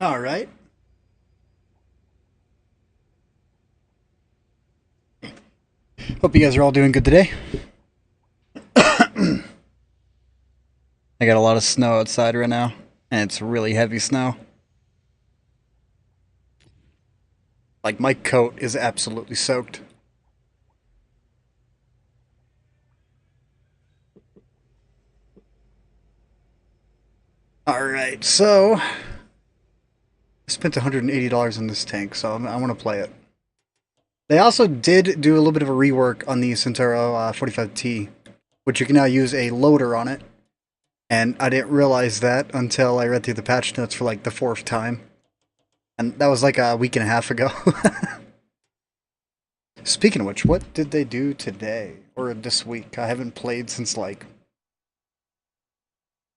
All right. Hope you guys are all doing good today. I got a lot of snow outside right now, and it's really heavy snow. Like, my coat is absolutely soaked. All right, so I spent $180 on this tank, so I want to play it. They also did do a little bit of a rework on the Centauro 45T, which you can now use a loader on it. And I didn't realize that until I read through the patch notes for like the fourth time. And that was like a week and a half ago. Speaking of which, what did they do today? Or this week? I haven't played since like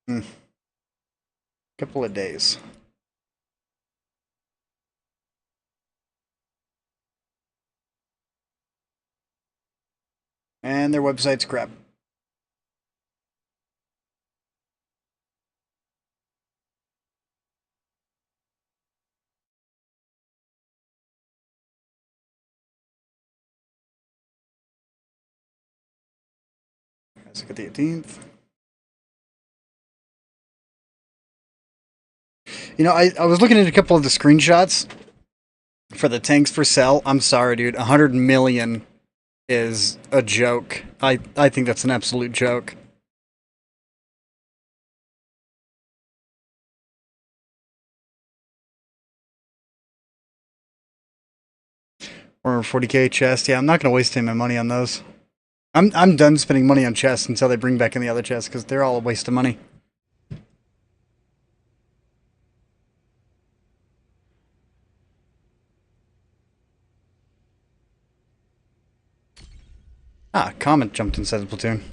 a couple of days. And their website's crap. Let's look at the 18th. I was looking at a couple of the screenshots for the tanks for sale. I'm sorry, dude. 100 million is a joke. I think that's an absolute joke. Or 40k chest. Yeah, I'm not going to waste any of my money on those. I'm done spending money on chests until they bring back in the other chests because they're all a waste of money. Ah, Comet jumped inside the platoon.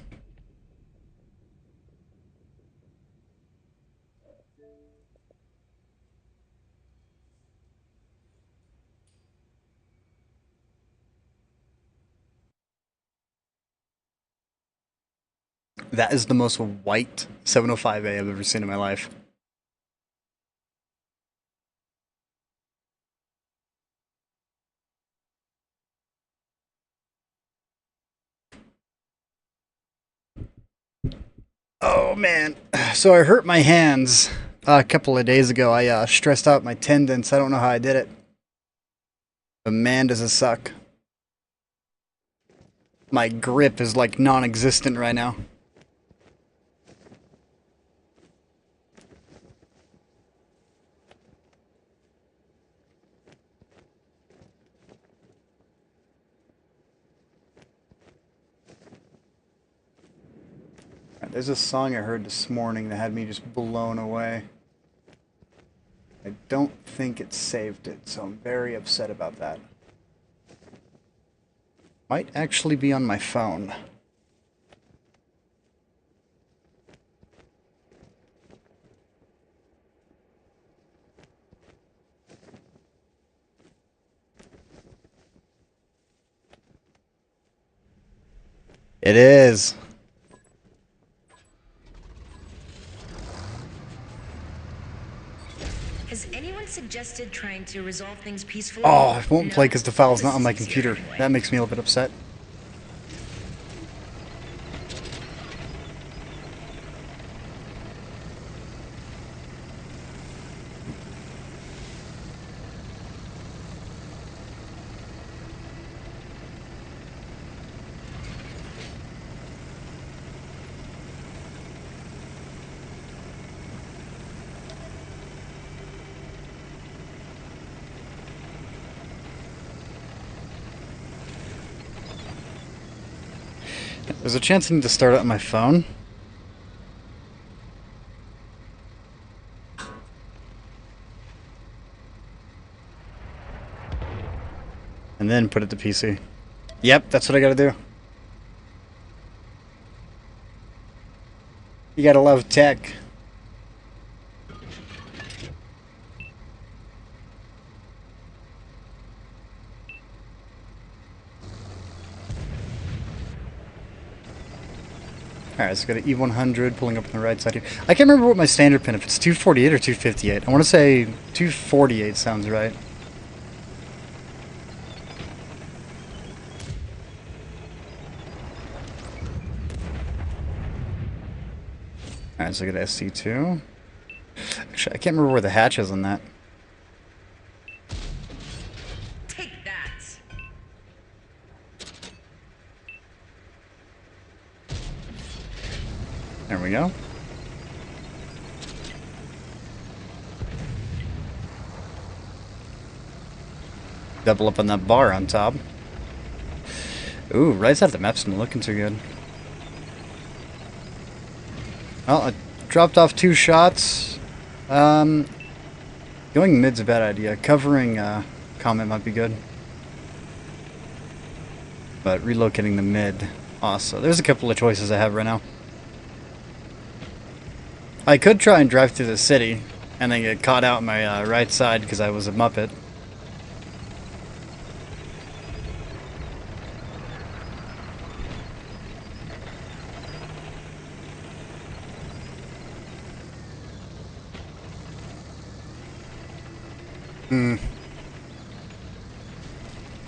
That is the most white 705A I've ever seen in my life. Oh man. So I hurt my hands a couple of days ago. I stressed out my tendons. I don't know how I did it. But man, does it suck. My grip is like non existent right now. There's a song I heard this morning that had me just blown away. I don't think it saved it, so I'm very upset about that. Might actually be on my phone. It is. Has anyone suggested trying to resolve things peacefully? Oh, I won't play No? because the file's This not on is my easier computer. anyway. That makes me a little bit upset. There's a chance I need to start it on my phone. And then put it to PC. Yep, that's what I gotta do. You gotta love tech. Alright, so I got an E100 pulling up on the right side here. I can't remember what my standard pin, if it's 248 or 258. I want to say 248 sounds right. Alright, so I got an SC2. Actually, I can't remember where the hatch is on that. Take that. There we go. Double up on that bar on top. Ooh, right side of the map's not looking too good. Well, I dropped off 2 shots. Going mid's a bad idea. Covering Comet might be good. But relocating the mid also. There's a couple of choices I have right now. I could try and drive through the city and then get caught out on my right side because I was a Muppet.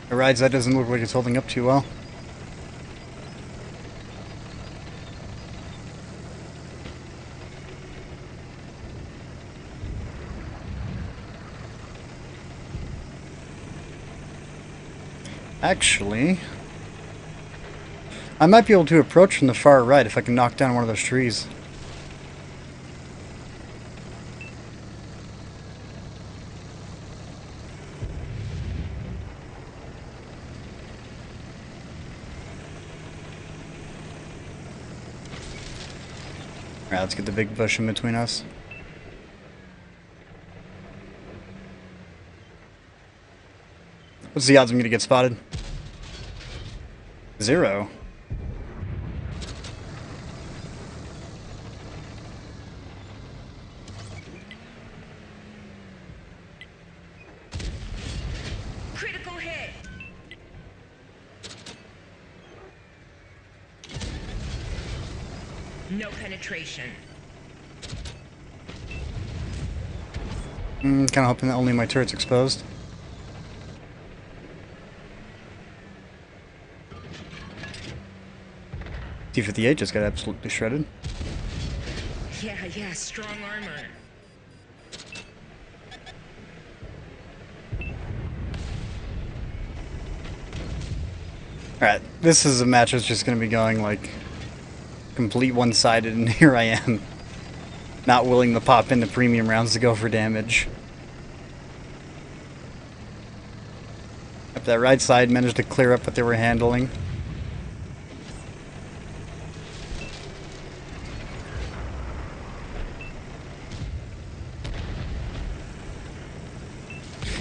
The right side doesn't look like it's holding up too well. Actually, I might be able to approach from the far right if I can knock down one of those trees. Alright, let's get the big bush in between us. What's the odds I'm gonna get spotted? 0. Critical hit. No penetration. Kind of hoping that only my turret's exposed. T-58 just got absolutely shredded. Yeah, strong armor. Alright, this is a match that's just going to be going like complete one-sided, and here I am. Not willing to pop into premium rounds to go for damage. Up that right side managed to clear up what they were handling.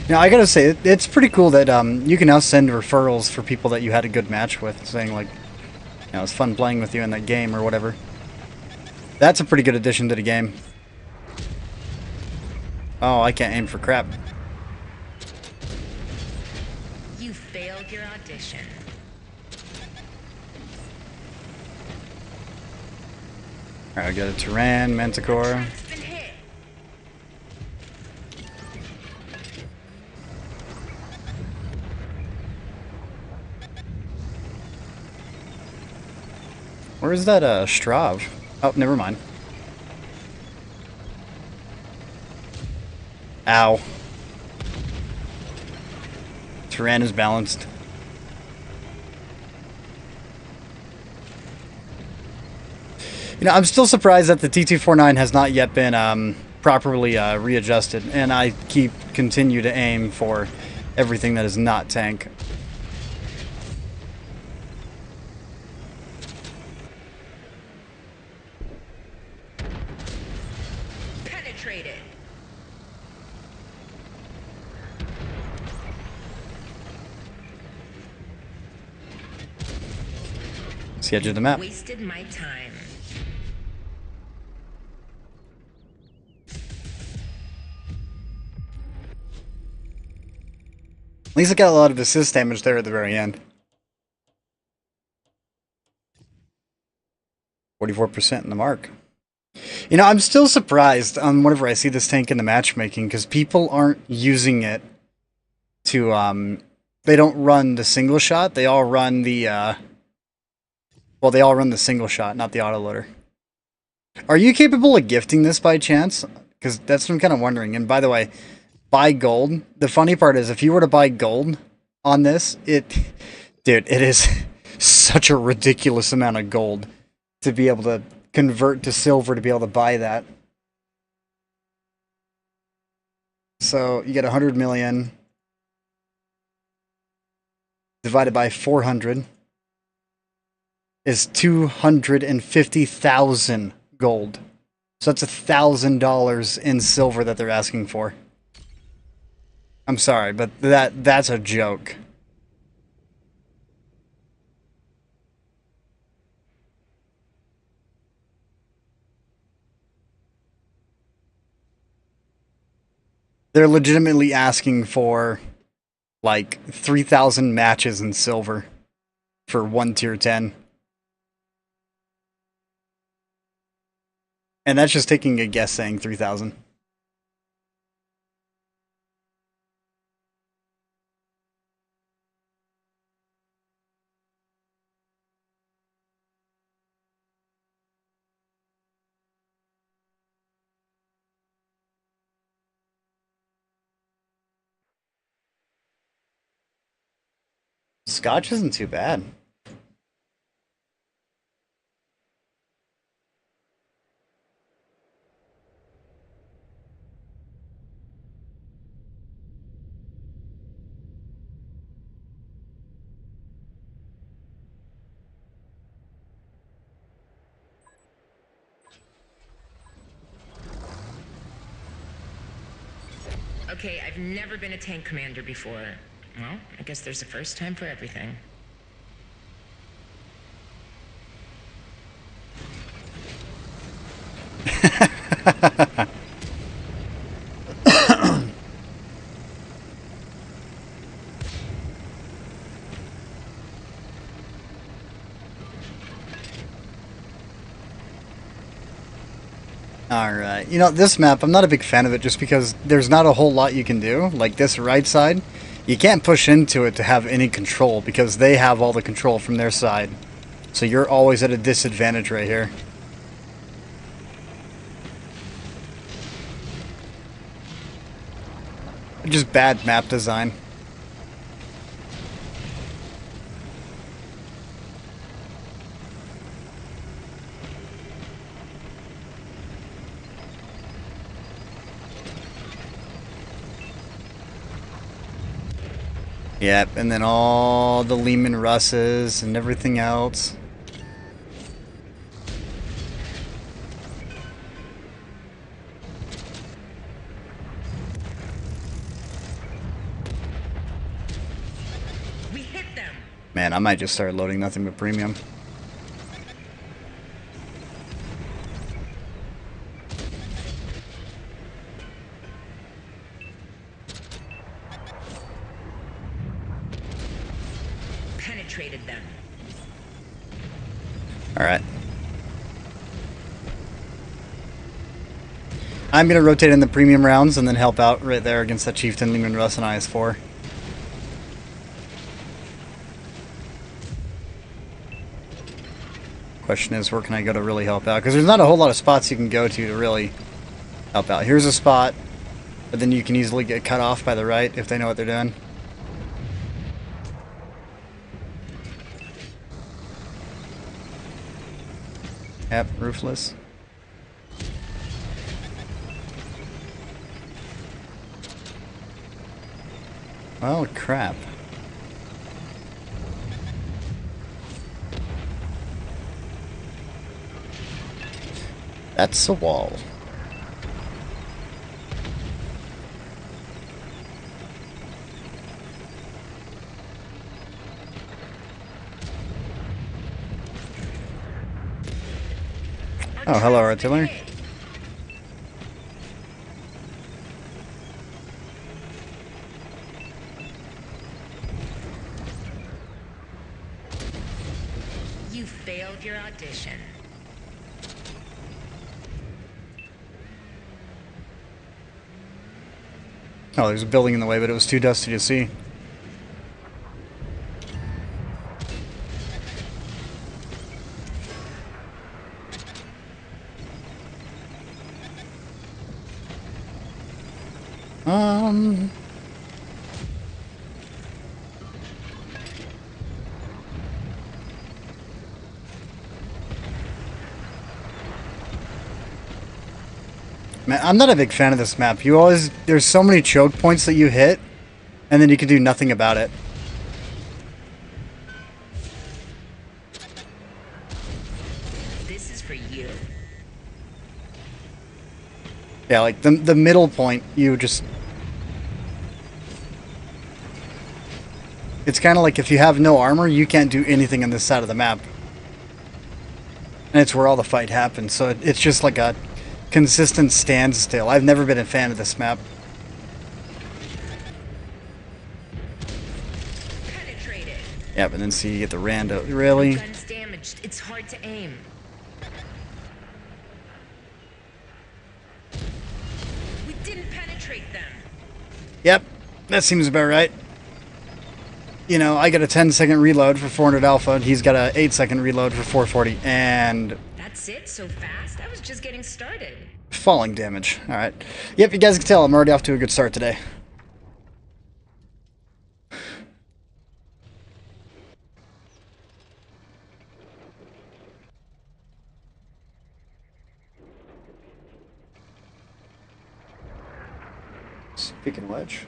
Now, I gotta say, it's pretty cool that you can now send referrals for people that you had a good match with, saying like, you know, it's fun playing with you in that game or whatever. That's a pretty good addition to the game. Oh, I can't aim for crap. You failed your audition. Alright, I got a Tyran, Manticore. Track's been hit. Where is that Strav? Oh, never mind. Ow. Tyran is balanced. You know, I'm still surprised that the T249 has not yet been properly readjusted, and I continue to aim for everything that is not tank. Penetrated. It's the edge of the map. Wasted my time. At least I got a lot of assist damage there at the very end. 44% in the mark. You know, I'm still surprised whenever I see this tank in the matchmaking because people aren't using it to they don't run the single shot. They all run the well, they all run the single shot, not the autoloader. Are you capable of gifting this by chance? Because that's what I'm kind of wondering. And by the way, buy gold. The funny part is, if you were to buy gold on this, dude, it is such a ridiculous amount of gold to be able to convert to silver to be able to buy that. So you get 100 million divided by 400 is 250,000 gold. So that's $1,000 in silver that they're asking for. I'm sorry, but that's a joke. They're legitimately asking for like 3,000 matches in silver for one tier 10. And that's just taking a guess saying 3,000. Scotch isn't too bad. Okay, I've never been a tank commander before. Well, I guess there's a first time for everything. Alright, you know, this map, I'm not a big fan of it just because there's not a whole lot you can do. Like this right side, you can't push into it to have any control because they have all the control from their side. So you're always at a disadvantage right here. Just bad map design. Yep, and then all the Lehman Russes and everything else. We hit them! Man, I might just start loading nothing but premium. Penetrated them. Alright. I'm going to rotate in the premium rounds and then help out right there against that Chieftain, Lehman Russ, and IS-4. Question is, where can I go to really help out? Because there's not a whole lot of spots you can go to really help out. Here's a spot, but then you can easily get cut off by the right if they know what they're doing. Yep, roofless. Oh, crap. That's a wall. Oh, hello, artillery. You failed your audition. Oh, there's a building in the way, but it was too dusty to see. Um... Man, I'm not a big fan of this map. There's so many choke points that you hit, and then you can do nothing about it. This is for you. Yeah, like the middle point, you just... It's kind of like if you have no armor, you can't do anything on this side of the map. And it's where all the fight happens, so it's just like a consistent standstill. I've never been a fan of this map. Penetrated. Yeah, but then see, you get the rando. Really? Gun's damaged. It's hard to aim. We didn't penetrate them. Yep, that seems about right. You know, I got a 10-second reload for 400 alpha, and he's got a 8-second reload for 440, and... That's it? So fast? I was just getting started. falling damage. Alright. Yep, you guys can tell I'm already off to a good start today. Speaking of which...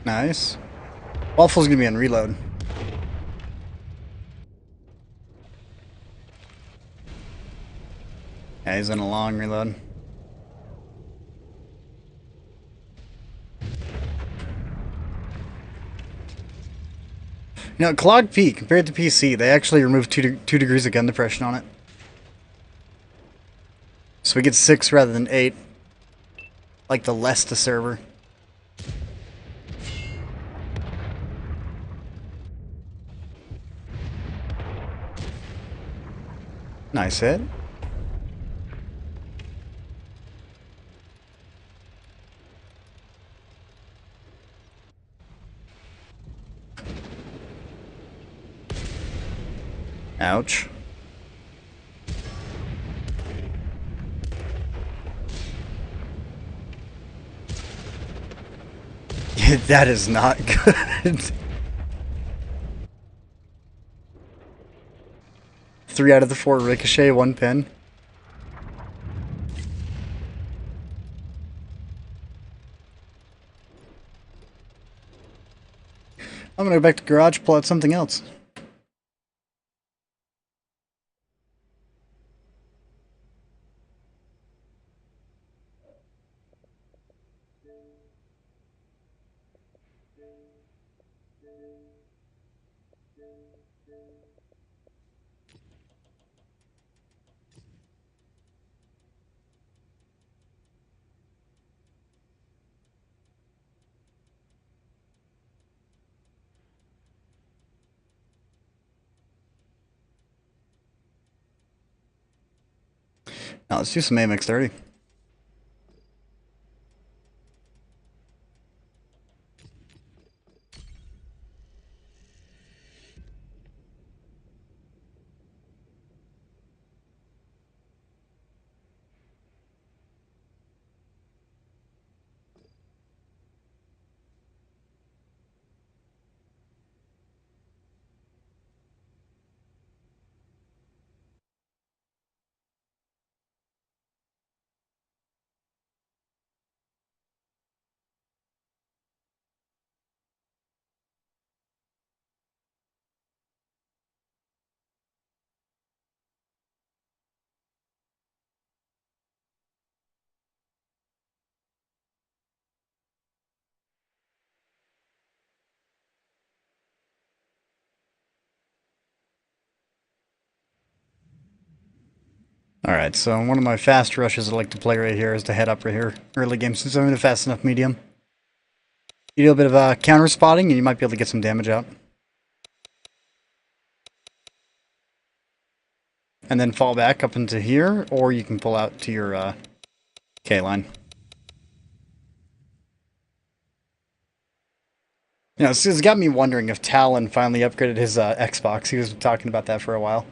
Nice. Waffle's gonna be on reload. Yeah, he's in a long reload. You know, Clog P, compared to PC, they actually removed 2 degrees of gun depression on it. So we get 6 rather than 8. Like the Lesta server. Nice hit. Ouch. Yeah, that is not good. 3 out of the 4 ricochet, 1 pin. I'm gonna go back to garage, pull out something else. Now let's do some AMX 30. Alright, so one of my fast rushes I like to play right here is to head up right here early game since I'm in a fast enough medium. You do a bit of counter spotting and you might be able to get some damage out. And then fall back up into here, or you can pull out to your K-line. You know, it's got me wondering if Talon finally upgraded his Xbox. He was talking about that for a while.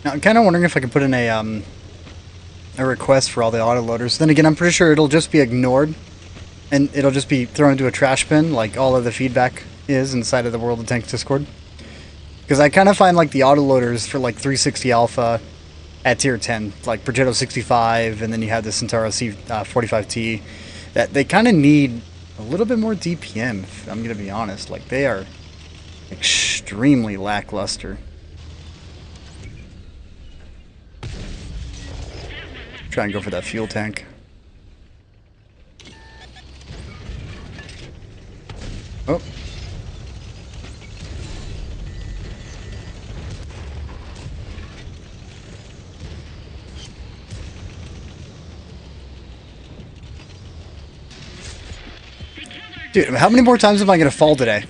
Now, I'm kind of wondering if I can put in a request for all the autoloaders. Then again, I'm pretty sure it'll just be ignored, and it'll just be thrown into a trash bin, like all of the feedback is inside of the World of Tanks Discord. Because I kind of find like the autoloaders for like 360 Alpha at tier 10, like Progetto 65, and then you have the Centauro C45T, that they kind of need a little bit more DPM, if I'm going to be honest. Like, they are extremely lackluster. Try and go for that fuel tank. Oh. Dude, how many more times am I going to fall today?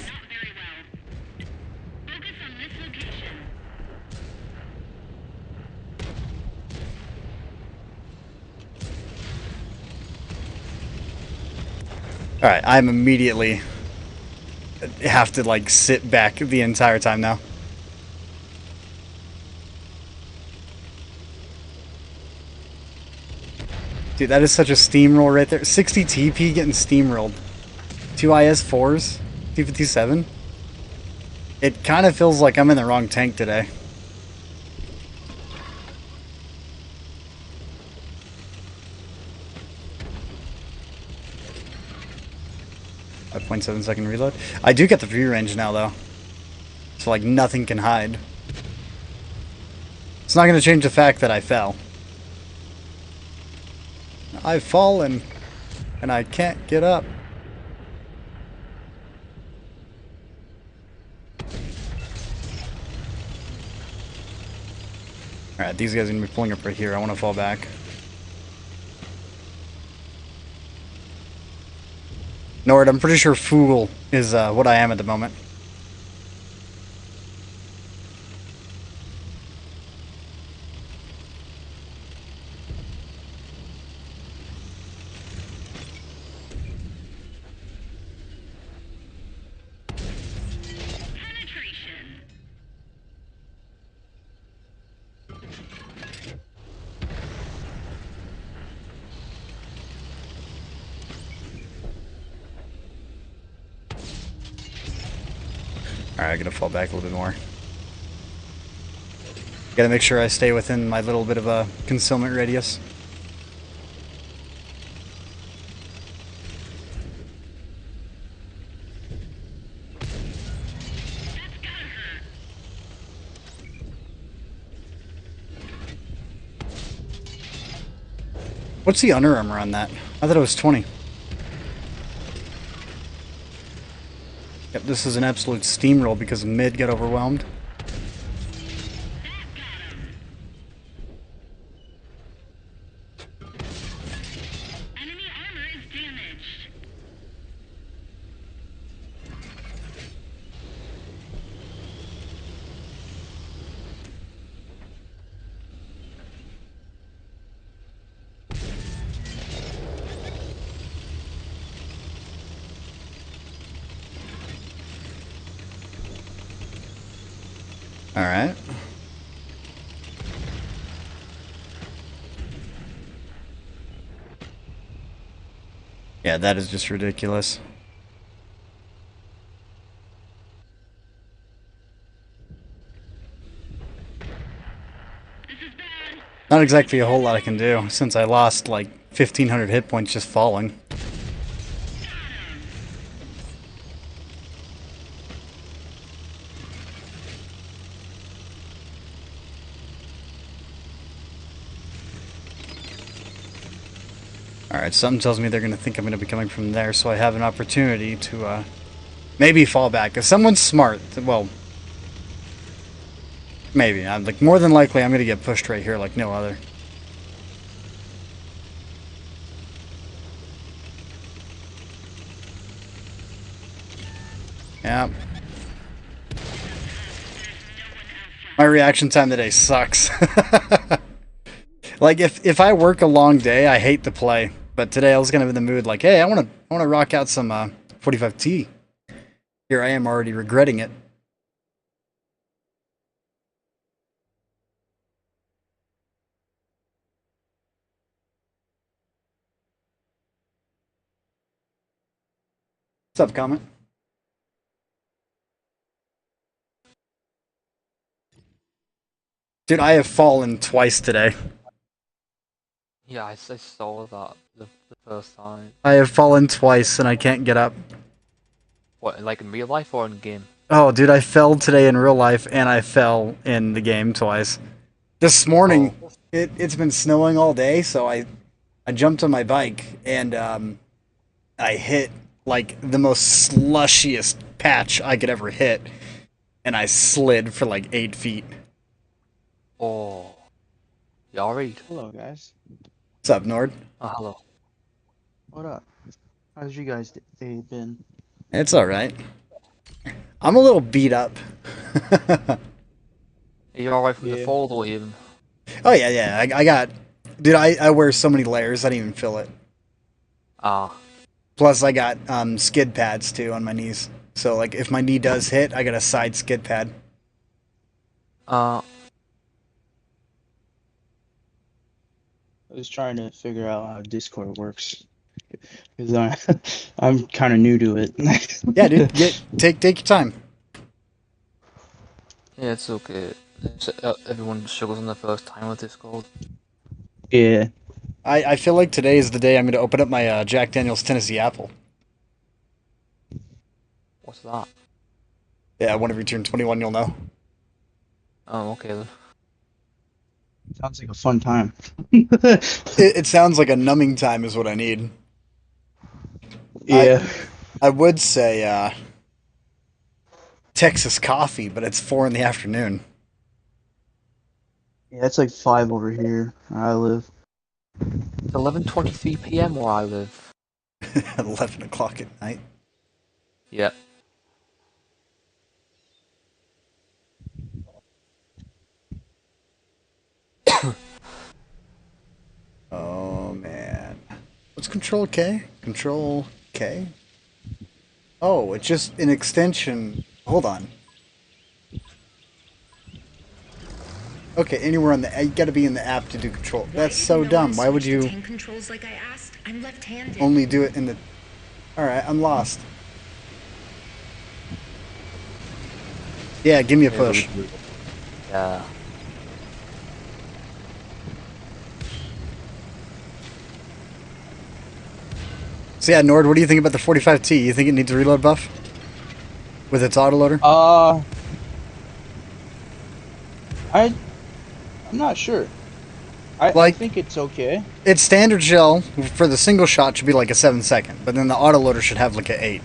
Alright, I'm immediately have to, like, sit back the entire time now. Dude, that is such a steamroll right there. 60 TP getting steamrolled. 2 IS-4s? T-57? It kind of feels like I'm in the wrong tank today. A 0.7 second reload. I do get the view range now, though. So, like, nothing can hide. It's not going to change the fact that I fell. I've fallen, and I can't get up. Alright, these guys are going to be pulling up right here. I want to fall back. Nord, I'm pretty sure Fool is what I am at the moment. Alright, I gotta fall back a little bit more. Gotta make sure I stay within my little bit of a concealment radius. What's the Under Armour on that? I thought it was 20. Yep, this is an absolute steamroll because mid got overwhelmed. Enemy armor is damaged. Alright. Yeah, that is just ridiculous. This is bad. Not exactly a whole lot I can do, since I lost like 1,500 hit points just falling. Alright, something tells me they're going to think I'm going to be coming from there, so I have an opportunity to maybe fall back. If someone's smart, well, maybe. I'm like more than likely I'm going to get pushed right here like no other. Yeah. My reaction time today sucks. Like if I work a long day, I hate to play. But today I was kind of in the mood like, hey, I want to rock out some 45T. Here I am already regretting it. What's up, comment? Dude, I have fallen twice today. Yeah, I saw that the first time. I have fallen twice and I can't get up. What, like in real life or in game? Oh, dude, I fell today in real life and I fell in the game twice. This morning, it's been snowing all day, so I jumped on my bike and I hit like the most slushiest patch I could ever hit, and I slid for like 8 feet. Oh. Y'all read? Hello, guys. What's up, Nord? Oh, hello. What up? How's you guys day been? It's all right. I'm a little beat up. Are you alright from the Yeah. fall or even? Oh yeah, yeah. I got, dude. I wear so many layers. I didn't even feel it. Ah. Plus, I got skid pads too on my knees. So like, if my knee does hit, I got a side skid pad. I was trying to figure out how Discord works because I'm kind of new to it. Yeah, dude. Take your time. Yeah, it's okay. Everyone struggles on their first time with Discord. Yeah. I feel like today is the day I'm going to open up my Jack Daniel's Tennessee Apple. What's that? Yeah, whenever you turn 21, you'll know. Oh, okay then. Sounds like a fun time. It sounds like a numbing time is what I need. Yeah. I would say Texas coffee, but it's 4 in the afternoon. Yeah, it's like 5 over here where I live. It's 11:23 p.m. where I live. 11 o'clock at night. Yep. Oh, man. What's Control K? Control K? Oh, it's just an extension. Hold on. Okay, anywhere on the... You gotta be in the app to do control. That's so dumb. Why would you Tank controls like I asked? I'm left-handed. only do it in the... Alright, I'm lost. Yeah, give me a push. Yeah. So yeah, Nord, what do you think about the 45T? You think it needs a reload buff? With its autoloader? I'm not sure. I Like- think it's okay. Its standard shell for the single shot should be like a 7-second, but then the autoloader should have like a 8.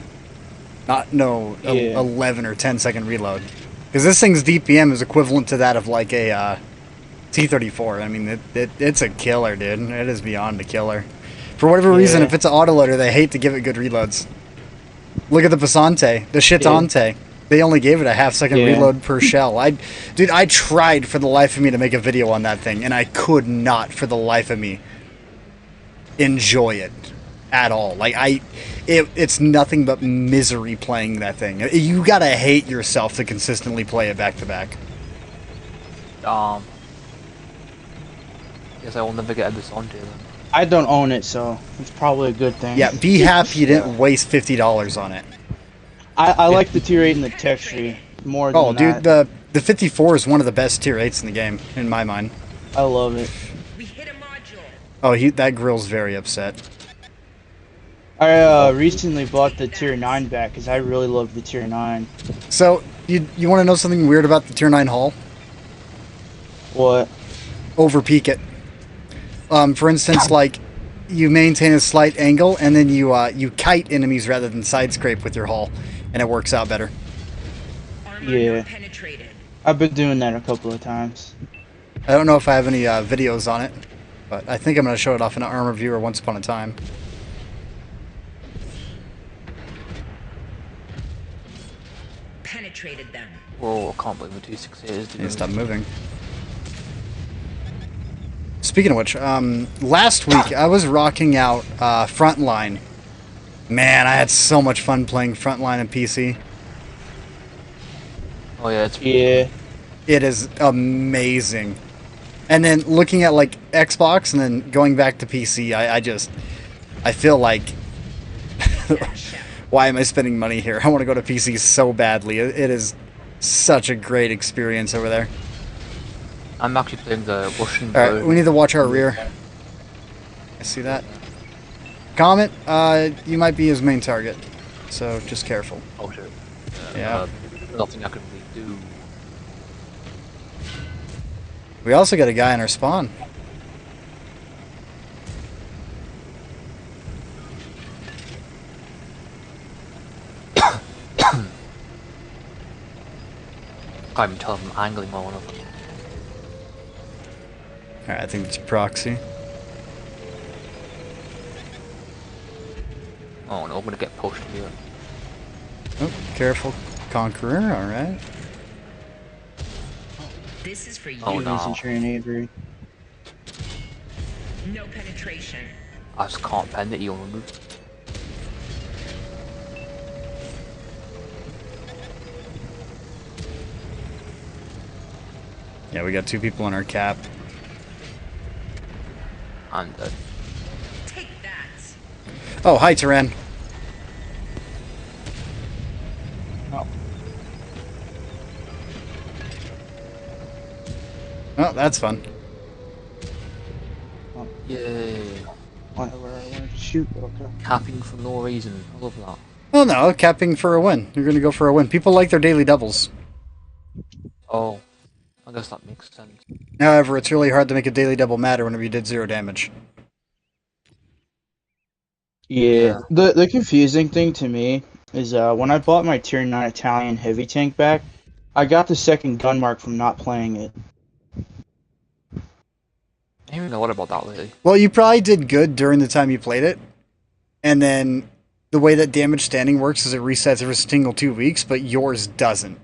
Not, no, a Yeah. 11 or 10-second reload. Because this thing's DPM is equivalent to that of like a T-34. I mean, it's a killer, dude. It is beyond a killer. For whatever reason, Yeah. if it's an autoloader, they hate to give it good reloads. Look at the Passante, the Shitante. They only gave it a half-second Yeah. reload per shell. Dude, I tried for the life of me to make a video on that thing, and I could not, for the life of me, enjoy it at all. Like it's nothing but misery playing that thing. You gotta hate yourself to consistently play it back to back. Guess I will never get a Bisonte then. I don't own it, so it's probably a good thing. Yeah, be happy you didn't waste $50 on it. I like the tier 8 and the texture more than Oh, dude, that. the 54 is one of the best tier 8s in the game, in my mind. I love it. We hit a module. Oh, that grill's very upset. I recently bought the tier 9 back because I really love the tier 9. So, you want to know something weird about the tier 9 hull? What? Overpeak it. For instance, like, you maintain a slight angle, and then you kite enemies rather than side scrape with your hull, and it works out better. Armor Yeah. not penetrated. I've been doing that a couple of times. I don't know if I have any videos on it, but I think I'm going to show it off in an armor viewer once upon a time. Penetrated them. Whoa, I can't believe the 268 is Need doing to stop moving. Speaking of which, last week I was rocking out Frontline. Man, I had so much fun playing Frontline and PC. Oh yeah, it's Yeah. It is amazing. And then looking at like Xbox and then going back to PC, I feel like, why am I spending money here? I want to go to PC so badly. It is such a great experience over there. I'm actually playing the Russian All right, version. we need to watch our rear. I see that. Comet, you might be his main target, so just careful. Oh shit. Yeah. Nothing I can really do. We also got a guy in our spawn. Can't even tell if I'm angling or not. Alright, I think it's proxy. Oh no, I'm gonna get pushed here. Oh, careful. Conqueror, alright. This is for you. Oh, no. Centurion Avery. No penetration. I just can't bend it, you know. Yeah, we got two people in our cap. I'm dead. Take that. Oh, hi, Tyran. Oh. Oh, that's fun. Yay. Whatever I want to shoot, but okay. Capping for no reason. I love that. Oh no, capping for a win. You're gonna go for a win. People like their daily doubles. Oh. I guess that makes sense. However, it's really hard to make a daily double matter whenever you did 0 damage. Yeah. The confusing thing to me is when I bought my tier 9 Italian heavy tank back, I got the second gun mark from not playing it. I don't even know what about that really. Well, you probably did good during the time you played it, and then the way that damage standing works is it resets every single 2 weeks, but yours doesn't.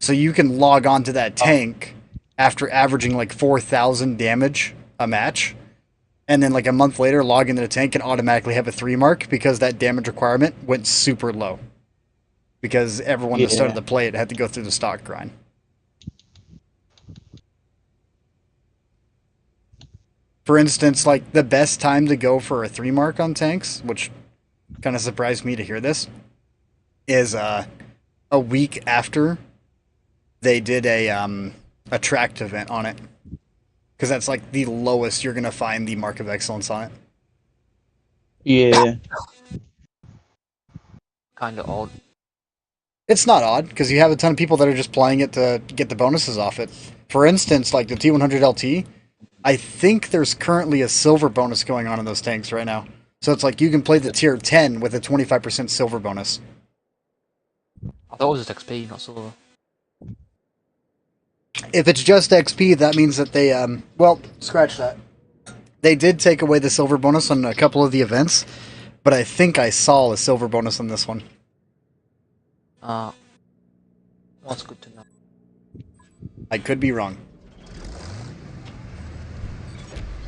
So you can log on to that tank after averaging like 4,000 damage a match, and then like a month later log into the tank and automatically have a 3 mark because that damage requirement went super low. Because everyone that started to play it had to go through the stock grind. For instance, like the best time to go for a 3 mark on tanks, which kind of surprised me to hear this, is a week after they did a tracked event on it, because that's like the lowest you're gonna find the mark of excellence on it. Yeah. Kinda odd. It's not odd because you have a ton of people that are just playing it to get the bonuses off it. For instance, like the T100 LT, I think there's currently a silver bonus going on in those tanks right now. So it's like you can play the tier 10 with a 25% silver bonus. I thought it was just XP, not silver. If it's just XP, that means that they, well, scratch that. They did take away the silver bonus on a couple of the events, but I think I saw a silver bonus on this one. That's good to know. I could be wrong.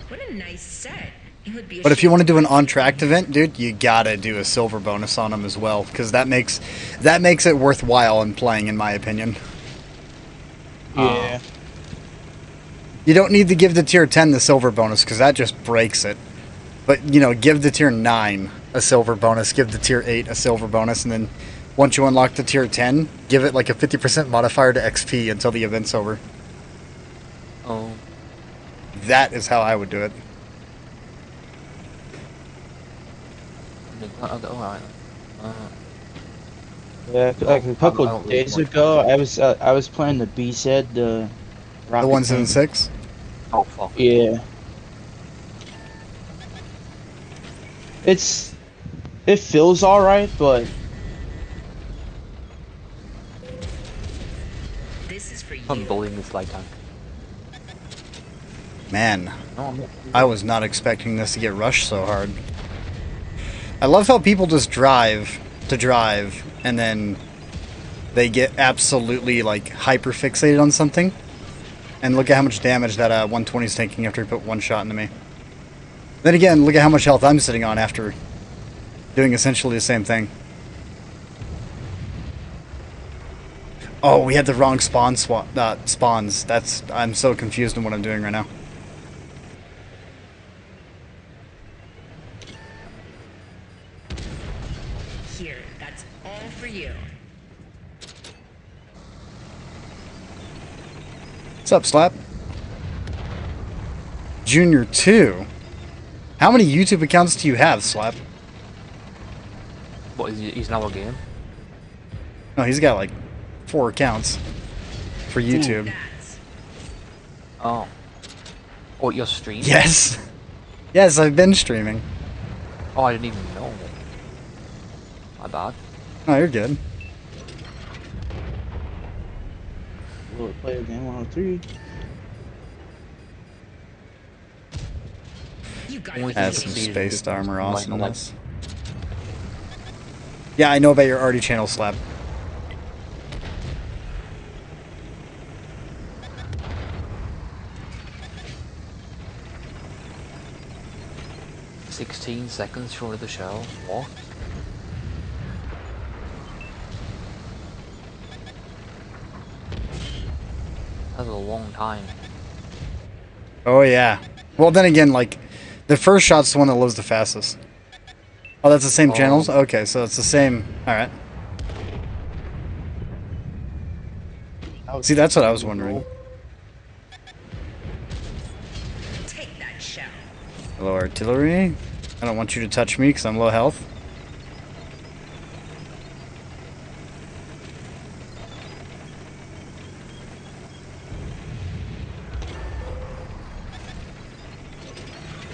What a nice set. It would be a But if you shame want to do an if on-tracked event, dude, you gotta do a silver bonus on them as well, because that makes it worthwhile in playing, in my opinion. Yeah. You don't need to give the tier 10 the silver bonus, because that just breaks it. But, you know, give the tier 9 a silver bonus, give the tier 8 a silver bonus, and then once you unlock the tier 10, give it like a 50% modifier to XP until the event's over. Oh. That is how I would do it. Alright. Yeah, like a I couple don't really days want ago, I was playing the B-Set, the The rocket 176? tank. Oh fuck. Yeah. it feels alright, but This is for you. I'm bullying this light tank. Man, No, I'm not. I was not expecting this to get rushed so hard. I love how people just drive to drive, and then they get absolutely, like, hyper fixated on something. And look at how much damage that 120 is taking after he put one shot into me. Then again, look at how much health I'm sitting on after doing essentially the same thing. Oh, we had the wrong spawns. I'm so confused in what I'm doing right now. Here, that's all for you. What's up, Slap? Junior 2? How many YouTube accounts do you have, Slap? What is he? He's now a game. No, he's got like 4 accounts for YouTube. That's Oh. Oh, you're streaming? Yes! Yes, I've been streaming. Oh, I didn't even know. My bad. Oh, you're good. will play again 103. you got Only it. Add thing some is spaced armor like, awesomeness. Yeah, I know about your arty channel, Slap. "16 seconds short of the shell." What? That's a long time. Oh, yeah. Well, then again, like, the first shot's the one that loads the fastest. Oh, that's the same Oh. channels? Okay, so it's the same. Alright. See, that's what I was wondering. Take that shell. Hello, artillery. I don't want you to touch me because I'm low health.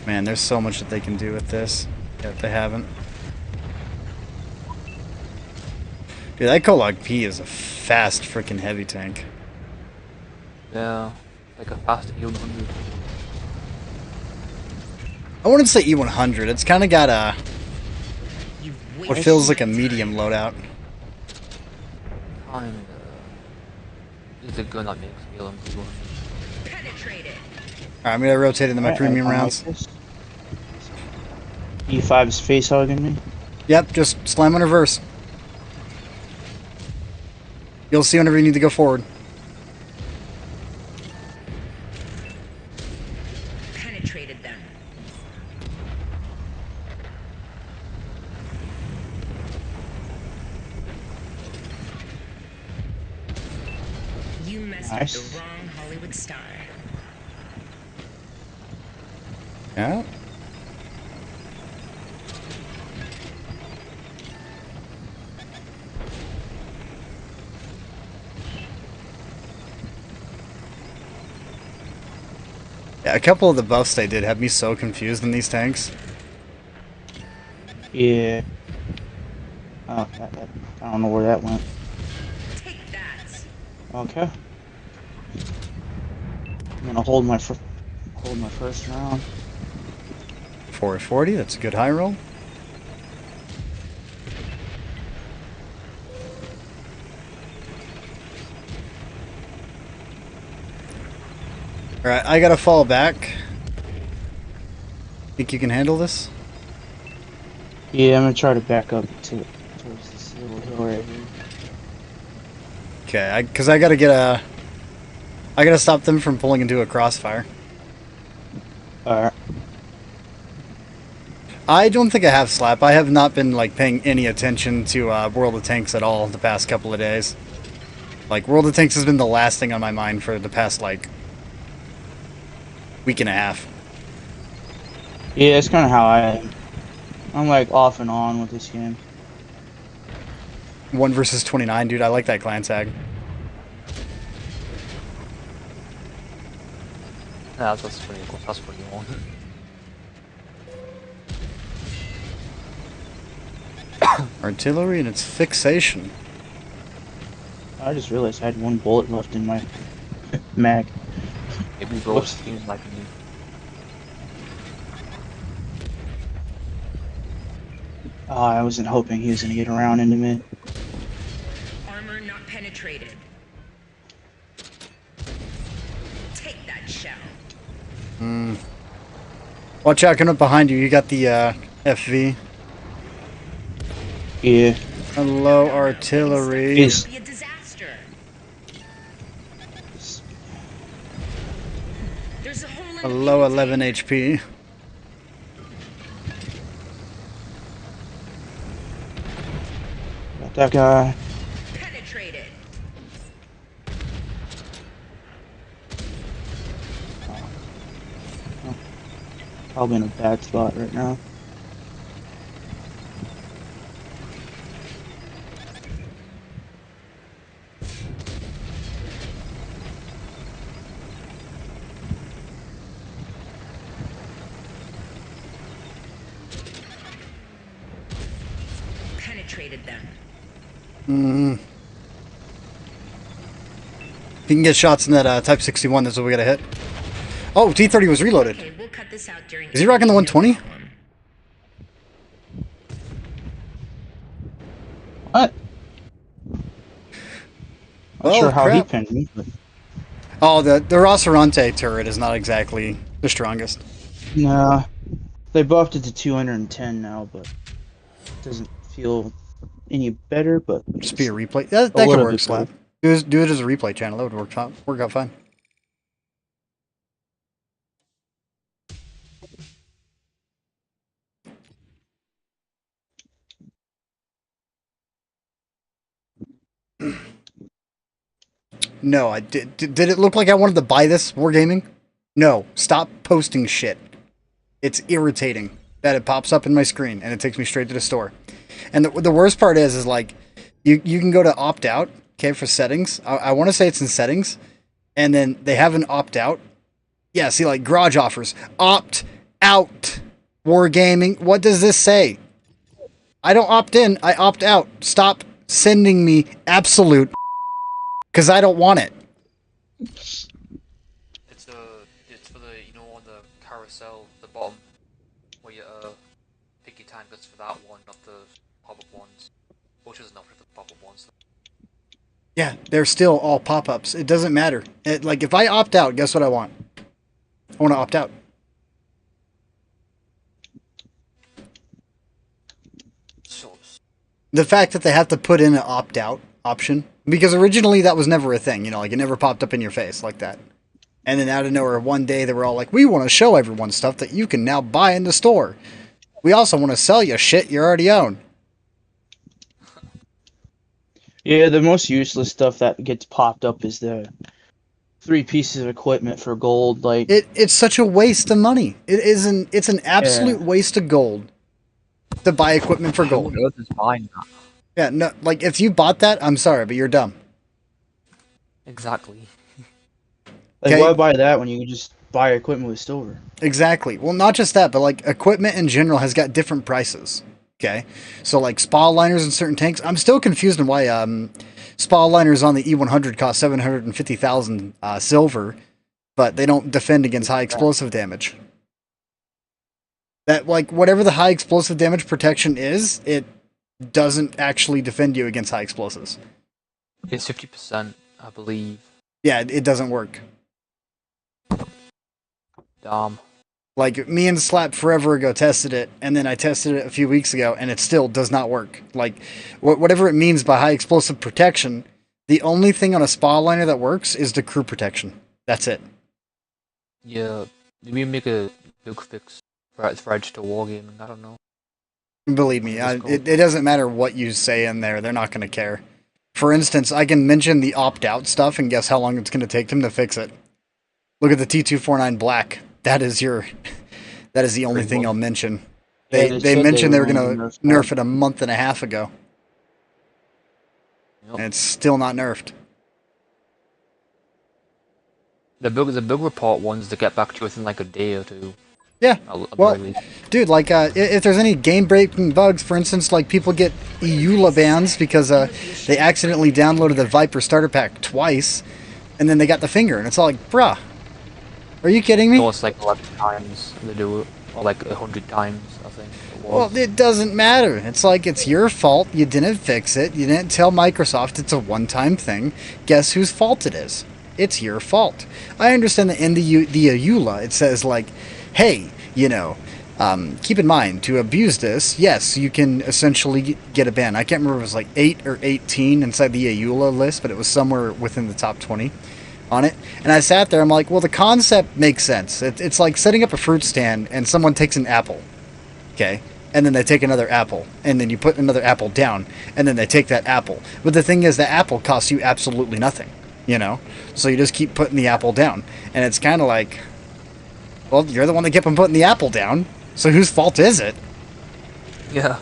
Man, there's so much that they can do with this. Yet they haven't. Dude, that Kolag P is a fast freaking heavy tank. Yeah, like a fast E100. I wouldn't say E100. It's kind of got a You've what wasted feels like my a medium loadout. Kinda. It's a gun that makes me feel time. Penetrated. Alright, I'm gonna rotate into my premium I rounds. like this. E5 is face hugging me. Yep, just slam on reverse. You'll see whenever you need to go forward. Penetrated them. You messed Nice. with the wrong Hollywood star. Yeah. Yeah, a couple of the buffs they did have me so confused in these tanks. Yeah. Oh, I don't know where that went. Take that. Okay. I'm gonna hold my first round. 440, that's a good high roll. Alright, I gotta fall back. Think you can handle this? Yeah, I'm gonna try to back up towards this little hill right here. Okay, because I gotta get a... I gotta stop them from pulling into a crossfire. Alright. I don't think I have Slap. I have not been, like, paying any attention to World of Tanks at all the past couple of days. Like, World of Tanks has been the last thing on my mind for the past, like, week and a half. Yeah, it's kind of how I am. I'm like off and on with this game. 1 versus 29, dude. I like that clan tag. Yeah, that's pretty cool. That's pretty long. Artillery and its fixation. I just realized I had 1 bullet left in my mag. Maybe those seems like me. I wasn't hoping he was gonna get around into me. Armor not penetrated. Take that shell. Watch out, coming up behind you. You got the FV. Yeah. Hello, artillery. He's- Be a disaster. There's a hole in the Hello, intake. 11 HP. Got that guy. Penetrated. Probably in a bad spot right now. Penetrated them. If you can get shots in that Type 61, that's what we gotta hit. Oh, T-30 was reloaded. Okay, we'll cut this out during. Is he rocking the 120? No problem. What? Not Oh, sure how he crap. pinned me, but Oh, the Rocerante turret is not exactly the strongest. nah. They buffed it to 210 now, but it doesn't feel any better. But Just be a replay. That little could bit work, Slap. Do it as a replay channel. That would work out fine. No, I did. Did it look like I wanted to buy this Wargaming? No. Stop posting shit. It's irritating that it pops up in my screen and it takes me straight to the store. And the worst part is like, you can go to opt out, okay, for settings. I want to say it's in settings, and then they have an opt out. Yeah, see, like garage offers, opt out, Wargaming. What does this say? I don't opt in. I opt out. Stop sending me absolute, because I don't want it. It's for the, you know, on the carousel, the bottom, where you pick your tankers for that one, not the pop-up ones. Which is enough for the pop-up ones. Yeah, they're still all pop-ups. It doesn't matter. Like, if I opt out, guess what I want? I want to opt out. So, The fact that they have to put in an opt-out option, because originally that was never a thing, you know, like it never popped up in your face like that. And then out of nowhere, one day they were all like, we want to show everyone stuff that you can now buy in the store. We also want to sell you shit you already own. yeah, the most useless stuff that gets popped up is the 3 pieces of equipment for gold. Like, It's such a waste of money. It's an absolute waste of gold to buy equipment for who gold. on earth is buying that? Yeah, no, like if you bought that, I'm sorry, but you're dumb. Exactly. Okay. why buy that when you can just buy equipment with silver? Exactly. Well, not just that, but like equipment in general has got different prices. Okay, so like SPA liners in certain tanks, I'm still confused on why SPA liners on the E100 cost 750,000 silver, but they don't defend against high explosive damage. That, like, whatever the high explosive damage protection is, it doesn't actually defend you against high explosives. It's 50%, I believe. Yeah, it doesn't work. Damn. Like, me and Slap forever ago tested it, and then I tested it a few weeks ago, and it still does not work. Like, whatever it means by high explosive protection, the only thing on a SPA liner that works is the crew protection. That's it. Yeah, maybe make a big fix for Edge to Wargaming, I don't know. Believe me, That's cool. it doesn't matter what you say in there, they're not going to care. For instance, I can mention the opt-out stuff, and guess how long it's going to take them to fix it. Look at the T249 Black. That is the only thing I'll mention. Yeah, They said mentioned they were going going to to nerf it a month and a half ago, Yep. and it's still not nerfed. The big report ones to get back to you within like a day or two. Yeah. At the Well, very least. dude, like, if there's any game-breaking bugs, for instance, like people get EULA bans because they accidentally downloaded the Viper starter pack twice, and then they got the finger, and it's all like, bruh, are you kidding me? No, it's like 11 times they do it, or like 100 times, I think it was. Well, it doesn't matter. It's like, it's your fault. You didn't fix it. You didn't tell Microsoft it's a one-time thing. Guess whose fault it is? It's your fault. I understand that in the EULA, it says, like, hey, you know, keep in mind, to abuse this, yes, you can essentially get a ban. I can't remember if it was like 8 or 18 inside the EULA list, but it was somewhere within the top 20 on it. And I sat there, I'm like, well, the concept makes sense. It's like setting up a fruit stand and someone takes an apple, okay? And then they take another apple, and then you put another apple down, and then they take that apple. But the thing is, the apple costs you absolutely nothing, you know? So you just keep putting the apple down. And it's kind of like, well, you're the one that kept on putting the apple down, so whose fault is it? Yeah.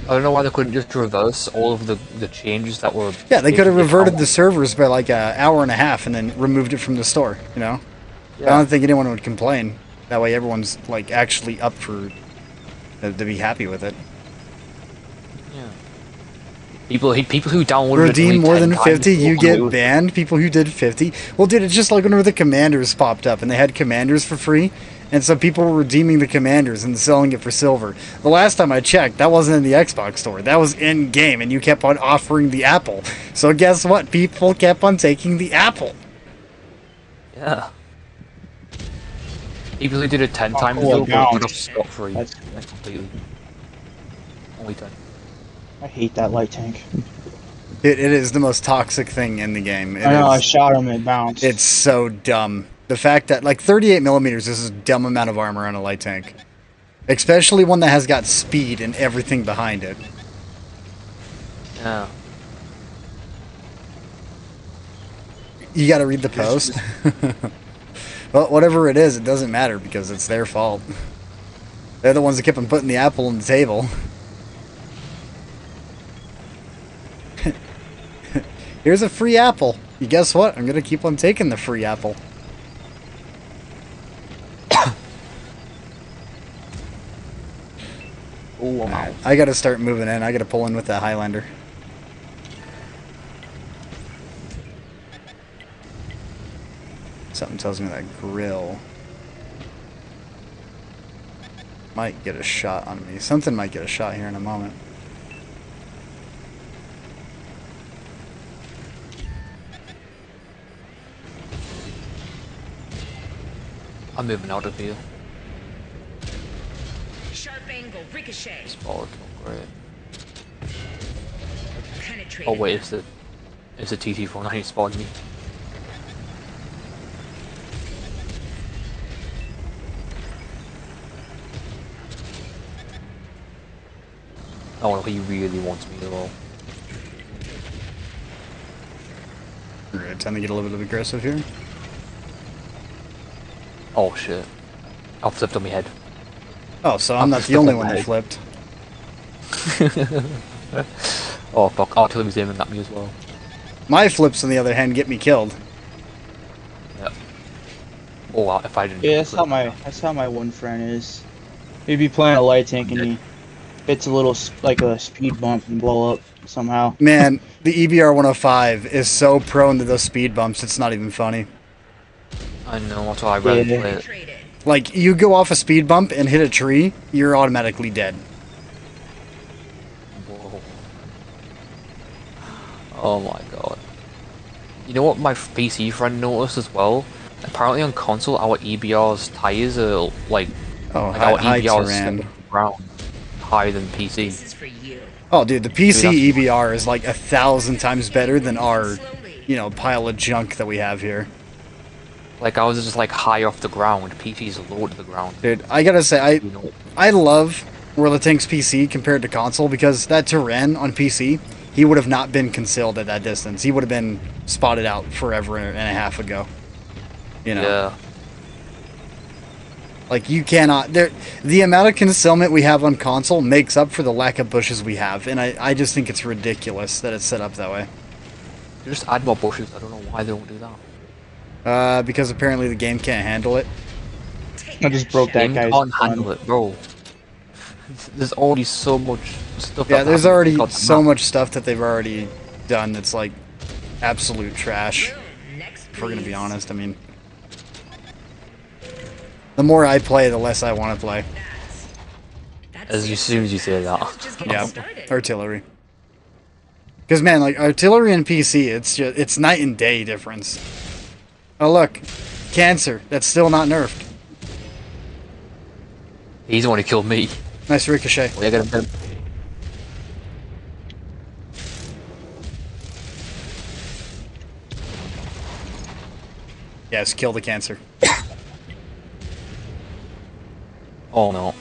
I don't know why they couldn't just reverse all of the changes that were... Yeah, they could have basically reverted how- the servers by like an hour and a half and then removed it from the store, you know? I Yeah. don't think anyone would complain. That way everyone's like actually up for... to be happy with it. Yeah. People who downloaded it Redeem only more 10 than times 50, you will get do. banned. People who did 50. Well, dude, it's just like whenever the commanders popped up and they had commanders for free. And so people were redeeming the commanders and selling it for silver. The last time I checked, that wasn't in the Xbox store. That was in game, and you kept on offering the apple. So guess what? People kept on taking the apple. Yeah. People who did it 10 times cool, though now. got off scot-free. That's- Like, completely. Only 10. I hate that light tank. It is the most toxic thing in the game. I know, I It is, shot him, it bounced. it's so dumb. The fact that, like, 38 millimeters is a dumb amount of armor on a light tank. Especially one that has got speed and everything behind it. Yeah. You gotta read the post. Well, whatever it is, it doesn't matter because it's their fault. They're the ones that kept on putting the apple on the table. Here's a free apple. You guess what? I'm gonna keep on taking the free apple. Oh, I'm out. I gotta start moving in. I gotta pull in with that Highlander. Something tells me that grill might get a shot on me. Something might get a shot here in a moment. I'm moving out of here. Sharp angle, ricochet. This ball is not great. Penetrate. Oh wait, it's the TT-49 spawning me. Oh, he really wants me as well. Alright, time to get a little bit aggressive here. Oh shit. I flipped on my head. Oh, so I'm not the only one that flipped. Oh fuck, artillery's aiming at me as well. My flips, on the other hand, get me killed. Yep. Oh wow, if I didn't Yeah, that's flip. how my one friend is. He'd be playing a light tank and he hits a little like a speed bump and blow up somehow. Man, the EBR 105 is so prone to those speed bumps, it's not even funny. I know, that's why I rather Yeah. play it. Penetrated. Like, you go off a speed bump and hit a tree, you're automatically dead. Whoa. Oh my god. You know what my PC friend noticed as well? Apparently on console our EBR's tires are like, Oh, like our hi EBR's Tyran. ground higher than PC. This is for you. Oh, dude, the PC Dude, EBR is like 1,000 times better than our, Slowly. you know, pile of junk that we have here. Like ours is just like high off the ground, PC's low to the ground. Dude, I gotta say, You know, I love World of Tanks PC compared to console because that Tyran on PC, he would have not been concealed at that distance. He would have been spotted out forever and a half ago. You know? yeah. Like, you cannot... the amount of concealment we have on console makes up for the lack of bushes we have, and I just think it's ridiculous that it's set up that way. Just add more bushes, I don't know why they don't do that. Because apparently the game can't handle it. I just broke that Game guy's can't gun. handle it, bro. There's already so much stuff. Yeah, that there's happens already across the so map. much stuff that they've already done that's like absolute trash. Next, If we're gonna be please. honest, I mean, the more I play, the less I want to play. That's As soon as you say that. just getting Yeah, started. artillery. Because man, like artillery and PC, it's night and day difference. Oh look, cancer. That's still not nerfed. He's the one who killed me. Nice ricochet. Well, you're gonna Yes, kill the cancer. Oh no.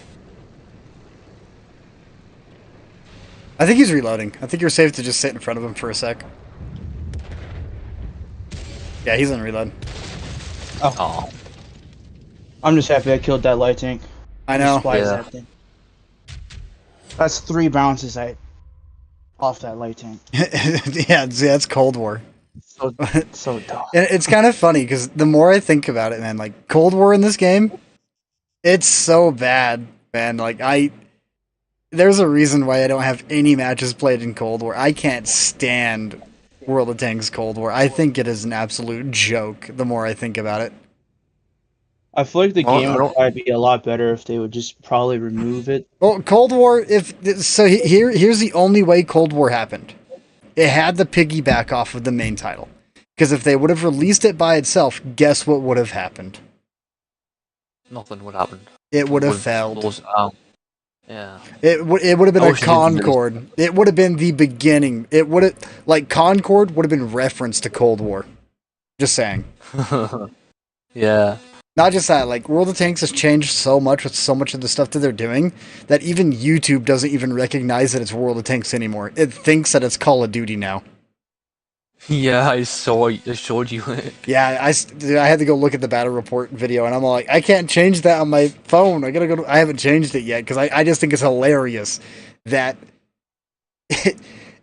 I think he's reloading. I think you're safe to just sit in front of him for a sec. Yeah, he's on reload. Oh. I'm just happy I killed that light tank. I know. Despise Yeah. that thing. That's 3 bounces off that light tank. Yeah, it's Cold War. So, so dumb. And it's kind of funny because the more I think about it, man, like Cold War in this game, it's so bad, man. Like there's a reason why I don't have any matches played in Cold War. I can't stand World of Tanks Cold War. I think it is an absolute joke. The more I think about it. I feel like the Well, game I would don't- probably be a lot better if they would just probably remove it. Well, Cold War. Here's the only way Cold War happened. It had the piggyback off of the main title. Because if they would have released it by itself, guess what would have happened? Nothing would happen. It would have Would failed. close it out. Yeah. It would have been Oh, a she didn't really- Concord. It would have been the beginning. It would have like Concord would have been reference to Cold War. Just saying. Yeah. Not just that, like World of Tanks has changed so much with so much of the stuff that they're doing that even YouTube doesn't even recognize that it's World of Tanks anymore. It thinks that it's Call of Duty now. Yeah, I showed you it. Yeah, dude, I had to go look at the battle report video, and I'm all like, I can't change that on my phone. I gotta go. I haven't changed it yet because I just think it's hilarious that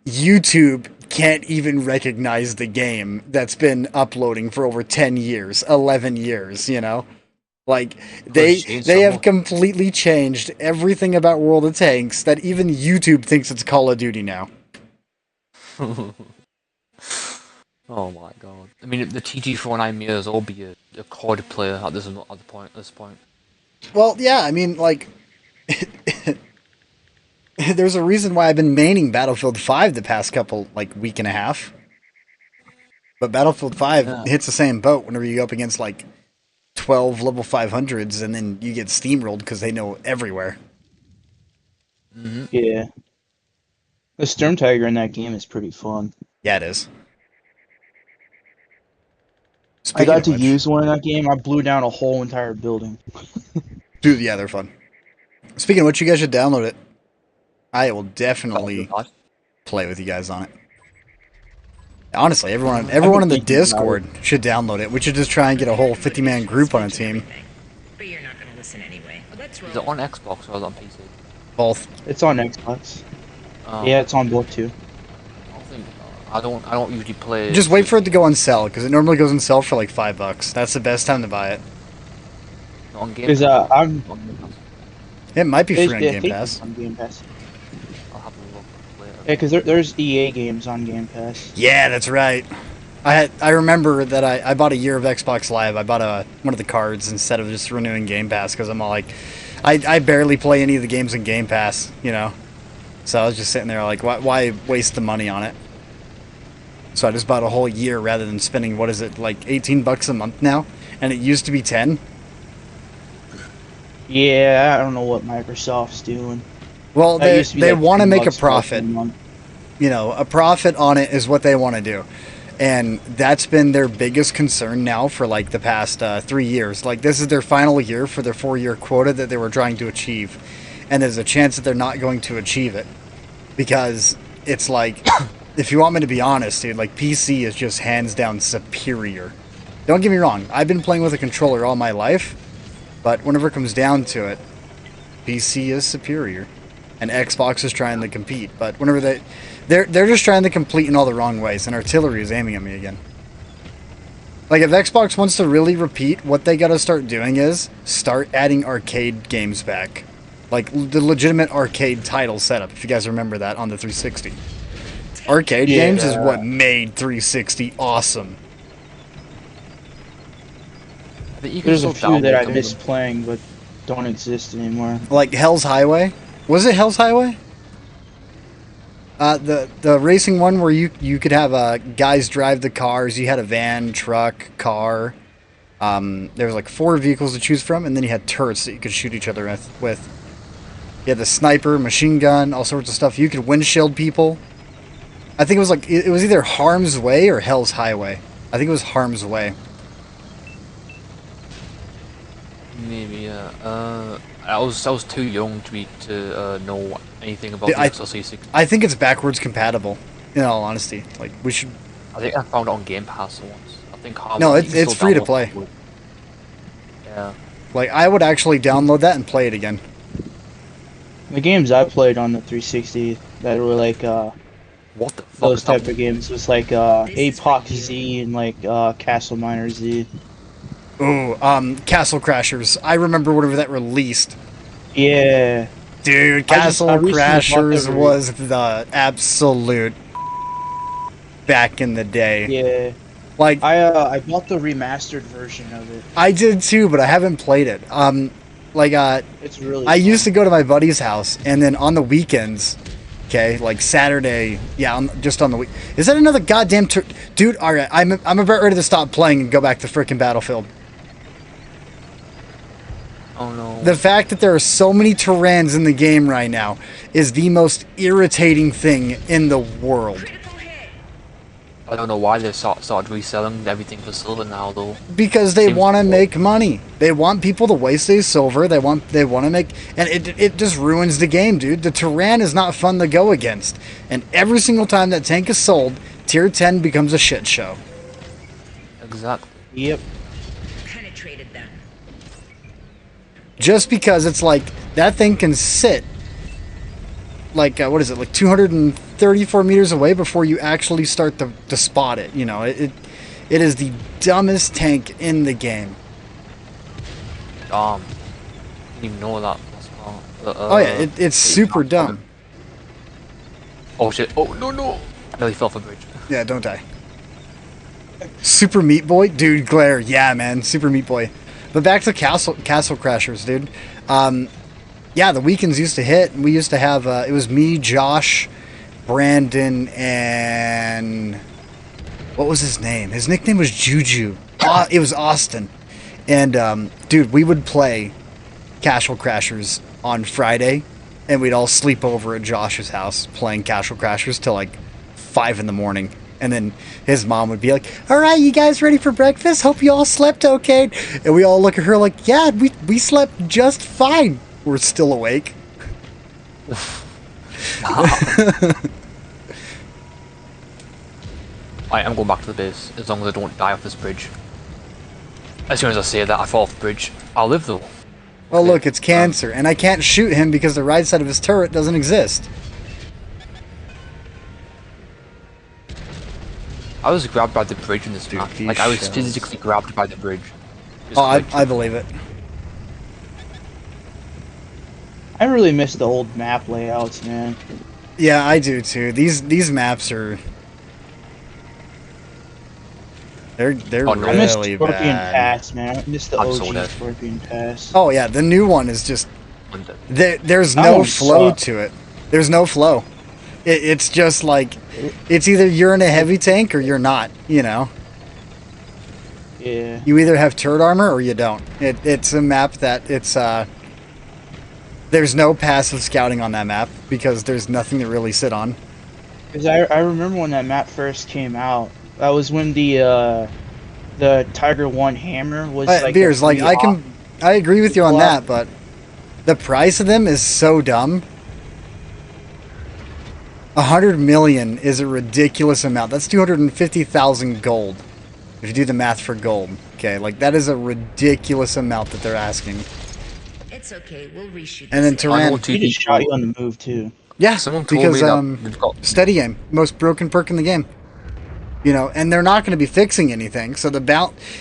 YouTube can't even recognize the game that's been uploading for over 10 years, 11 years. You know, like they changed they so have much. completely changed everything about World of Tanks that even YouTube thinks it's Call of Duty now. Oh my god. I mean, the TG49 may as well be a COD player at this point. Well, yeah, I mean, like, there's a reason why I've been maining Battlefield 5 the past couple, like, week and a half. But Battlefield 5 Yeah. hits the same boat whenever you go up against, like, 12 level 500s and then you get steamrolled because they know everywhere. Mm-hmm. Yeah. The Storm Tiger in that game is pretty fun. Yeah, it is. I Speaking got of to which- use one in that game. I blew down a whole entire building. Dude, yeah, they're fun. Speaking of which, you guys should download it. I will definitely play with you guys on it. Honestly, everyone in the thinking about Discord should download it. We should just try and get a whole 50-man group on a team. But you're not gonna listen anyway. Let's roll. Is it on Xbox or is it on PC? Both. It's on Xbox. Oh, Yeah, it's on both too. I think I don't usually play. Just wait for it to go on sale, because it normally goes on sale for like $5. That's the best time to buy it. on Game Because Pass. I'm. On Game Pass. It might be free on I Game think Pass. it's on Game Pass. I'll have a look later. Yeah, because there's EA games on Game Pass. Yeah, that's right. I remember that I bought a year of Xbox Live. I bought one of the cards instead of just renewing Game Pass, because I'm all like, I barely play any of the games in Game Pass, you know? So I was just sitting there like, why waste the money on it? So I just bought a whole year rather than spending, what is it, like $18 a month now? And it used to be 10. Yeah, I don't know what Microsoft's doing. Well, That used to be they like want to make a $10 profit. month. You know, a profit on it is what they want to do. And that's been their biggest concern now for like the past 3 years. Like, this is their final year for their 4-year quota that they were trying to achieve. And there's a chance that they're not going to achieve it. Because it's like, if you want me to be honest, dude, like PC is just hands down superior. Don't get me wrong, I've been playing with a controller all my life. But whenever it comes down to it, PC is superior. And Xbox is trying to compete. But whenever they're just trying to compete in all the wrong ways, and artillery is aiming at me again. Like, if Xbox wants to really repeat, what they gotta start doing is start adding arcade games back. Like, the legitimate arcade title setup, if you guys remember that on the 360. Arcade Yeah. games is what made 360 awesome. I think you can There's a still few that download I them. miss playing, but don't exist anymore. Like, Hell's Highway? Was it Hell's Highway? The racing one where you could have guys drive the cars. You had a van, truck, car. There was like 4 vehicles to choose from, and then you had turrets that you could shoot each other with. You had the sniper, machine gun, all sorts of stuff. You could windshield people. I think it was like it was either Harm's Way or Hell's Highway. I think it was Harm's Way. Maybe, yeah. I was too young to know anything about the I- XLC60. I think it's backwards compatible. In all honesty, like we should. I think I found it on Game Pass once. I think No, you it's can still free to download play. it. Yeah. Like, I would actually download that and play it again. The games I played on the 360 that were like What the fuck those is that? type of games was like Apoc Z and like Castle Miner Z. Ooh, Castle Crashers. I remember whenever that released. Yeah. Dude, I Castle recently bought Crashers that was the absolute back in the day. Yeah. Like, I bought the remastered version of it. I did too, but I haven't played it. It's really I used to go to my buddy's house, and then on the weekends, okay, like Saturday, yeah, just on the week. Is that another goddamn dude? All right, I'm about ready to stop playing and go back to freaking Battlefield. Oh no. The fact that there are so many Tyrans in the game right now is the most irritating thing in the world. Critical hit. I don't know why they started reselling everything for silver now though. Because they Seems want to cool. make money. They want people to waste their silver. They want to make, and it just ruins the game, dude. The Tyran is not fun to go against, and every single time that tank is sold, tier 10 becomes a shit show. Exactly. Yep. Penetrated them. Just because it's like that thing can sit like what is it, like 234 meters away before you actually start to spot it. You know, it is the dumbest tank in the game. Didn't even know that. Oh yeah, it's super dumb. Oh shit! Oh no! I nearly fell off a bridge. Yeah, don't die. Super Meat Boy, dude. Glare, yeah, man. Super Meat Boy. But back to Castle Crashers, dude. Yeah, the weekends used to hit. We used to have it was me, Josh, Brandon, and what was his name? His nickname was Juju. It was Austin. And dude, we would play Castle Crashers on Friday, and we'd all sleep over at Josh's house playing Castle Crashers till like 5 in the morning. And then his mom would be like, "All right, you guys ready for breakfast? Hope you all slept okay." And we all look at her like, "Yeah, we slept just fine. We're still awake." I'm going back to the base as long as I don't die off this bridge. As soon as I say that I fall off the bridge, I'll live though. Oh, look, it's Cancer, and I can't shoot him because the right side of his turret doesn't exist. I was grabbed by the bridge in this Dude, map. these Like I was shells. physically grabbed by the bridge. Just Oh, like- I believe it. I really miss the old map layouts, man. Yeah, I do too. These maps are they're Oh, no. I miss really Scorpion bad. Pass, man. I miss the I'm so OG dead. Scorpion Pass. Oh yeah, the new one is just there's That no one flow sucks. to it. There's no flow. It's just like it's either you're in a heavy tank or you're not. You know, Yeah. you either have turret armor or you don't. It's a map that there's no passive scouting on that map because there's nothing to really sit on. Because I remember when that map first came out. That was when the Tiger 1 hammer was like Beers, a like free I agree with you on Well, that, but the price of them is so dumb. 100 million is a ridiculous amount. That's 250,000 gold. If you do the math for gold, okay, like that is a ridiculous amount that they're asking. It's okay. We'll reshoot. And then this I know Tyran, two He just people- shot you on the move too. yeah, Someone told because me that we've got steady aim, most broken perk in the game. You know, and they're not going to be fixing anything. So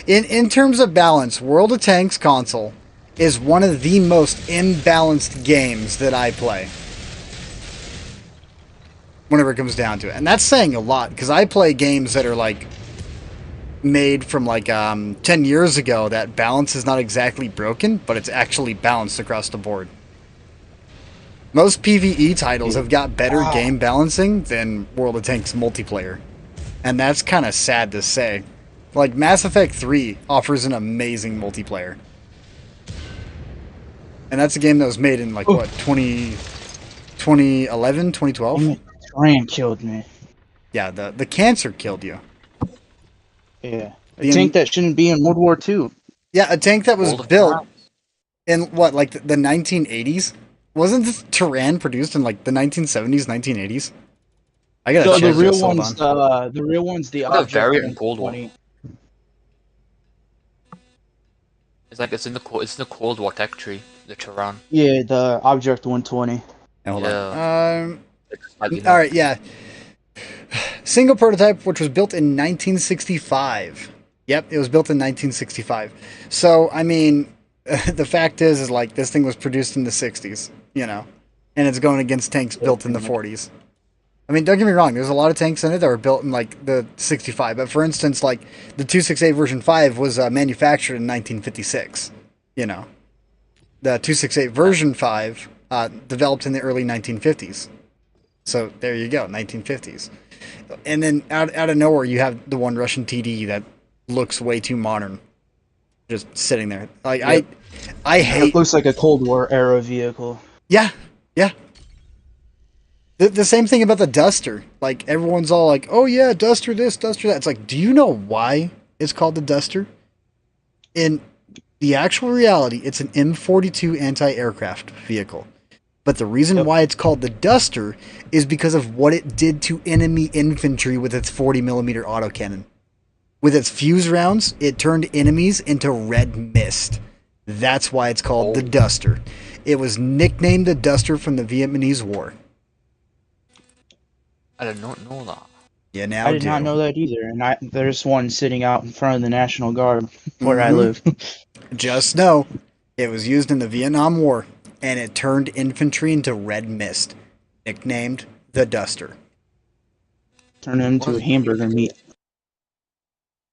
in terms of balance, World of Tanks console is one of the most imbalanced games that I play. Whenever it comes down to it. And that's saying a lot, because I play games that are like made from like 10 years ago that balance is not exactly broken, but it's actually balanced across the board. Most PvE titles have got better game balancing than World of Tanks multiplayer. And that's kind of sad to say. Like, Mass Effect 3 offers an amazing multiplayer. And that's a game that was made in, like, what, 2011, 2012? Ryan killed me. Yeah, the cancer killed you. Yeah. A tank that shouldn't be in World War II. Yeah, a tank that was built in, what, like, the 1980s? Wasn't this Terran produced in, like, the 1970s, 1980s? I gotta check the real this, hold ones. on. The real ones. The What a object variant in Cold War. 20. It's like it's in the Cold War tech tree, the Terran. Yeah, the Object 120. Hold Yeah. on. Alright, yeah. Single prototype, which was built in 1965. Yep, it was built in 1965. So, I mean, the fact is like, this thing was produced in the 60s, you know? And it's going against tanks built in the 40s. I mean, don't get me wrong, there's a lot of tanks in it that were built in, like, the 65. But, for instance, like, the 268 version 5 was manufactured in 1956, you know? The 268 version 5 developed in the early 1950s. So, there you go, 1950s. And then, out of nowhere, you have the one Russian TD that looks way too modern. Just sitting there. Like, yep. I hate... It looks like a Cold War era vehicle. Yeah, yeah. The same thing about the Duster. Like, everyone's all like, oh yeah, Duster this, Duster that. It's like, do you know why it's called the Duster? In the actual reality, it's an M42 anti-aircraft vehicle. But the reason why it's called the Duster is because of what it did to enemy infantry with its 40mm autocannon. With its fuse rounds, it turned enemies into red mist. That's why it's called the Duster. It was nicknamed the Duster from the Vietnamese War. I did not know that. Yeah, now I did not know that either. And there's one sitting out in front of the National Guard where I live. Just know, it was used in the Vietnam War, and it turned infantry into red mist. Nicknamed the Duster. Turned them into a hamburger meat.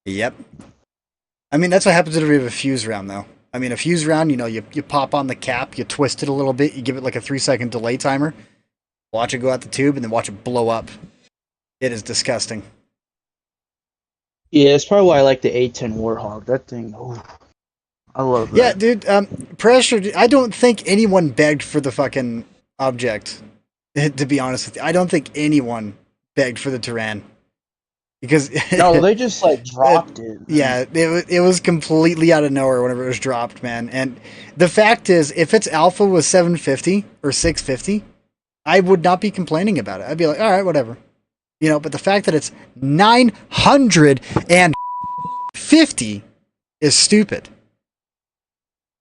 Yep. I mean, that's what happens if you have a fuse round, though. I mean, a fuse round, you know, you pop on the cap, you twist it a little bit, you give it like a 3-second delay timer, watch it go out the tube, and then watch it blow up. It is disgusting. Yeah, that's probably why I like the A10 Warthog. That thing, I love that. Yeah, dude, pressure, I don't think anyone begged for the fucking object, to be honest with you. I don't think anyone begged for the Terran. Because no, they just like dropped it. Yeah, it was completely out of nowhere whenever it was dropped, man. And the fact is, if its alpha was 750 or 650, I would not be complaining about it. I'd be like, all right, whatever. You know, but the fact that it's 950 is stupid.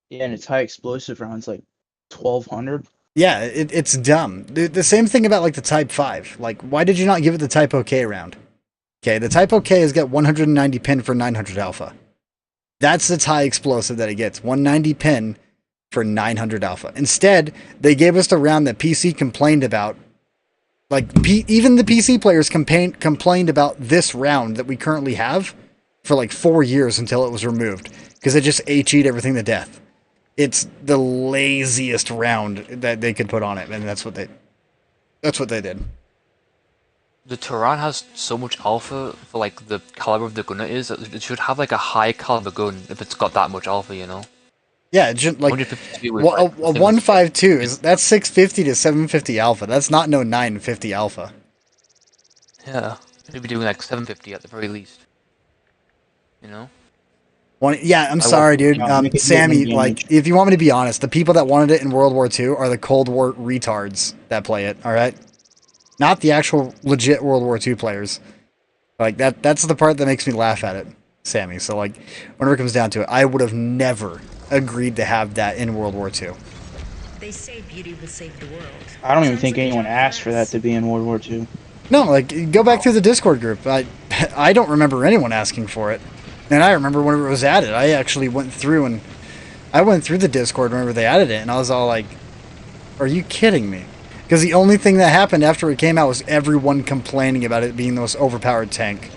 Yeah, and its high explosive rounds like 1200. Yeah, it's dumb. The same thing about like the Type 5. Like, why did you not give it the Type OK round? Okay, the Type OK has got 190 pin for 900 alpha. That's its high explosive that it gets. 190 pin for 900 alpha. Instead, they gave us the round that PC complained about. Like, even the PC players complained about this round that we currently have for like 4 years until it was removed. Because it just HE'd everything to death. It's the laziest round that they could put on it, and that's what they did. The Terran has so much alpha for like the caliber of the gun it is that it should have like a high caliber gun if it's got that much alpha, you know? Yeah, just like 152 is well, like a 152 is that's 650 to 750 alpha. That's not no 950 alpha. Yeah, maybe doing like 750 at the very least. You know? I'm sorry, dude. Sammy, like, if you want me to be honest, the people that wanted it in World War II are the Cold War retards that play it, alright? Not the actual legit World War II players. Like, that's the part that makes me laugh at it, Sammy. So, like, whenever it comes down to it, I would have never agreed to have that in World War II. They say beauty will save the world. I don't even think anyone asked for that to be in World War II. No, like go back through the Discord group. I don't remember anyone asking for it, and I remember whenever it was added. I actually went through the Discord whenever they added it, and I was all like, "Are you kidding me?" Because the only thing that happened after it came out was everyone complaining about it being the most overpowered tank,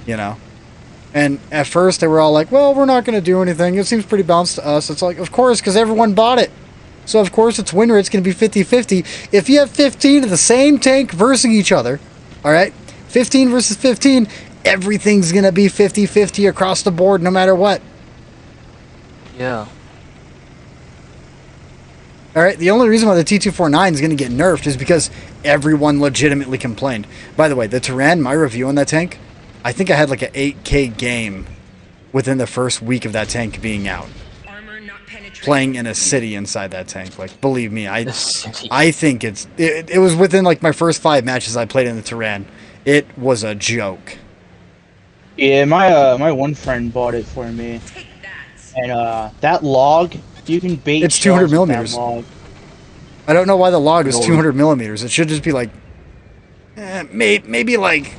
you know. And at first they were all like, "Well, we're not going to do anything. It seems pretty balanced to us." It's like, of course, because everyone bought it. So, of course, it's win rate's going to be 50-50. If you have 15 of the same tank versus each other, all right, 15 versus 15, everything's going to be 50-50 across the board no matter what. Yeah. All right, the only reason why the T249 is going to get nerfed is because everyone legitimately complained. By the way, the Turan, my review on that tank, I think I had like an 8K game within the first week of that tank being out. Armor not penetrating. Playing in a city inside that tank. Like, believe me, I think it was within like my first 5 matches I played in the Turan. It was a joke. Yeah, my one friend bought it for me, Take that. and that log, you can bait. It's 200 shells with that millimeters. log. I don't know why the log is No. 200 millimeters. It should just be like, maybe like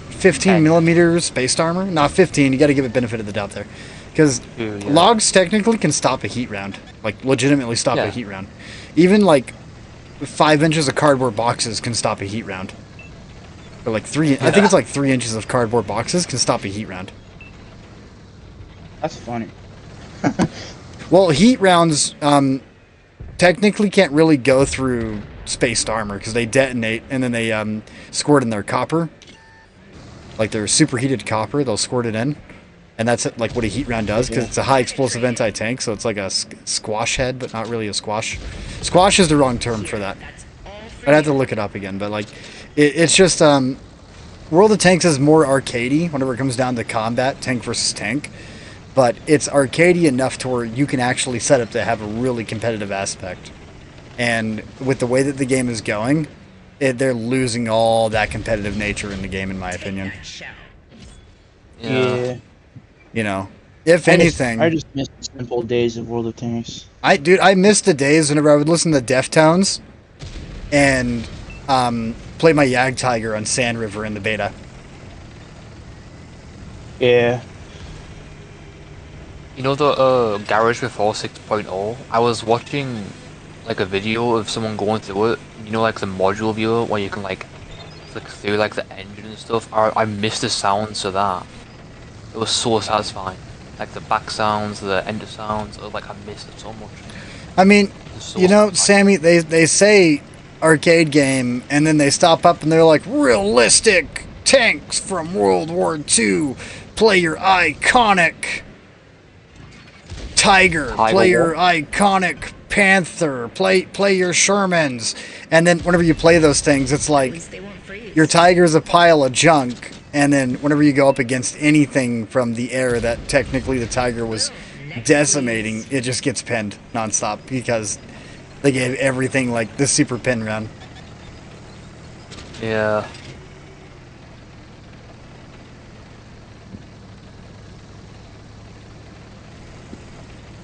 15 millimeters spaced armor. Not 15. You got to give it benefit of the doubt there, because Yeah. logs technically can stop a heat round, like legitimately stop a Yeah. heat round. Even like 5 inches of cardboard boxes can stop a heat round. Or like 3. I think it's like 3 inches of cardboard boxes can stop a heat round. That's funny. Well, heat rounds technically can't really go through spaced armor because they detonate and then they squirt in their copper. Like their superheated copper, they'll squirt it in. And that's like what a heat round does because it's a high explosive anti-tank, so it's like a squash head, but not really a squash. Squash is the wrong term for that. That's all for I'd have you. to look it up again, but like it's just World of Tanks is more arcadey whenever it comes down to combat, tank versus tank. But it's arcadey enough to where you can actually set up to have a really competitive aspect. And with the way that the game is going, they're losing all that competitive nature in the game, in my Take opinion. that shell. Yeah. You know, if anything, I just miss the simple days of World of Tanks. I missed the days whenever I would listen to Deftones and play my Yag Tiger on Sand River in the beta. Yeah. You know the Garage Before 6.0? I was watching like a video of someone going through it. You know, like the module viewer where you can like flick through like the engine and stuff. I missed the sounds of that. It was so satisfying. Like the back sounds, the ender sounds. Like I missed it so much. I mean, It was so you know, satisfying. Sammy, they say arcade game, and then they stop up and they're like, realistic tanks from World War II. Play your iconic Tiger. Play your iconic Panther. Play your Shermans. And then whenever you play those things, it's At like least they won't freeze. your Tiger's a pile of junk. And then whenever you go up against anything from the era that technically the Tiger was decimating, it just gets pinned nonstop because they gave everything like the super pin run. Yeah.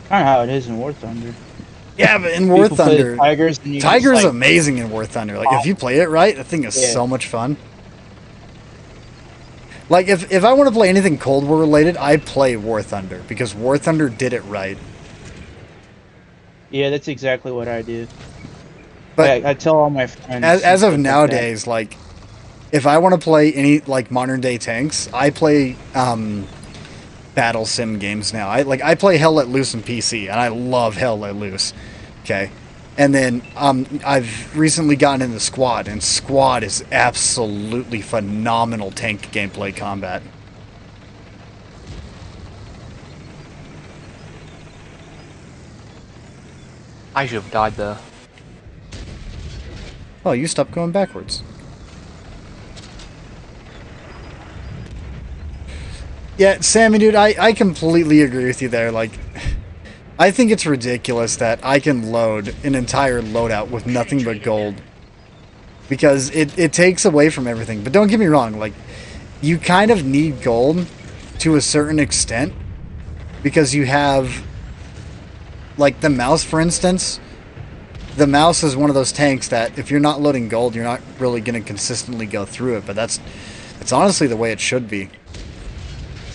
Kind of how it is in War Thunder. Yeah, but in War People play the Thunder, Tigers, and you Tiger's just, like, amazing in War Thunder. Like if you play it right, the thing is Yeah. so much fun. Like if I want to play anything Cold War related, I play War Thunder because War Thunder did it right. Yeah, that's exactly what I do. But I tell all my friends. as and of stuff like nowadays, like if I want to play any like modern day tanks, I play battle sim games now. I play Hell Let Loose in PC, and I love Hell Let Loose. Okay, and then I've recently gotten into Squad, and Squad is absolutely phenomenal tank gameplay combat. I should have died there. Oh, you stopped going backwards. Yeah, Sammy, dude, I completely agree with you there. Like, I think it's ridiculous that I can load an entire loadout with nothing but gold. Because it takes away from everything. But don't get me wrong, like, you kind of need gold to a certain extent. Because you have, like, the mouse, for instance. the mouse is one of those tanks that if you're not loading gold, you're not really going to consistently go through it. But that's honestly the way it should be.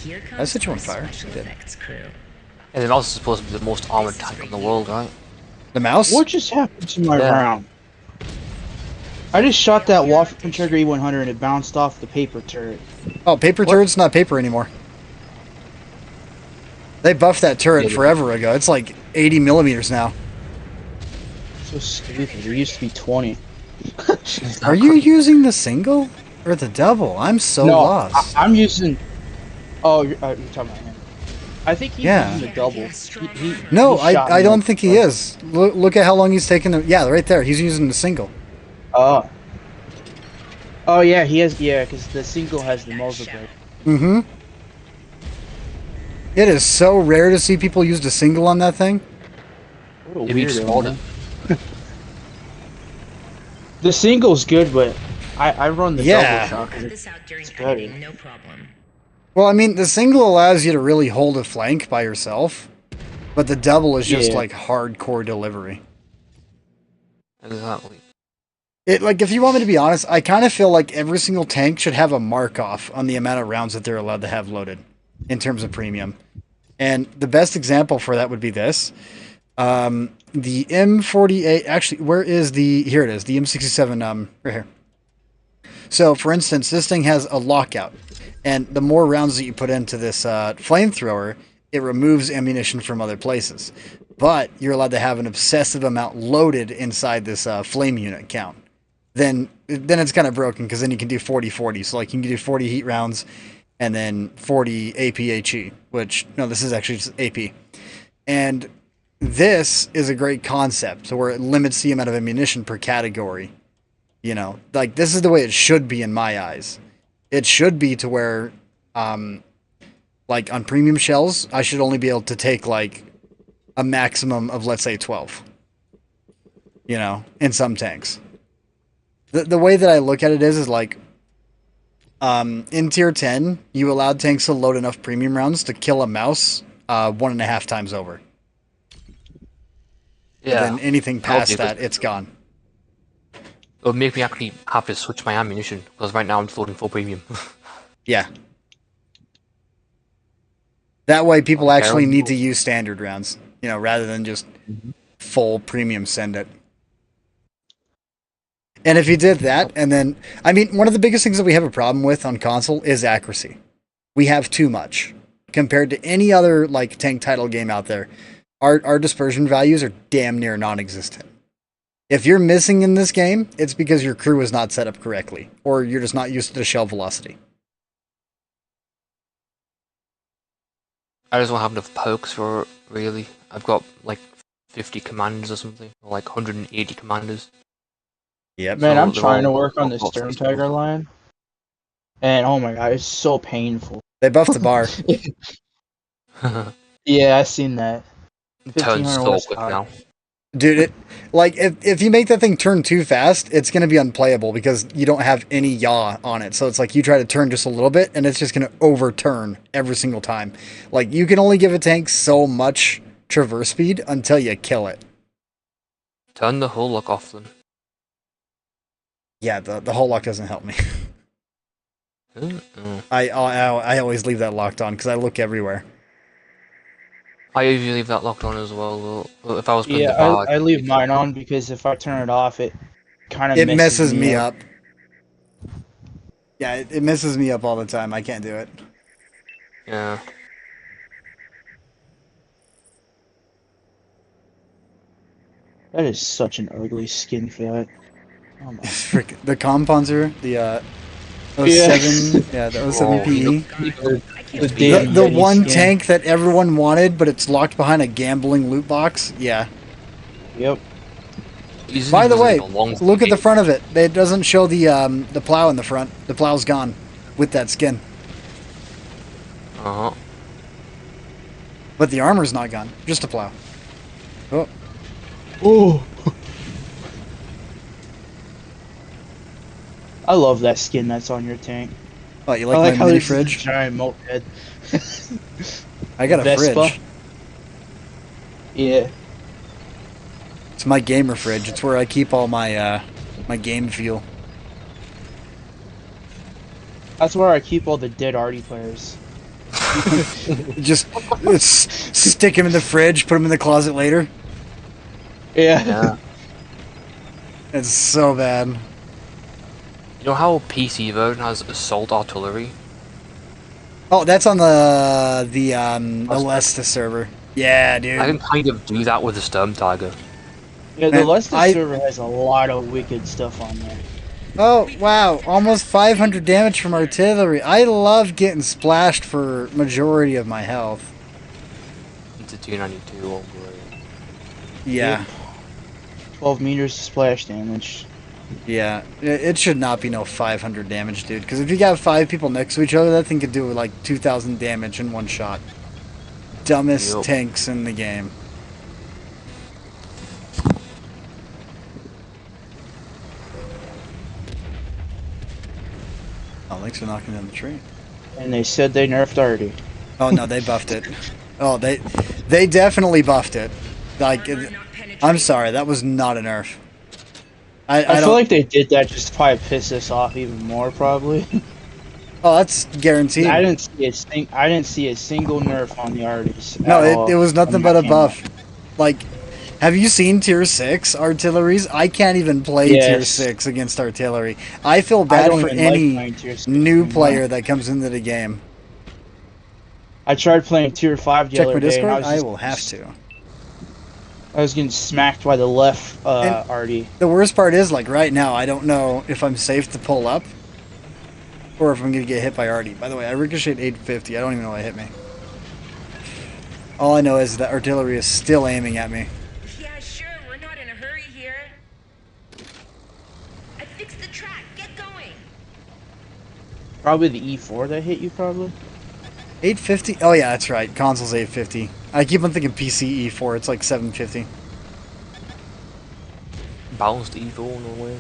Here comes I set you on my fire. special You did. effects crew. And the mouse is supposed to be the most armored tank in the world, right? The mouse? What just happened to my Yeah. round? I just shot that Waffe Trigger E100 and it bounced off the paper turret. Oh, paper turret's not paper anymore. They buffed that turret forever ago. It's like 80 millimeters now. So stupid. It used to be 20. Are you using the single or the double? I'm so no, lost. I'm using. Oh, you're talking about him. I think he's Yeah. using the double. No, he shot I me don't with think the he double. is. Look at how long he's taken. Yeah, right there. He's using the single. Oh. Oh yeah, he has. Yeah, because the single has the muzzle brake. Mm-hmm. It is so rare to see people use the single on that thing. What a If you weirdo, explode man. it. The single's good, but I run the Yeah. double shot. I'll 'cause cut it- this out during better. editing, no problem. Well, I mean, the single allows you to really hold a flank by yourself, but the double is just Yeah. like hardcore delivery. Exactly. It like if you want me to be honest, I kind of feel like every single tank should have a mark off on the amount of rounds that they're allowed to have loaded in terms of premium. And the best example for that would be this. The M48 actually where is the here it is, the M67 right here. So, for instance, this thing has a lockout, and the more rounds that you put into this flamethrower, it removes ammunition from other places. But you're allowed to have an obsessive amount loaded inside this flame unit count. Then it's kind of broken because then you can do 40-40. So like you can do 40 heat rounds and then 40 APHE, which no, this is actually just AP. And this is a great concept, so where it limits the amount of ammunition per category. You know, like this is the way it should be in my eyes. It should be to where, like on premium shells, I should only be able to take like a maximum of, let's say, 12. You know, in some tanks. The way that I look at it is like, in tier 10, you allowed tanks to load enough premium rounds to kill a mouse 1.5 times over. Yeah. And then anything That'll past be that, good. it's gone. It would make me actually have to switch my ammunition, because right now I'm just loading full premium. Yeah. That way people Okay, actually I'll- need to use standard rounds, you know, rather than just full premium send it. And if you did that, and then, I mean, one of the biggest things that we have a problem with on console is accuracy. We have too much. Compared to any other, like, tank title game out there, our dispersion values are damn near non-existent. If you're missing in this game, it's because your crew is not set up correctly, or you're just not used to the shell velocity. I just don't have enough perks for it, really. I've got like 50 commanders or something, or like 180 commanders. Yep. Man, I'm they're trying to all- work on all this boxes. Stern Tiger line. And oh my god, it's so painful. They buffed the bar. Yeah, I seen that. It turns 1500 so West quick High. now. Dude, it like if you make that thing turn too fast, it's gonna be unplayable because you don't have any yaw on it. So it's like you try to turn just a little bit and it's just gonna overturn every single time. Like you can only give a tank so much traverse speed until you kill it. Turn the hull lock off then. Yeah, the whole lock doesn't help me. Mm. I always leave that locked on because I look everywhere. I usually leave that locked on as well. Well, if I was playing Yeah, the bar, I leave mine on because if I turn it off, it kind of It messes me up. Yeah, it messes me up all the time. I can't do it. Yeah. That is such an ugly skin for that. Oh my. Frick, the Companzer, the 07, yeah, the 07 PE. The The, damn the Yeti one skin. tank that everyone wanted, but it's locked behind a gambling loot box. Yeah. Yep. Isn't By the it way, a long look at the game? front of it. It doesn't show the plow in the front. The plow's gone with that skin, Uh-huh. but the armor's not gone. Just a plow. Oh, Oh. I love that skin that's on your tank. oh, you I like my how mini there's fridge? a giant moped. I got a Vespa. fridge. Yeah. It's my gamer fridge. It's where I keep all my my game fuel. That's where I keep all the dead Artie players. Just stick him in the fridge, put him in the closet later. Yeah. Yeah. It's so bad. You know how PC version has assault artillery? Oh, that's on the Alesta server. Yeah, dude. I can kind of do that with the Sturm Tiger. Yeah, the And Leicester I- server has a lot of wicked stuff on there. Oh, wow. Almost 500 damage from artillery. I love getting splashed for majority of my health. Into 292 or great. Yeah. 12 meters splash damage. Yeah. It should not be no 500 damage, dude. Because if you got 5 people next to each other, that thing could do like 2,000 damage in one shot. Dumbest Yep. tanks in the game. Oh, thanks for knocking down the tree. And they said they nerfed Artie. Oh no, they buffed it. Oh, they definitely buffed it. Like, Armor not penetrated. I'm sorry, that was not a nerf. I I feel don't. like they did that just to probably piss us off even more, probably. Oh, that's guaranteed. I didn't see a single nerf on the Arties. No, at all it was nothing when but that a came buff. out. Like, have you seen tier 6 artilleries? I can't even play tier Yes. 6 against artillery. I feel I bad don't for even like any playing tier 6 new anymore. player that comes into the game. I tried playing tier 5 the Check other my day, and Discord? I just- will have to. I was getting smacked by the left And- Artie. The worst part is, like, right now, I don't know if I'm safe to pull up or if I'm going to get hit by Artie. By the way, I ricocheted 850. I don't even know what hit me. All I know is that artillery is still aiming at me. Yeah, sure, we're not in a hurry here. I fixed the track. Get going. Probably the E4 that hit you, probably. 850? Oh, yeah, that's right. Console's 850. I keep on thinking PC E4. It's like 750. Balanced evil in a way.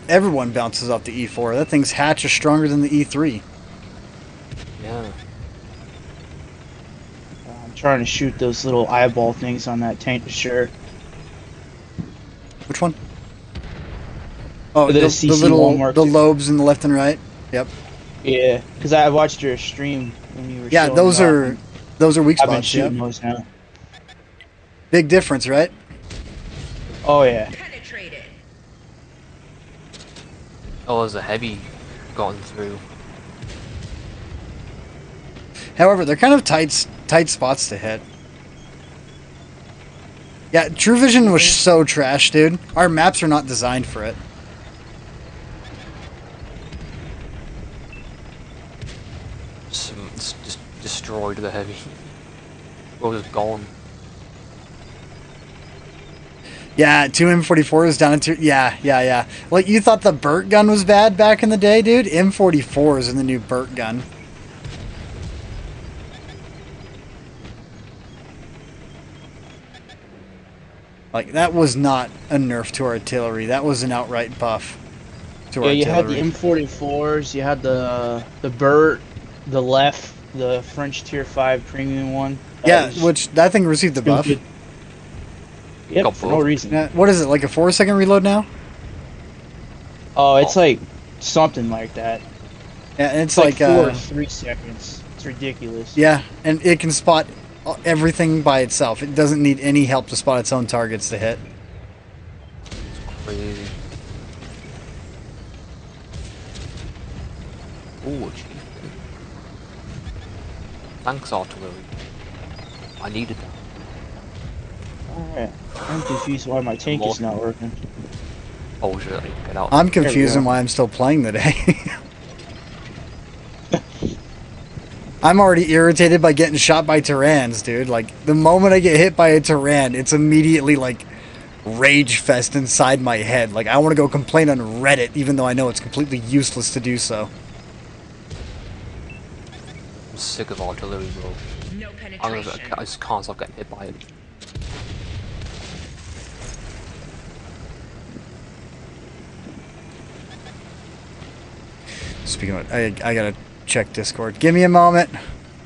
Everyone bounces off the E4. That thing's hatch is stronger than the E3. Yeah. I'm trying to shoot those little eyeball things on that tank for sure. Which one? Oh, The the CC1 little Mark the II. lobes in the left and right. Yep. Yeah, because I watched your stream when you were Yeah, showing those it off, are and weak I've been spots. Yep. shooting those now. Big difference, right? Oh yeah. Penetrated. Oh, there's a heavy gotten through. However, they're kind of tight spots to hit. Yeah, True Vision was so trash, dude. Our maps are not designed for it. Just destroyed the heavy. Well, just gone. Yeah, 2 M44s down to yeah. Like, you thought the Burt gun was bad back in the day, dude? M44s in the new Burt gun. Like, that was not a nerf to artillery. That was an outright buff to Yeah, you had the artillery. M44s, you had the Burt, the Left, the French Tier 5 premium one. Yeah, which that thing received the buff. Yep, Got for no both. reason. Yeah, what is it, like a 4-second reload now? Oh, it's like something like that. Yeah, and it's It's like 4 or uh, 3 seconds. It's ridiculous. yeah, and it can spot everything by itself. It doesn't need any help to spot its own targets to hit. Crazy. Ooh, achievement. Thanks, artillery. I needed that. Alright. I'm confused why my tank is not working. Oh shit, get out. I'm There we confused go. on why I'm still playing today. I'm already irritated by getting shot by Tyrans, dude. Like, the moment I get hit by a Tyran, it's immediately like rage fest inside my head. Like, I want to go complain on Reddit, even though I know it's completely useless to do so. I'm sick of artillery, bro. No I penetration. just can't stop getting hit by it. Speaking of it, I gotta check Discord. Give me a moment.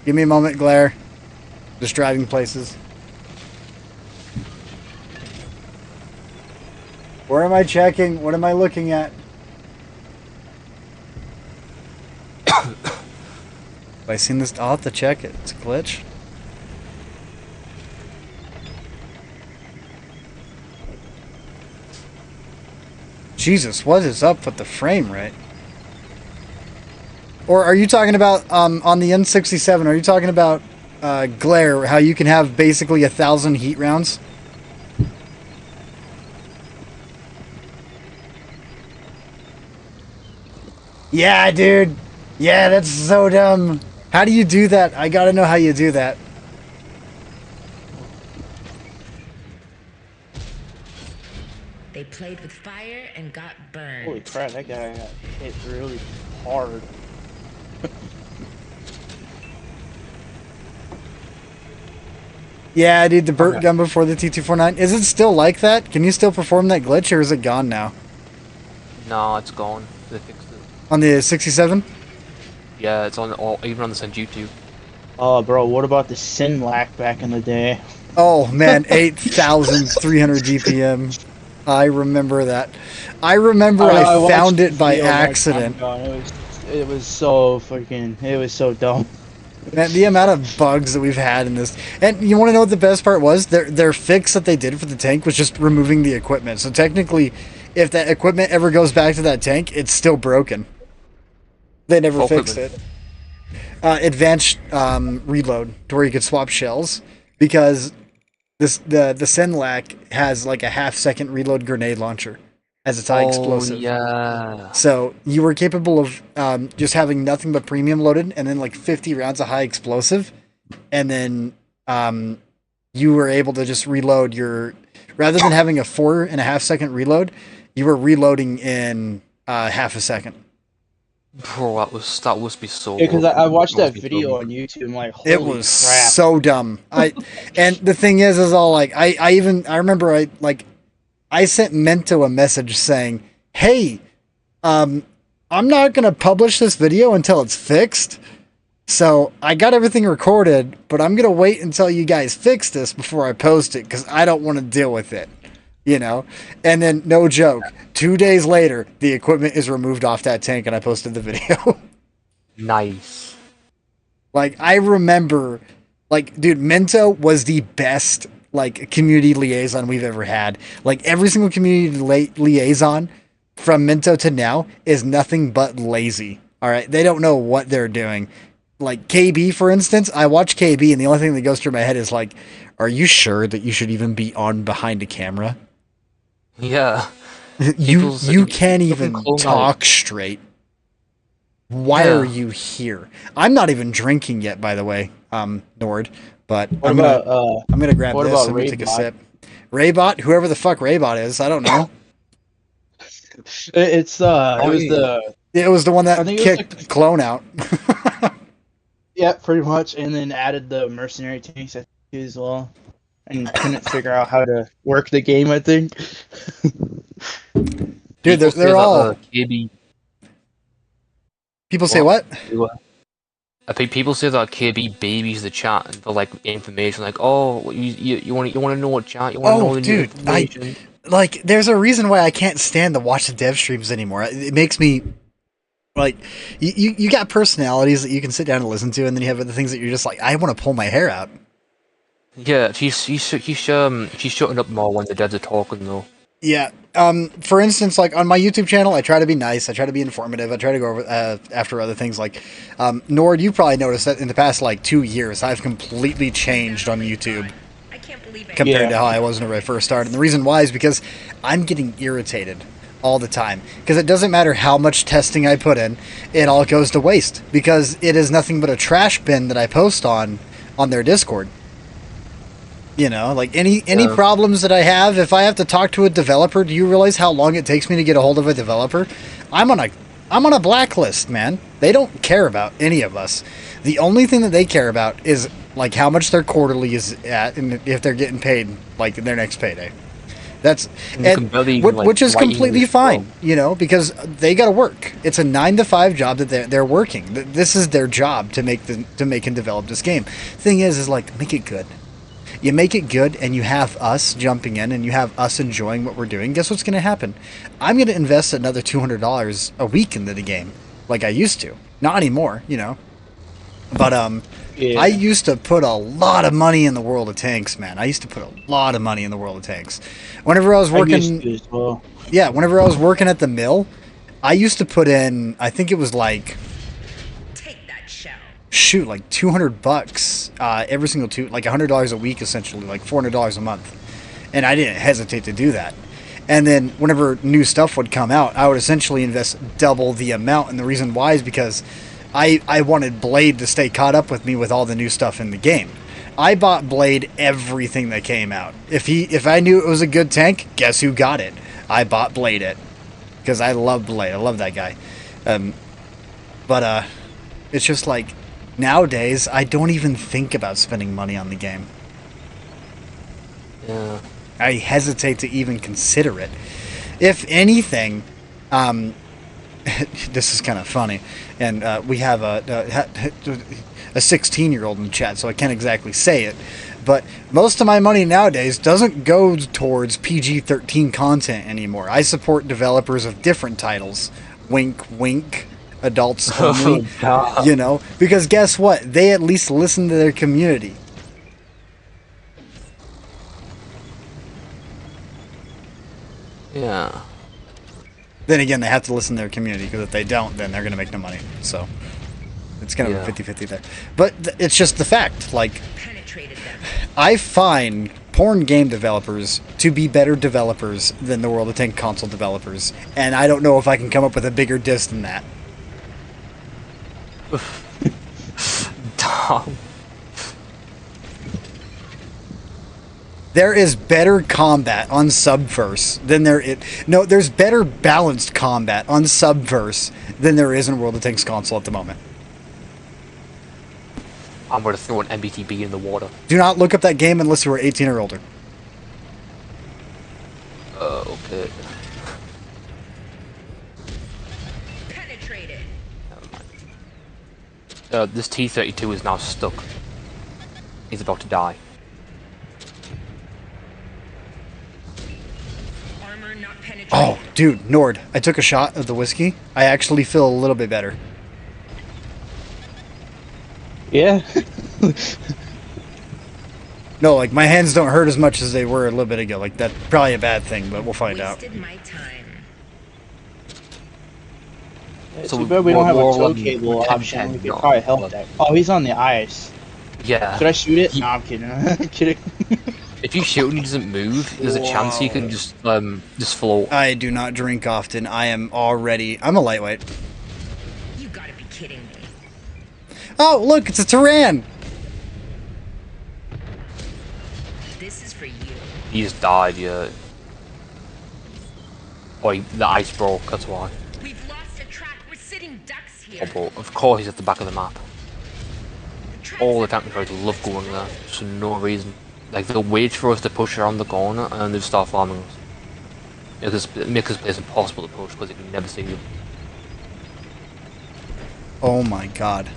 Give me a moment, Glare. Just driving places. Where am I checking? What am I looking at? Have I seen this? I'll have to check it. It's a glitch. Jesus, what is up with the frame rate? Or are you talking about on the N67? Are you talking about glare? How you can have basically 1,000 heat rounds? Yeah, dude. Yeah, that's so dumb. How do you do that? I gotta know how you do that. They played with fire and got burned. Holy crap, that guy got hit really hard. Yeah, dude, the burnt Okay. gun before the T249. Is it still like that? Can you still perform that glitch, or is it gone now? No, it's gone. They fixed it. On the 67? Yeah, it's on all, even on the same YouTube. Oh, bro, what about the Sinlac back in the day? Oh, man, 8,300 DPM. I remember that. I remember I watched found it by the video a long time accident. ago, and it was so fucking, it was so dumb. Man, the amount of bugs that we've had in this. And you want to know what the best part was? Their fix that they did for the tank was just removing the equipment. So technically, if that equipment ever goes back to that tank, it's still broken. They never What fixed it. Advanced reload, to where you could swap shells. Because the Senlac has like a half-second reload grenade launcher as its high explosive. Yeah. So you were capable of just having nothing but premium loaded, and then like 50 rounds of high explosive, and then you were able to just reload your. Rather than having a 4.5 second reload, you were reloading in half a second. Bro, that must be so. Yeah, because I watched that must be video so on YouTube. I'm like, holy It was crap! so dumb. And the thing is all like I remember I sent Mento a message saying, "Hey, I'm not gonna publish this video until it's fixed. So I got everything recorded, but I'm gonna wait until you guys fix this before I post it because I don't want to deal with it." You know, and then no joke, 2 days later, the equipment is removed off that tank, and I posted the video. Nice. Like, I remember, like, dude, Mento was the best, like, community liaison we've ever had. Like, every single community liaison from Mento to now is nothing but lazy. All right, they don't know what they're doing. Like, KB, for instance, I watch KB, and the only thing that goes through my head is like, are you sure that you should even be on behind a camera? Yeah. You can't even clone talk straight. Why Yeah. are you here? I'm not even drinking yet, by the way, Nord. But What I'm gonna grab what this about and take a Raybot? sip. Raybot, whoever the fuck Raybot is, I don't know. it was yeah. the It was the one that I think it was kicked Clone out. yeah, pretty much, and then added the mercenary tanks as well, and couldn't figure out how to work the game. I think. Dude, People say they're that, all. KB. People say what? I think people say that KB babies the chat and the like information, like, oh, you want to know what chat, you want to Oh, know the dude, information. Like, there's a reason why I can't stand to watch the dev streams anymore. It makes me like you got personalities that you can sit down and listen to, and then you have other things that you're just like, I want to pull my hair out. Yeah, he's shutting up more when the devs are talking though. Yeah. For instance, like on my YouTube channel, I try to be nice. I try to be informative. I try to go over after other things. Like, Nord, you probably noticed that in the past like 2 years, I've completely changed on YouTube I can't believe it. compared to how I was when I first started. And the reason why is because I'm getting irritated all the time. Because it doesn't matter how much testing I put in, it all goes to waste. Because it is nothing but a trash bin that I post on their Discord. You know, like any Yeah. problems that I have, if I have to talk to a developer, do you realize how long it takes me to get a hold of a developer? I'm on a blacklist, man. They don't care about any of us. The only thing that they care about is like how much their quarterly is at and if they're getting paid like their next payday. That's And you can barely even, like, which is write completely English fine, well. you know, because they got to work. It's a 9 to 5 job that they're working. This is their job to make and develop this game. Thing is like make it good. You make it good, and you have us jumping in, and you have us enjoying what we're doing. Guess what's going to happen? I'm going to invest another $200 a week into the game, like I used to. Not anymore, you know. But Yeah. I used to put a lot of money in the World of Tanks, man. I used to put a lot of money in the World of Tanks. Whenever I was I used working, to as well. yeah, whenever I was working at the mill, I used to put in, I think it was like, Take that shell. shoot, like $200 every single like $100 a week, essentially, like $400 a month. And I didn't hesitate to do that. And then whenever new stuff would come out, I would essentially invest double the amount. And the reason why is because I wanted Blade to stay caught up with me with all the new stuff in the game. I bought Blade everything that came out. If I knew it was a good tank, guess who got it? I bought Blade it. Because I love Blade. I love that guy. But it's just like, nowadays, I don't even think about spending money on the game. Yeah. I hesitate to even consider it. If anything, this is kind of funny, and we have a 16-year-old in the chat, so I can't exactly say it, but most of my money nowadays doesn't go towards PG-13 content anymore. I support developers of different titles. Wink, wink. Adults only. God. You know, because guess what? They at least listen to their community. Yeah. Then again, they have to listen to their community, because if they don't, then they're going to make no money. So it's kind of Yeah. a 50-50 there. But it's just the fact. Like, Penetrated them. I find porn game developers to be better developers than the World of Tank console developers. And I don't know if I can come up with a bigger diss than that. Tom. There is better combat on Subverse than there's better balanced combat on Subverse than there is in World of Tanks console at the moment. I'm gonna throw an MBTB in the water. Do not look up that game unless you are 18 or older. Okay. Penetrated. This T-32 is now stuck. He's about to die. Armor not penetrated. Oh, dude, Nord, I took a shot of the whiskey. I actually feel a little bit better. Yeah. No, like, my hands don't hurt as much as they were a little bit ago. Like, that's probably a bad thing, but we'll find out. Wasted my time. So Too bad we don't have a we're tow on cable 10, option. We could no, probably help but- that. Oh, he's on the ice. Yeah. Should I shoot it? No, I'm kidding. I'm kidding. If you shoot and he doesn't move, there's a chance he can just float. I do not drink often. I'm a lightweight. You gotta be kidding me. Oh, look, it's a Tyran! This is for you. He's died, yeah. Oh, the ice broke, that's why. We've lost a track. We're sitting ducks here. Oh, but of course he's at the back of the map. The track's All the not tank controllers love going there, for no reason. Like, they'll wait for us to push around the corner, and then they'll start farming us. It makes this place impossible to push, because they can never see you. Oh my god.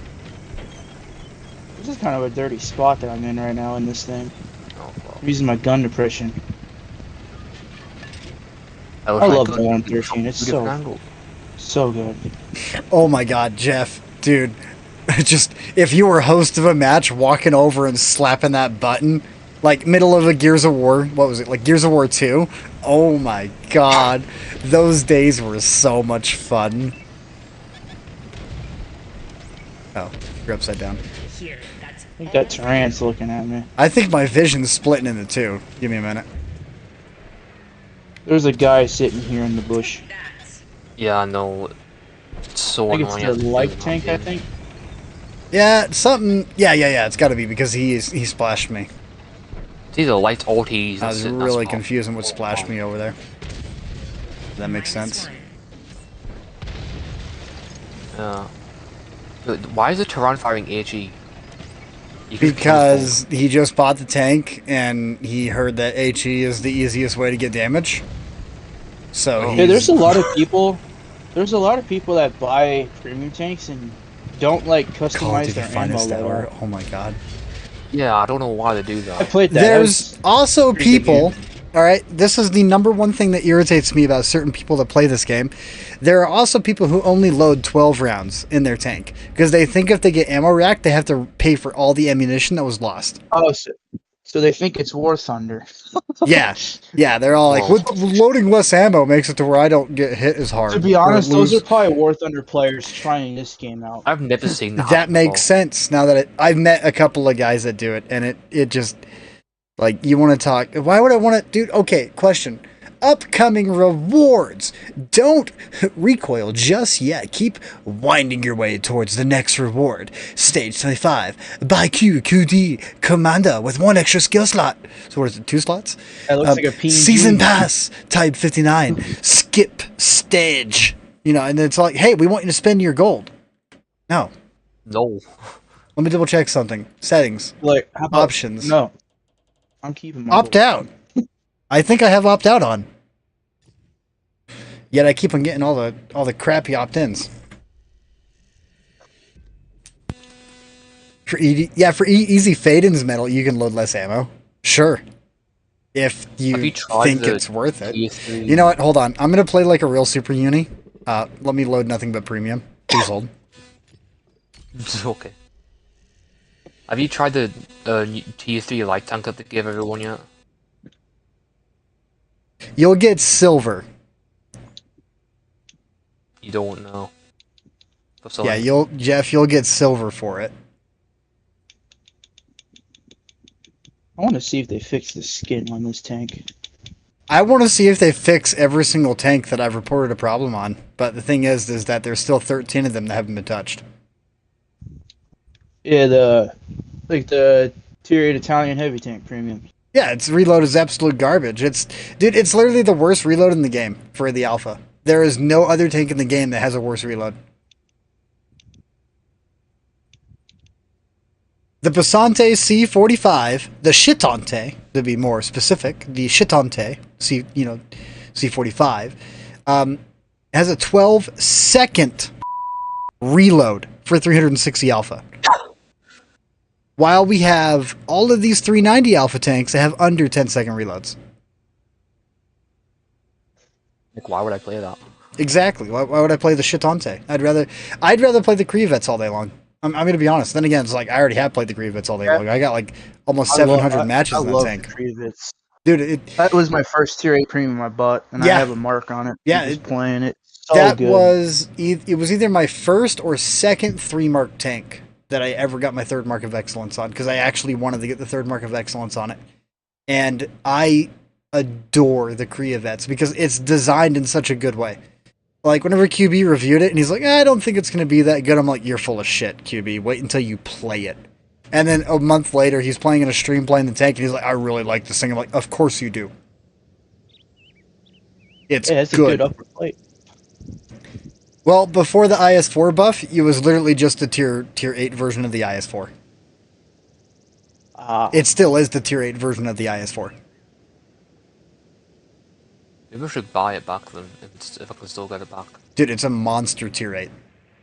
This is kind of a dirty spot that I'm in right now in this thing. Oh, well. I'm using my gun depression. wish I love could the do 113, it's two different so- angles. So good. Oh my god, Jeff. Dude. Just, if you were host of a match, walking over and slapping that button, like, middle of a Gears of War, what was it, like Gears of War 2? Oh my god. Those days were so much fun. Oh, you're upside down. here. That's I think that Tyran's looking at me. I think my vision's splitting into two. Give me a minute. There's a guy sitting here in the bush. that. Yeah, I know. It's so I think it's annoying. the light tank, I think. Yeah, something. Yeah. It's got to be because he splashed me. It's either light or T's. I was really confused on what splashed me over there. That makes Minus sense. one. Yeah. But why is the Tyran firing HE? You can because he just bought the tank and he heard that HE is the easiest way to get damage. So Oh. Yeah, he's- there's a lot of people. There's a lot of people that buy premium tanks and don't like Call of customize Duty their ammo Finest level. Hour. Oh my god. Yeah, I don't know why they do I that. played that. There's also pretty good people. All right, this is the number one thing that irritates me about certain people that play this game. There are also people who only load 12 rounds in their tank because they think if they get ammo racked, they have to pay for all the ammunition that was lost. Oh, so they think it's War Thunder. Yeah, yeah, they're all like, Oh. loading less ammo makes it to where I don't get hit as hard. To be or honest, those lose." are probably War Thunder players trying this game out. I've never seen that. That happen makes before. sense now that I've met a couple of guys that do it, and it just like you want to talk. Why would I want to, dude? Okay, question. Upcoming rewards. Don't recoil just yet. Keep winding your way towards the next reward. Stage 25. Buy QD Commander with 1 extra skill slot. So what is it, 2 slots? That looks like a PNG. Season Pass, Type 59. Skip stage. You know, and it's like, hey, we want you to spend your gold. No. No. Let me double check something. Settings. Like how about, Options. No, I'm keeping my Opt out. I think I have opt out on. Yet I keep on getting all the crappy opt-ins. For easy fade-ins metal, you can load less ammo. Sure. If you, Have you tried think the it's worth it. PS3? You know what? Hold on. I'm gonna play like a real super uni. Let me load nothing but premium. Please hold. Okay. Have you tried the Tier 3 light tank that they give everyone yet? You'll get silver. You don't know. So Yeah, you'll get silver for it. I want to see if they fix the skin on this tank. I want to see if they fix every single tank that I've reported a problem on. But the thing is that there's still 13 of them that haven't been touched. Yeah, the Tier 8 Italian heavy tank premium. Yeah, its reload is absolute garbage. It's literally the worst reload in the game for the alpha. There is no other tank in the game that has a worse reload. The Passante C45, the Shitante, to be more specific, the Shitante C45, has a 12-second reload for 360 alpha. While we have all of these 390 alpha tanks that have under 10-second reloads. Like, why would I play that? Exactly. Why would I play the Shitante? I'd rather play the Kree all day long. I'm going to be honest. Then again, it's like I already have played the Kree all day long. I got like almost 700 matches in that tank. Dude, That was my first Tier 8 premium I bought, and Yeah. I have a mark on it. Yeah, I'm just it- playing it. So that good. was it was either my first or second 3-mark tank that I ever got my 3rd mark of excellence on because I actually wanted to get the 3rd mark of excellence on it. And I adore the Kree vets because it's designed in such a good way. Like, whenever QB reviewed it, and he's like, I don't think it's going to be that good, I'm like, you're full of shit, QB. Wait until you play it. And then a month later, he's playing in a stream playing the tank, and he's like, I really like this thing. I'm like, of course you do. It's Yeah, it's a good. good upper plate. Well, before the IS-4 buff, it was literally just the tier 8 version of the IS-4. It still is the tier 8 version of the IS-4. Maybe I should buy it back then, if I can still get it back. Dude, it's a monster tier 8.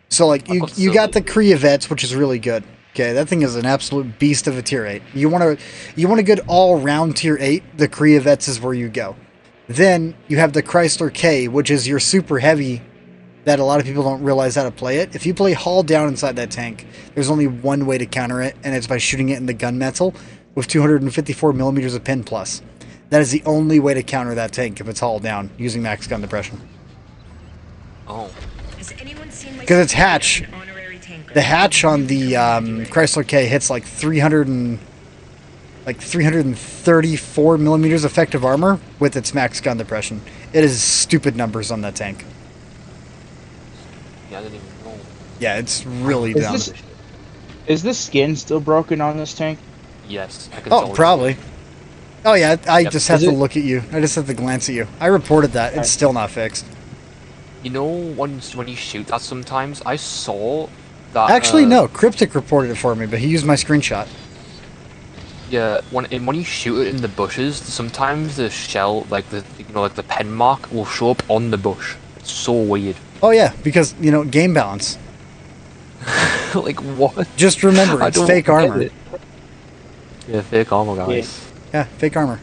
So, like, I've got you got the silver. Kree vets, which is really good. Okay, that thing is an absolute beast of a tier 8. You want a good all-round tier 8, the Kree vets is where you go. Then, you have the Chrysler K, which is your super heavy that a lot of people don't realize how to play it. If you play hull down inside that tank, there's only one way to counter it, and it's by shooting it in the gunmetal with 254 millimeters of pin plus. That is the only way to counter that tank if it's hull down, using max gun depression. Oh. Has anyone seen my 'Cause it's hatch. an honorary tanker? The hatch on the Chrysler K hits like 334 millimeters effective armor with its max gun depression. It is stupid numbers on that tank. Yeah, I didn't even know. Yeah, it's really Is dumb. this- Is the skin still broken on this tank? Yes. I can Oh, totally- probably. Oh yeah, I Yep. just have Is to it- look at you. I just have to glance at you. I reported that. It's Right. still not fixed. You know, when you shoot that sometimes, I saw that... Actually, no. Cryptic reported it for me, but he used my screenshot. Yeah, when you shoot it in the bushes, sometimes the shell, like like the pen mark, will show up on the bush. It's so weird. Oh yeah, because game balance. Like what? Just remember, I it's don't fake get armor. it. Yeah, fake armor, guys. Yeah, fake armor.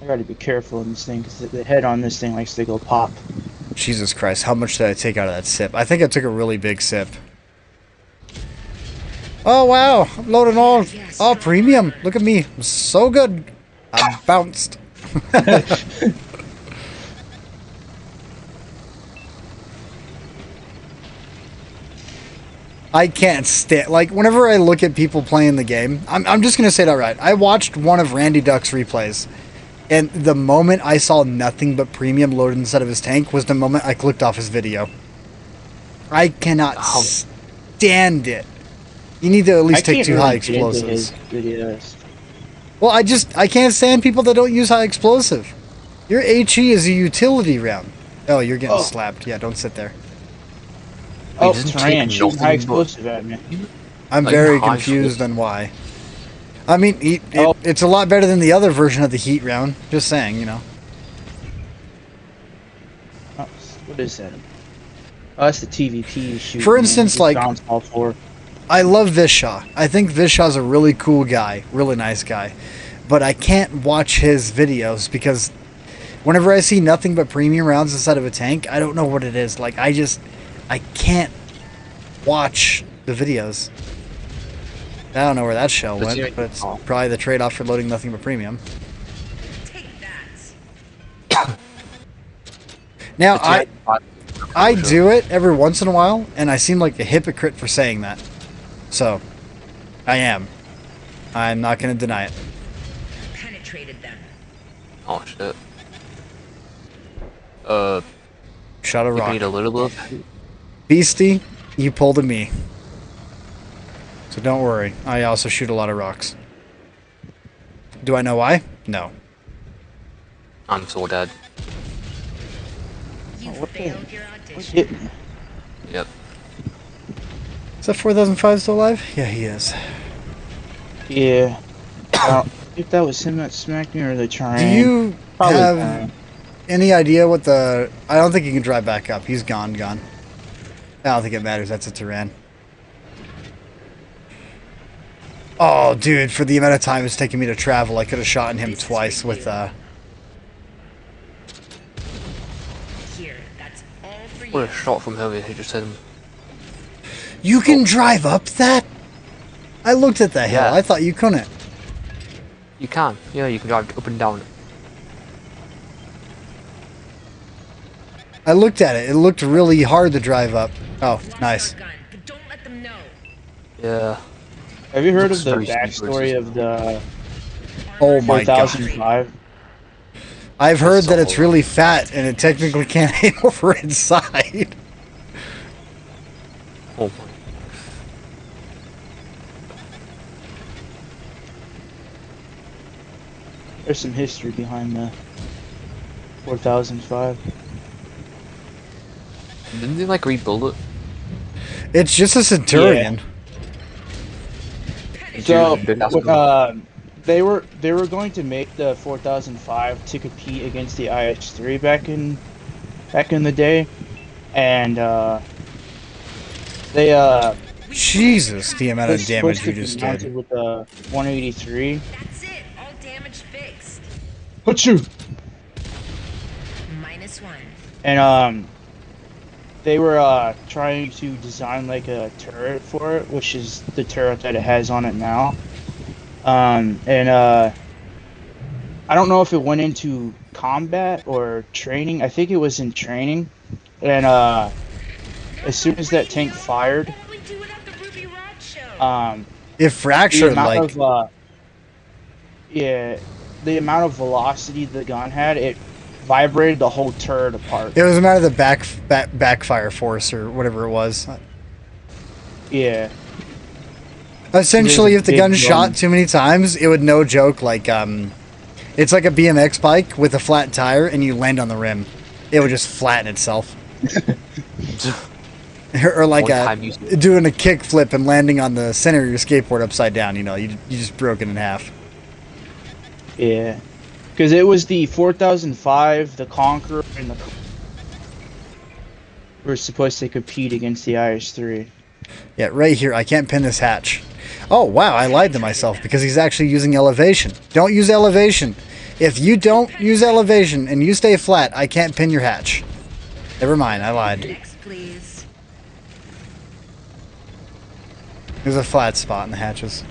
I gotta be careful in this thing because the head on this thing likes to go pop. Jesus Christ, how much did I take out of that sip? I think I took a really big sip. Oh wow, I'm loading all premium. Look at me, I'm so good. I bounced. I can't stand, like, whenever I look at people playing the game, I'm just gonna say it outright. I watched one of Randy Duck's replays, and the moment I saw nothing but premium loaded inside of his tank was the moment I clicked off his video. I cannot stand it. You need to at least take two high explosives. Well, I can't stand people that don't use high explosive. Your HE is a utility round. Oh, you're getting slapped. Yeah, don't sit there. Oh, He doesn't Tran, take shooting high nothing explosive at me. I'm Like very high confused on why. I mean, Oh. it's a lot better than the other version of the heat round. Just saying, Oh, what is that? Oh, that's the TVP shoot. For instance, like- all four. I love Vishaw. I think Vishaw's a really cool guy, really nice guy. But I can't watch his videos because whenever I see nothing but premium rounds inside of a tank, I don't know what it is. Like, I can't watch the videos. I don't know where that shell Does he went, make- but it's oh. probably the trade-off for loading nothing but premium. Take that. Now, It's I do it every once in a while, and I seem like a hypocrite for saying that. So, I am. I'm not going to deny it. Penetrated them. Oh shit. Shot a You rock. need a little bit of... Beastie, you pulled a me. So don't worry. I also shoot a lot of rocks. Do I know why? No. I'm so dead. You what the- failed your audition. Hit me. Yep. Is that 4005 still alive? Yeah, he is. Yeah. If that was him that smacked me or the Tran. Do you Probably have Tran. any idea what the... I don't think he can drive back up. He's gone. I don't think it matters. That's a Tyran. Oh, dude, for the amount of time it's taken me to travel, I could have shot him twice with, Here, that's all for What you. a shot from heavy. He just hit him. You can drive up that? I looked at the hill. Yeah. I thought you couldn't. You can. Yeah, you can drive up and down. I looked at it. It looked really hard to drive up. Oh, Lost nice. our gun, but don't let them know. Yeah. Have you heard Looks of the very backstory sneaky of the Oh my god. 4005? I've heard that so it's really fat and it technically can't hang over inside. Oh my. There's some history behind the 4005. Didn't they like rebuild it? It's just a Centurion. So, Dude, that's they were going to make the 4005 to compete against the IS-3 back in the day, and they Jesus, the amount were of damage supposed you to be just mounted did. with the 183. That's it. All damage fixed. Achoo! -1. And they were trying to design like a turret for it, which is the turret that it has on it now. I don't know if it went into combat or training. I think it was in training. And as soon as that tank fired, What would we do without the Ruby Rod show? It the fractured amount like... of the amount of velocity the gun had, it vibrated the whole turret apart. It was a matter of the backfire force or whatever it was. Yeah. Essentially, There's a if the big gun drum. shot too many times, it would no joke like, it's like a BMX bike with a flat tire and you land on the rim. it would just flatten itself. Or like One time you- doing a kick flip and landing on the center of your skateboard upside down. You know, you just broke it in half. Yeah. Because it was the 4005, the Conqueror, and the... We're supposed to compete against the IS-3. Yeah, right here. I can't pin this hatch. Oh, wow, I lied to myself because he's actually using elevation. Don't use elevation. If you don't use elevation and you stay flat, I can't pin your hatch. Never mind, I lied. Next, please. There's a flat spot in the hatches.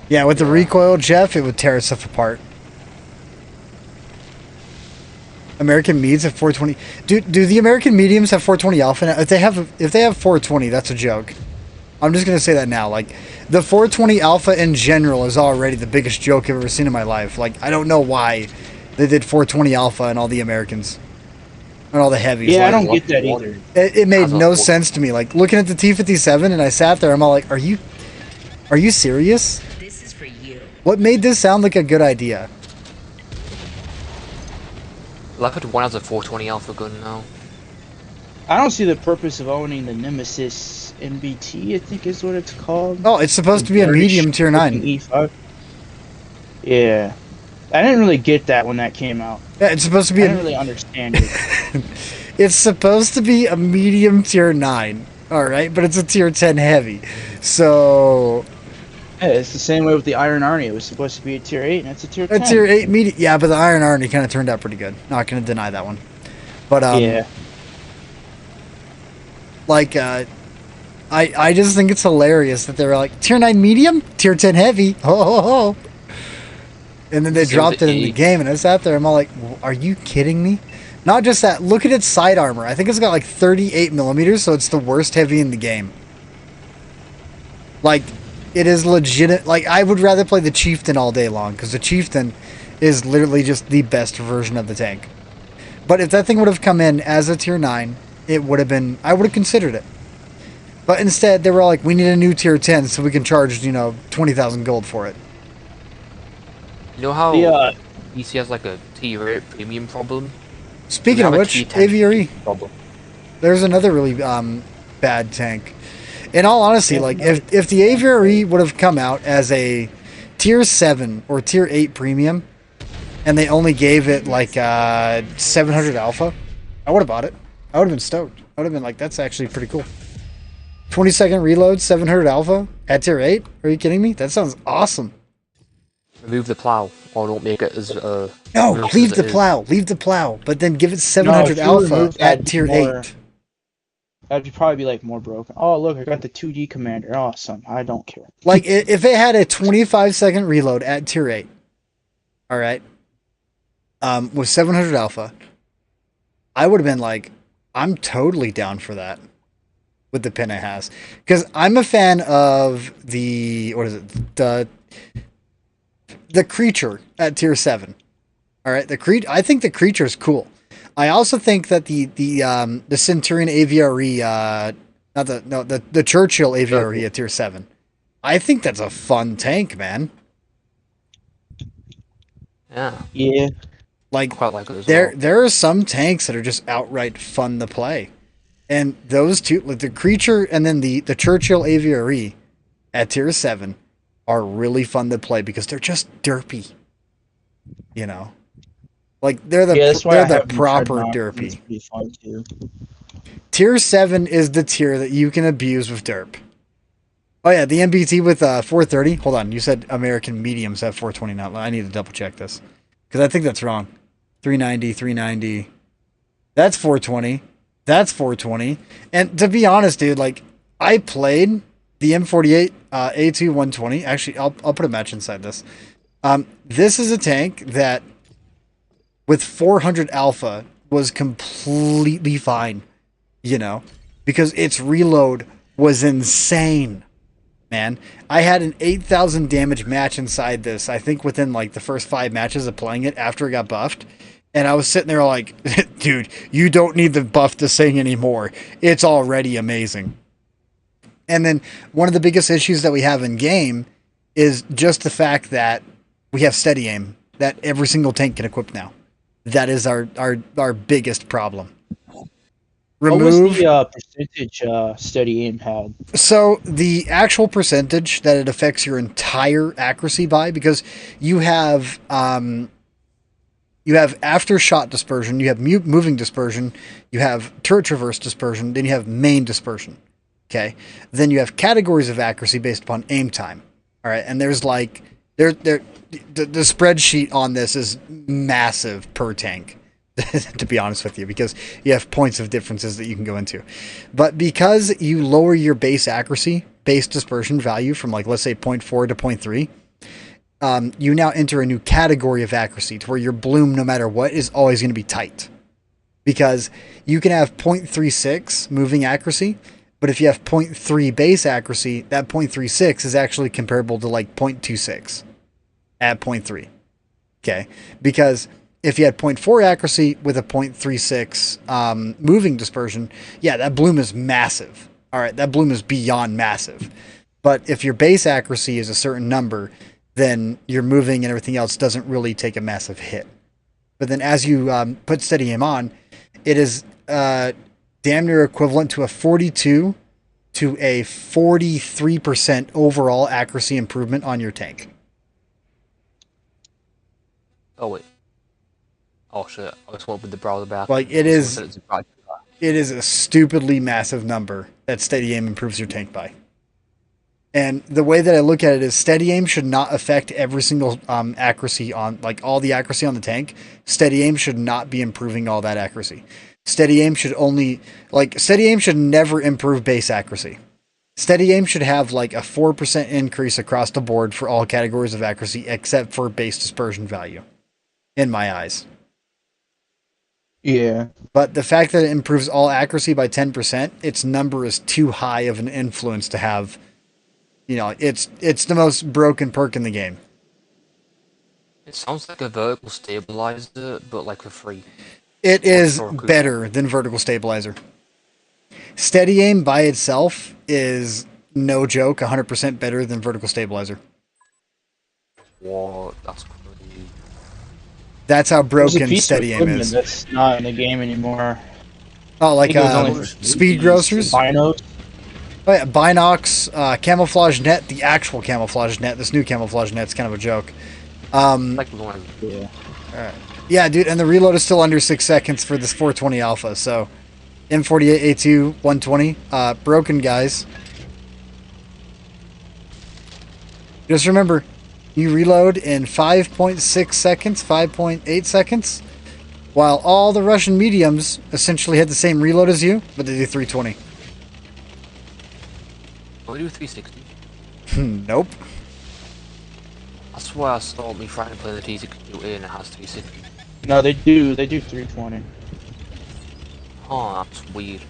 Yeah, with the recoil, Jeff, it would tear itself apart. American Mediums have 420. Do the American Mediums have 420 alpha now? If they have 420, that's a joke. I'm just gonna say that now. Like, the 420 alpha in general is already the biggest joke I've ever seen in my life. Like, I don't know why they did 420 alpha and all the Americans and all the heavies. Yeah, I Like, don't get that either. it made no sense to me. Like, looking at the T57, and I sat there, I'm all like, are you serious? This is for you. What made this sound like a good idea? Leopard 1 has a 420 alpha gun now. I don't see the purpose of owning the Nemesis MBT, I think is what it's called. Oh, it's supposed to be a Very medium tier 9. E5. Yeah. I didn't really get that when that came out. Yeah, it's supposed to I be didn't a, really understand it. it's supposed to be a medium tier 9. All right, but it's a tier 10 heavy. So, Yeah, it's the same way with the Iron Army. It was supposed to be a tier 8, and it's a tier 10. a tier 8 medium. Yeah, but the Iron Army kind of turned out pretty good. Not going to deny that one. But Yeah. like I just think it's hilarious that they were like tier 9 medium, tier 10 heavy. Ho ho ho. And then they So dropped the it in the 8. game, and I sat there. I'm all like, "Are you kidding me?" Not just that. Look at its side armor. I think it's got like 38 millimeters, so it's the worst heavy in the game. Like, it is legit. Like, I would rather play the Chieftain all day long because the Chieftain is literally just the best version of the tank. But if that thing would have come in as a tier 9, it would have been. I would have considered it. But instead, they were all like, "We need a new tier 10 so we can charge 20,000 gold for it." You know how The, DC has like a tier 8 premium problem? Speaking We of have a which, T10 AVRE. problem. There's another really bad tank. In all honesty, like if the AVRE would have come out as a tier 7 or tier 8 premium, and they only gave it like 700 alpha, I would have bought it. I would have been stoked. I would have been like, that's actually pretty cool. 20-second reload, 700 alpha at tier 8? Are you kidding me? That sounds awesome. Remove the plow, or don't make it as No, versatile leave as the it is. plow. Leave the plow. But then give it if 700 you alpha remove that, at tier more- 8. That'd probably be like more broken. Oh, look, I got the 2D commander. Awesome. I don't care. Like, if it had a 25-second reload at tier 8, all right, with 700 alpha, I would have been like, I'm totally down for that with the pin it has. Because I'm a fan of the, what is it, the creature at tier 7. All right, I think the creature is cool. I also think that the Centurion AVRE, the Churchill AVRE at tier 7. I think that's a fun tank, man. Yeah, Yeah. Like, quite like it as there well. there are some tanks that are just outright fun to play, and those two, like the creature and then the Churchill AVRE at tier 7, are really fun to play because they're just derpy. You know, like they're the Yeah, that's why I they're the haven't proper tried It's derpy. pretty fun too. Tier 7 is the tier that you can abuse with derp. Oh yeah, the MBT with 430. Hold on, you said American mediums have 420 now. I need to double check this because I think that's wrong. 390. That's 420. That's 420. And to be honest, dude, like I played the M48 A2 120. Actually, I'll put a match inside this. This is a tank that with 400 alpha was completely fine, you know, because its reload was insane. Man, I had an 8,000 damage match inside this, I think within like the first 5 matches of playing it after it got buffed. And I was sitting there like, dude, you don't need the buff to sing anymore. It's already amazing. And then one of the biggest issues that we have in game is just the fact that we have steady aim that every single tank can equip now. That is our biggest problem. What was Remove the percentage Steady Aim had? So the actual percentage that it affects your entire accuracy by, because you have after shot dispersion, you have moving dispersion, you have turret traverse dispersion, then you have main dispersion. Okay, then you have categories of accuracy based upon aim time. All right, and there's like the spreadsheet on this is massive per tank. To be honest with you, because you have points of differences that you can go into. But because you lower your base accuracy, base dispersion value from like, let's say 0.4 to 0.3, you now enter a new category of accuracy to where your bloom, no matter what, is always going to be tight. Because you can have 0.36 moving accuracy, but if you have 0.3 base accuracy, that 0.36 is actually comparable to like 0.26 at 0.3. Okay? Because if you had 0.4 accuracy with a 0.36 moving dispersion, yeah, that bloom is massive. All right, that bloom is beyond massive. But if your base accuracy is a certain number, then your moving and everything else doesn't really take a massive hit. But then as you put Steady Aim on, it is damn near equivalent to a 42 to a 43% overall accuracy improvement on your tank. Oh wait. Oh shit! I just went with the browser back. Like it is a stupidly massive number that Steady Aim improves your tank by. And the way that I look at it is Steady Aim should not affect every single accuracy on, like all the accuracy on the tank. Steady Aim should not be improving all that accuracy. Steady Aim should never improve base accuracy. Steady Aim should have like a 4% increase across the board for all categories of accuracy except for base dispersion value, in my eyes. Yeah. But the fact that it improves all accuracy by 10%, its number is too high of an influence to have. You know, it's the most broken perk in the game. It sounds like a vertical stabilizer, but like for free. It is better than vertical stabilizer. Steady Aim by itself is, no joke, 100% better than vertical stabilizer. What? That's crazy. That's how broken There's a piece Steady of Aim equipment is. that's not in the game anymore. Oh, like I think it was only for speed grocers? Binos. Oh yeah, Binox, camouflage net, the actual camouflage net. This new camouflage net's kind of a joke. Like one. Yeah. Alright. Yeah, dude, and the reload is still under 6 seconds for this 420 alpha, so M48A2 120. Broken, guys. Just remember, you reload in 5.6 seconds, 5.8 seconds, while all the Russian mediums essentially had the same reload as you, but they do 320. Can we do 360? Nope. That's why I saw me trying to play the T62A and it has 360. No, they do 320. Oh, that's weird.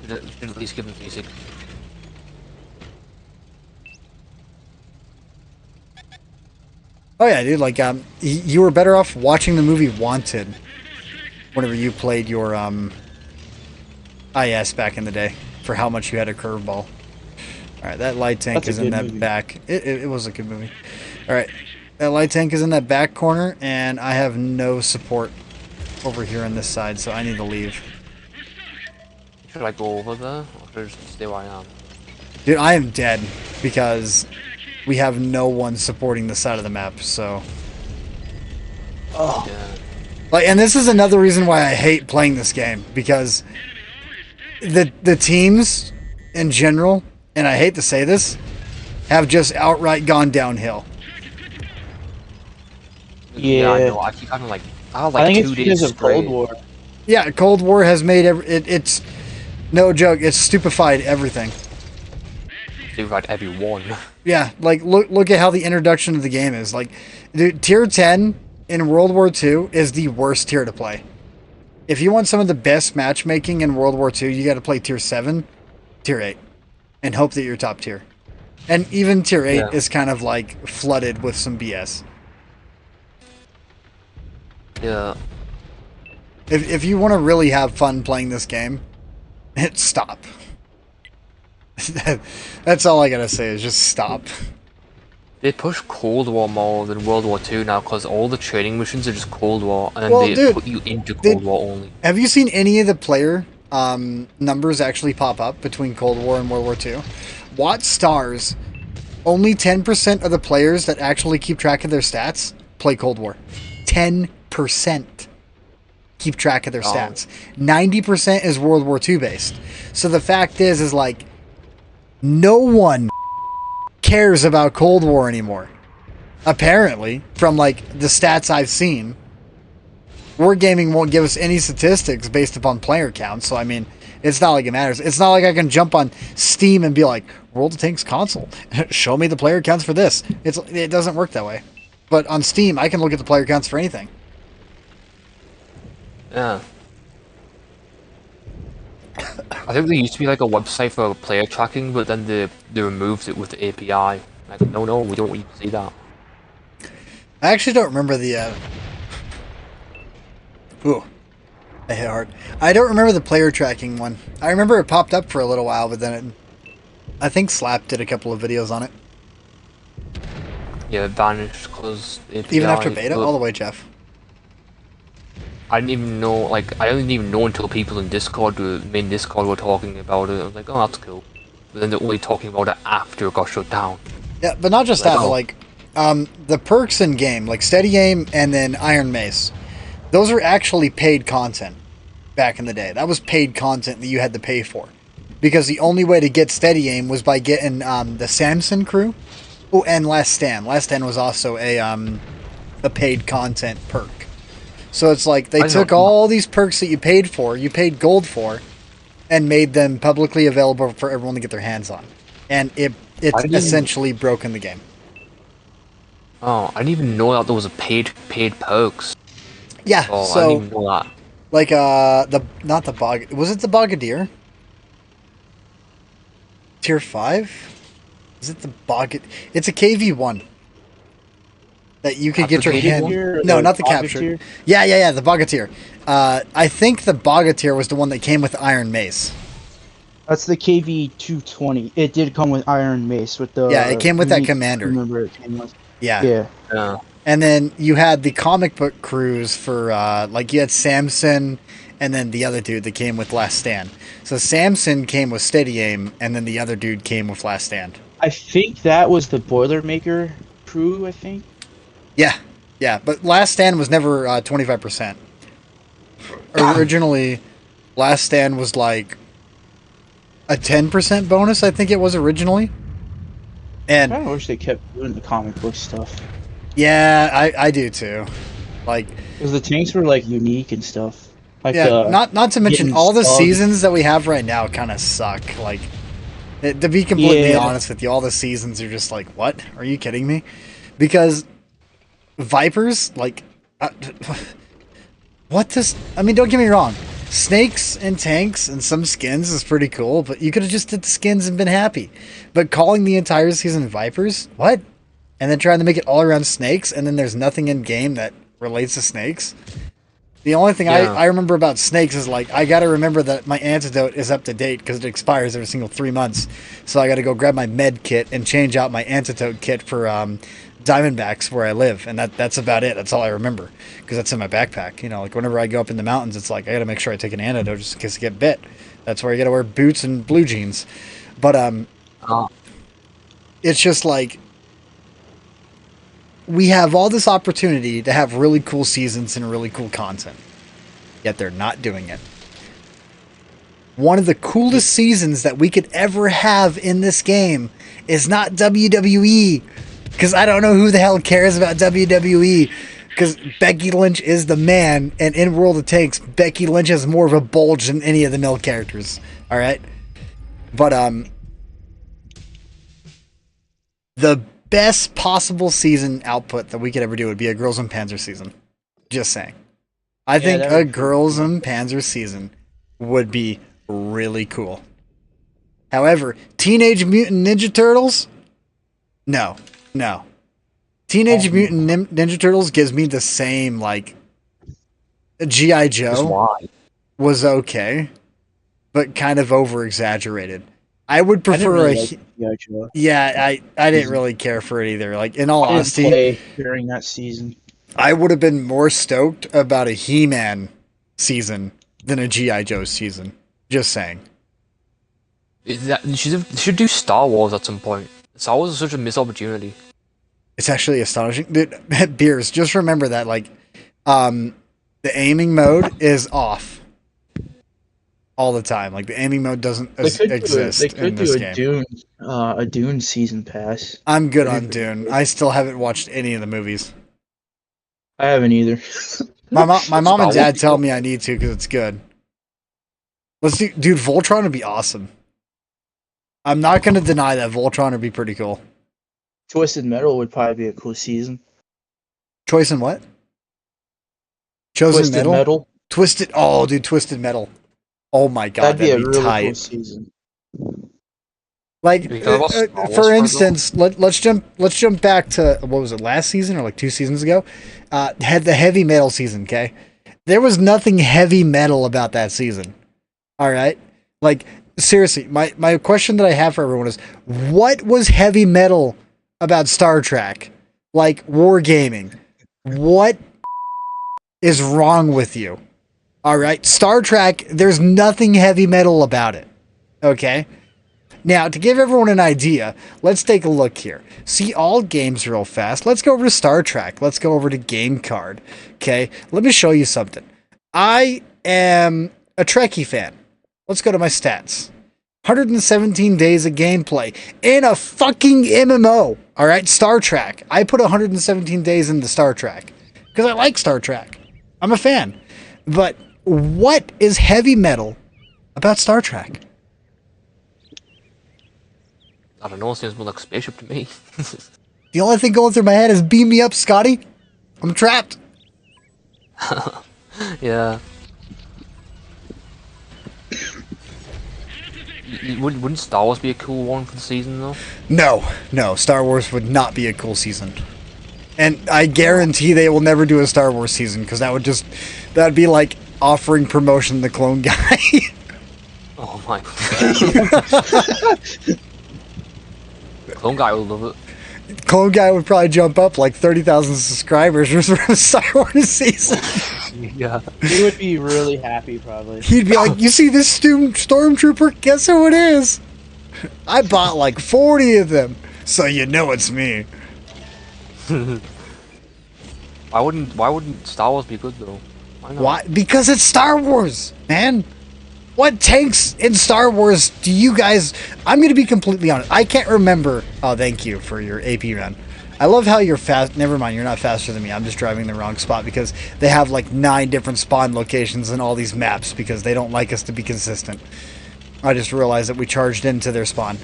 We should at least give them 360. Oh yeah, dude, like, you were better off watching the movie Wanted whenever you played your, IS back in the day, for how much you had a curveball. Alright, that light tank That's a is in good that movie. back. It was a good movie. Alright, that light tank is in that back corner, and I have no support over here on this side, so I need to leave. Should I go over there, or should I just stay where I am? Dude, I am dead, because we have no one supporting the side of the map, so... Oh. Yeah. Like, and this is another reason why I hate playing this game, because the teams in general, and I hate to say this, have just outright gone downhill. Yeah. I know. I keep having like, I have I like think 2 it's days because of straight. Cold War. Yeah, Cold War has made it's no joke. It's stupefied everything. They've had everyone. Yeah, like look at how the introduction of the game is. Like, dude, tier 10 in World War II is the worst tier to play. If you want some of the best matchmaking in World War II, you got to play tier 7, tier 8, and hope that you're top tier. And even tier 8 Yeah. is kind of like flooded with some BS. Yeah. If you want to really have fun playing this game, stop. That's all I gotta say is just stop. They push Cold War more than World War II now because all the training missions are just Cold War, and then Well, they dude, put you into Cold War only. Have you seen any of the player numbers actually pop up between Cold War and World War II? Watch stars. Only 10% of the players that actually keep track of their stats play Cold War. 10% keep track of their stats. 90% is World War II based. So the fact is like, no one cares about Cold War anymore. Apparently, from like the stats I've seen, Wargaming won't give us any statistics based upon player counts. So I mean, it's not like it matters. It's not like I can jump on Steam and be like, World of Tanks console, show me the player counts for this. It doesn't work that way. But on Steam, I can look at the player counts for anything. Yeah. I think there used to be like a website for player tracking, but then they removed it with the API. Like, no, we don't need to see that. I actually don't remember the. Ooh, I hit hard. I don't remember the player tracking one. I remember it popped up for a little while, but then I think Slap did a couple of videos on it. Yeah, it vanished because API. Even after beta, but all the way, Jeff. I didn't even know. Like, I didn't even know until people in Discord, the main Discord, were talking about it. I was like, oh, that's cool. But then they're only talking about it after it got shut down. Yeah, but not just that, but like the perks in game, like Steady Aim and then Iron Mace, those are actually paid content back in the day. That was paid content that you had to pay for. Because the only way to get Steady Aim was by getting the Samson crew. Oh, and Last Stand. Last Stand was also a paid content perk. So it's like they took all these perks that you paid for, you paid gold for, and made them publicly available for everyone to get their hands on. And it's essentially broken the game. Oh, I didn't even know that there was a paid perks. Yeah, Oh, so I didn't even know that. like not the bog, was it the Bogadier? Tier 5? Is it the Bog? It's a KV1 that you could get your hand. No, not the capture. Yeah, the Bogatir. I think the Bogatir was the one that came with Iron Mace. That's the KV 220. It did come with Iron Mace with the. Yeah, it came with that commander. Remember it came with. Yeah. Yeah. And then you had the comic book crews for like you had Samson and then the other dude that came with Last Stand. So Samson came with Steady Aim and then the other dude came with Last Stand. I think that was the Boilermaker crew, I think. Yeah, but Last Stand was never 25%. Originally, Last Stand was like a 10% bonus, I think it was originally. And I kind of wish they kept doing the comic book stuff. Yeah, I do too. Like, because the tanks were like unique and stuff. Like yeah, not to mention all the Stug. seasons that we have right now kind of suck. Like, to be completely honest with you, all the seasons are just like, what? Are you kidding me? Because Vipers, like, what does? I mean, don't get me wrong. Snakes and tanks and some skins is pretty cool, but you could have just did the skins and been happy. But calling the entire season Vipers, what? And then trying to make it all around snakes, and then there's nothing in game that relates to snakes. The only thing I remember about snakes is like I gotta remember that my antidote is up to date because it expires every single 3 months. So I gotta go grab my med kit and change out my antidote kit for Diamondbacks where I live, and that's about it. That's all I remember because that's in my backpack. You know, like whenever I go up in the mountains, it's like I gotta make sure I take an antidote just in case I get bit. That's where I gotta wear boots and blue jeans. But it's just like we have all this opportunity to have really cool seasons and really cool content, yet they're not doing it. One of the coolest seasons that we could ever have in this game is not WWE. Because I don't know who the hell cares about WWE. Because Becky Lynch is the man. And in World of Tanks, Becky Lynch has more of a bulge than any of the male characters. Alright? But, the best possible season output that we could ever do would be a Girls and Panzer season. Just saying. I think a Girls and Panzer season would be really cool. However, Teenage Mutant Ninja Turtles? No. Teenage Mutant Ninja Turtles gives me the same, like, G.I. Joe was okay, but kind of over-exaggerated. I would I didn't prefer really a. like G.I. Joe. Yeah, I didn't really care for it either. Like in all I didn't honesty, play during that season. I would have been more stoked about a He-Man season than a GI Joe season. Just saying. They should do Star Wars at some point. Star Wars is such a missed opportunity. It's actually astonishing. Dude, Beers, just remember that like the aiming mode is off all the time. Like the aiming mode doesn't exist They could in this do game. a Dune season pass. I'm good on Dune. I still haven't watched any of the movies. I haven't either. My mom and Star dad Wars. tell me I need to because it's good. Let's do, dude. Voltron would be awesome. I'm not gonna deny that Voltron would be pretty cool. Twisted Metal would probably be a cool season. Choice in what? Chosen Twisted Metal. Twisted. Oh, dude, Twisted Metal. Oh my god, That'd be a really tight. cool season. Like, We talk about Star Wars for for a instance, let's jump back to what was it, last season or like 2 seasons ago? Had the heavy metal season. Okay, there was nothing heavy metal about that season. All right, like seriously, my question that I have for everyone is, what was heavy metal about Star Trek? Like wargaming. What is wrong with you? All right, Star Trek. There's nothing heavy metal about it. Okay. Now, to give everyone an idea, let's take a look here. See all games real fast. Let's go over to Star Trek. Let's go over to Game Card. Okay, let me show you something. I am a Trekkie fan. Let's go to my stats. 117 days of gameplay in a fucking MMO. All right, Star Trek. I put 117 days into Star Trek because I like Star Trek. I'm a fan. But what is heavy metal about Star Trek? I don't know, it seems more like spaceship to me. The only thing going through my head is beam me up, Scotty. I'm trapped. Yeah. Wouldn't Star Wars be a cool one for the season though? No, Star Wars would not be a cool season. And I guarantee they will never do a Star Wars season because that'd be like offering promotion to Clone Guy. Oh my god. Clone Guy would love it. Clone Guy would probably jump up like 30,000 subscribers for a Star Wars season. Yeah. He would be really happy, probably. He'd be like, you see this stormtrooper? Guess who it is? I bought like 40 of them, so you know it's me. Why wouldn't Star Wars be good though? Why not? Why? Because it's Star Wars, man. What tanks in Star Wars do you guys... I'm going to be completely honest. I can't remember... Oh, thank you for your AP run. I love how you're fast... Never mind, you're not faster than me. I'm just driving the wrong spot because they have like 9 different spawn locations in all these maps because they don't like us to be consistent. I just realized that we charged into their spawn.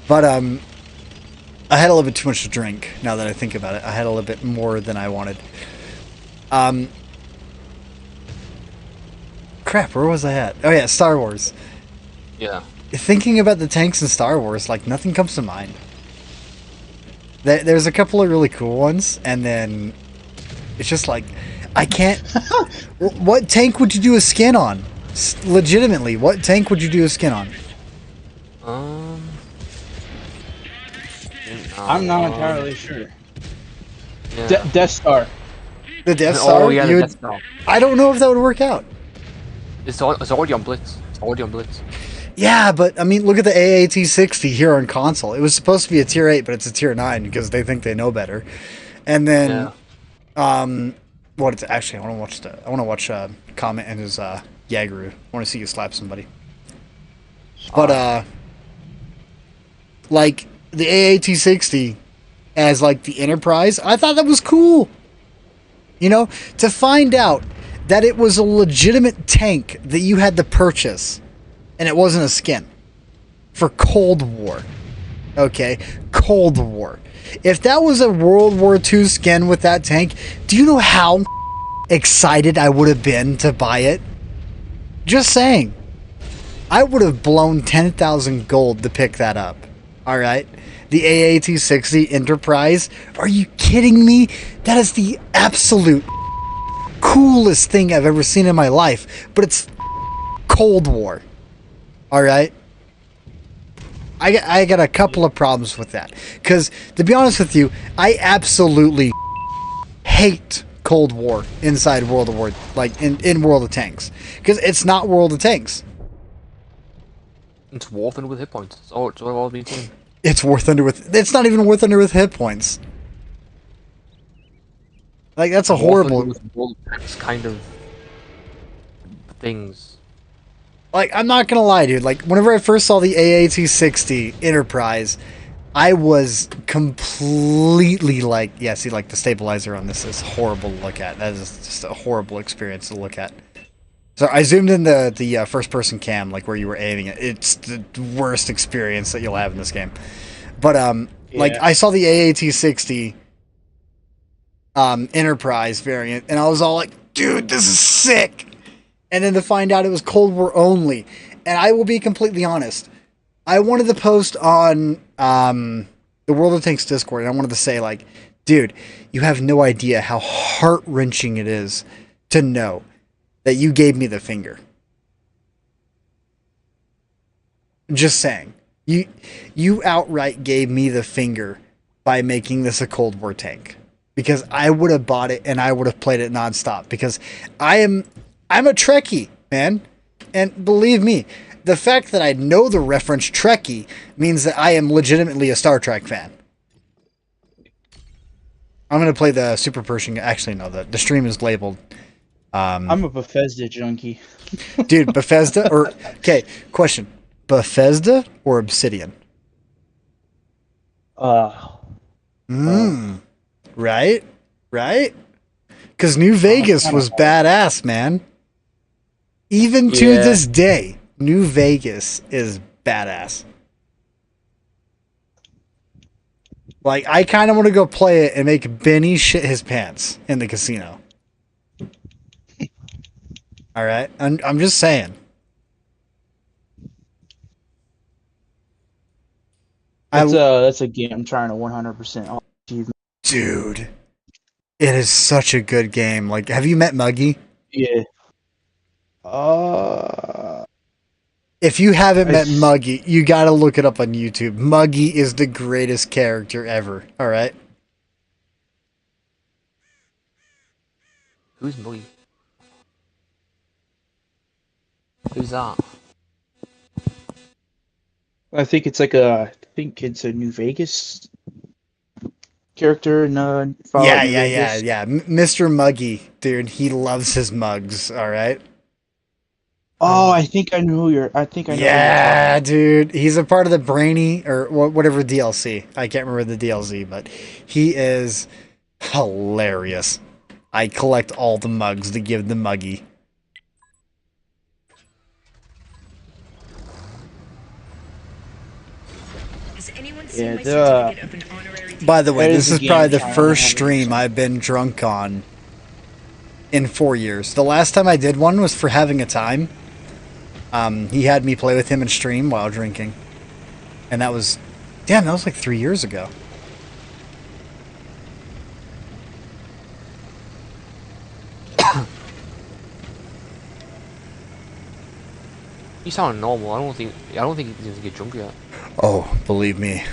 But, I had a little bit too much to drink, now that I think about it. I had a little bit more than I wanted. Crap, where was I at? Oh yeah, Star Wars. Yeah. Thinking about the tanks in Star Wars, like, nothing comes to mind. There's a couple of really cool ones, and then it's just like, I can't... What tank would you do a skin on? Legitimately, what tank would you do a skin on? I'm not entirely sure. Yeah. Death Star. The Death Star? Oh yeah, You the would- Death Star. I don't know if that would work out. It's already on Blitz. It's already on Blitz. Yeah, but I mean, look at the AAT-60 here on console. It was supposed to be a tier 8, but it's a tier 9 because they think they know better. And then, what it's actually, I want to watch Comet and his Yaguru. I want to see you slap somebody. But like the AAT-60 as like the Enterprise, I thought that was cool. You know, to find out that it was a legitimate tank that you had to purchase. And it wasn't a skin. For Cold War. Okay? Cold War. If that was a World War II skin with that tank, do you know how excited I would have been to buy it? Just saying. I would have blown 10,000 gold to pick that up. Alright? The AAT-60 Enterprise? Are you kidding me? That is the absolute coolest thing I've ever seen in my life. But it's Cold War. Alright? I got a couple of problems with that. Because, to be honest with you, I absolutely hate Cold War inside World of War, like in World of Tanks. Because it's not World of Tanks. It's War Thunder with hit points. It's all I've been saying. It's War Thunder with... It's not even War Thunder with hit points. Like, that's a horrible... With World of Tanks kind of things. Like, I'm not gonna lie, dude. Like, whenever I first saw the AAT-60 Enterprise, I was completely like... Yeah, see, like, the stabilizer on this is horrible to look at. That is just a horrible experience to look at. So I zoomed in the first-person cam, like, where you were aiming it. It's the worst experience that you'll have in this game. But, like, I saw the AAT-60 Enterprise variant, and I was all like, dude, this is sick! And then to find out it was Cold War only. And I will be completely honest. I wanted to post on the World of Tanks Discord, and I wanted to say, like, dude, you have no idea how heart-wrenching it is to know that you gave me the finger. Just saying. You outright gave me the finger by making this a Cold War tank. Because I would have bought it and I would have played it nonstop. Because I'm a Trekkie, man. And believe me, the fact that I know the reference Trekkie means that I am legitimately a Star Trek fan. I'm going to play the Super Pershing. Actually, no, the stream is labeled. I'm a Bethesda junkie. Dude, Bethesda or... Okay, question. Bethesda or Obsidian? Right? Right? Because New Vegas was badass, man. Even to this day, New Vegas is badass. Like, I kind of want to go play it and make Benny shit his pants in the casino. Alright? I'm just saying. That's a game I'm trying to 100% achieve. Dude. It is such a good game. Like, have you met Muggy? Yeah. If you haven't met Muggy, you gotta look it up on YouTube. Muggy is the greatest character ever. Alright? Who's Muggy? Who's that? I think it's a New Vegas character in Fallout New Vegas. Yeah. Mr. Muggy, dude, he loves his mugs, alright? Oh, I think I know who you're. Yeah, dude. He's a part of the Brainy or whatever DLC. I can't remember the DLC, but he is hilarious. I collect all the mugs to give the Muggy. Has anyone seen my certificate of an honorary... By the way, this is probably the first I stream I've been drunk on in 4 years. The last time I did one was for having a time. He had me play with him and stream while drinking. And that was... Damn, that was like 3 years ago. You sound normal. I don't think he needs to get drunk yet. Oh, believe me.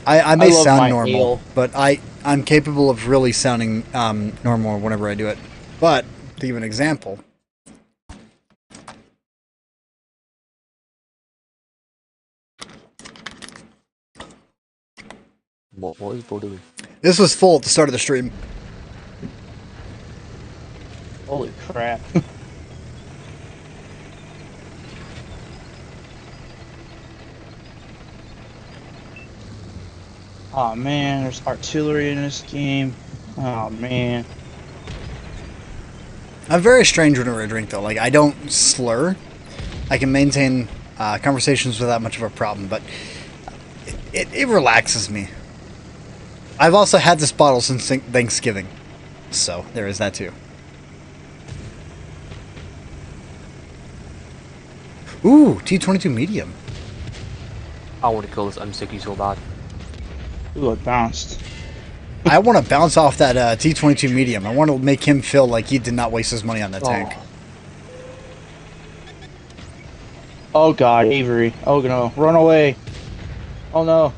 I may sound normal, ale. but I'm capable of really sounding normal whenever I do it. But, to give an example... What is Bo doing? This was full at the start of the stream. Holy crap. Oh man, there's artillery in this game. Oh man. I'm very strange whenever I drink, though. Like, I don't slur. I can maintain conversations without much of a problem, but it relaxes me. I've also had this bottle since Thanksgiving, so there is that too. Ooh, T22 medium. I want to kill this M60 so bad. Ooh, it bounced. I want to bounce off that T22 medium. I want to make him feel like he did not waste his money on that tank. Oh god, Avery. Oh no, run away. Oh no.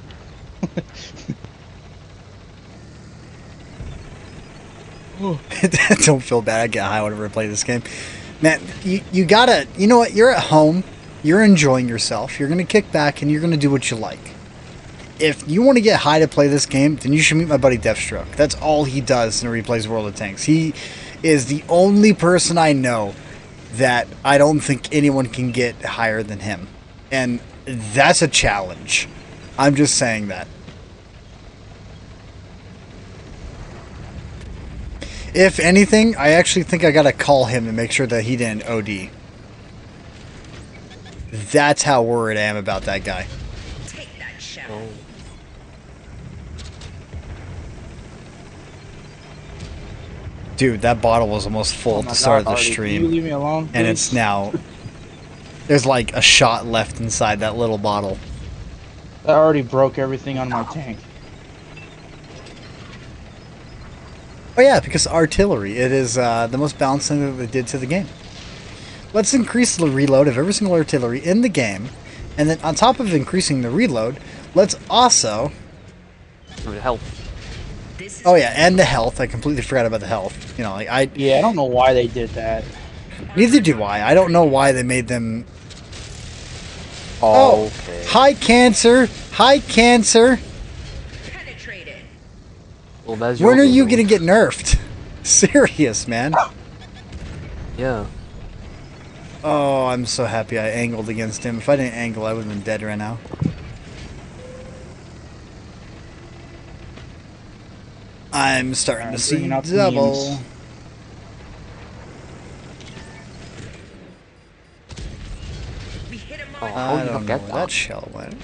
Don't feel bad. I get high whenever I play this game. Man, you gotta, you know what? You're at home. You're enjoying yourself. You're gonna kick back and you're gonna do what you like. If you want to get high to play this game, then you should meet my buddy Deathstroke. That's all he does whenever he plays World of Tanks. He is the only person I know that I don't think anyone can get higher than him. And that's a challenge. I'm just saying that. If anything, I actually think I gotta call him to make sure that he didn't OD. That's how worried I am about that guy. Take that shell. Oh. Dude, that bottle was almost full Oh at my the start of God, the Artie, stream. Can you leave me alone, And please? it's now... There's like a shot left inside that little bottle. That already broke everything on my tank. Oh yeah, because artillery. It is the most balanced thing that they did to the game. Let's increase the reload of every single artillery in the game. And then on top of increasing the reload, let's also... It would help. This is Oh yeah, and the health. I completely forgot about the health. You know, like I... Yeah, I don't know why they did that. Neither do I. I don't know why they made them... Oh, okay. High cancer! High cancer! penetrated. Well, that's your When are you game, gonna get nerfed? Serious, man. Yeah. Oh, I'm so happy I angled against him. If I didn't angle, I would have been dead right now. I'm starting to see bringing out the double. memes. We hit him Oh, on. how I did you don't not know get where that? that shell went.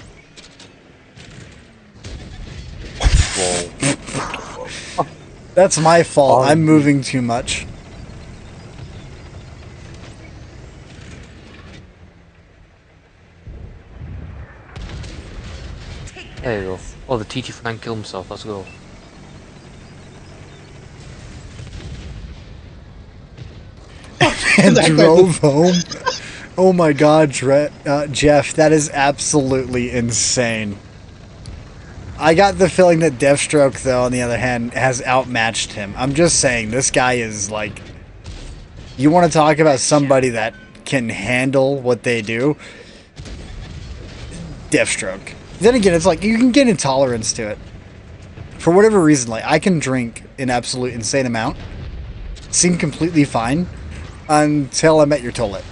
Whoa. That's my fault. Oh, I'm you- moving too much. Take There you that. go. Oh, the TT-49 killed himself. Let's go. And drove home. Oh my god, Jeff, that is absolutely insane. I got the feeling that Deathstroke, though, on the other hand, has outmatched him. I'm just saying, this guy is like... You want to talk about somebody that can handle what they do? Deathstroke. Then again, it's like, you can get intolerance to it. For whatever reason, like, I can drink an absolute insane amount, seem completely fine, until I'm at your toilet.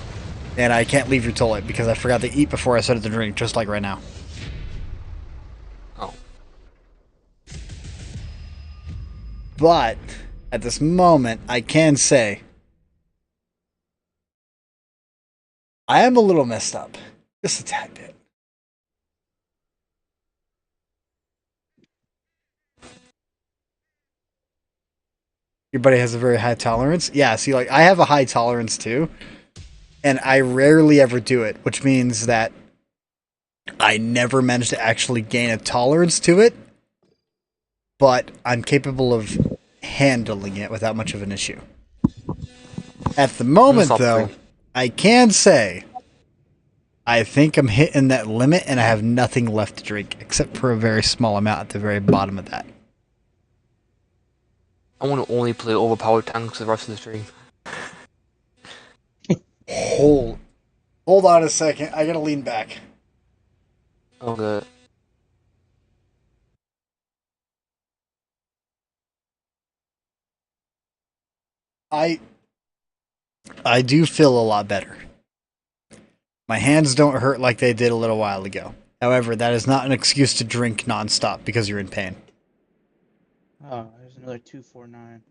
And I can't leave your toilet because I forgot to eat before I started to drink, just like right now. Oh. But, at this moment, I can say, I am a little messed up. Just a tad bit. Your buddy has a very high tolerance? Yeah, see, like, I have a high tolerance too. And I rarely ever do it, which means that I never managed to actually gain a tolerance to it. But I'm capable of handling it without much of an issue. At the moment, Stop though, drinking. I can say I think I'm hitting that limit and I have nothing left to drink except for a very small amount at the very bottom of that. I want to only play overpowered tanks for the rest of the stream. Hold on a second. I gotta lean back. Okay. I do feel a lot better. My hands don't hurt like they did a little while ago. However, that is not an excuse to drink nonstop because you're in pain. Oh, there's another 249.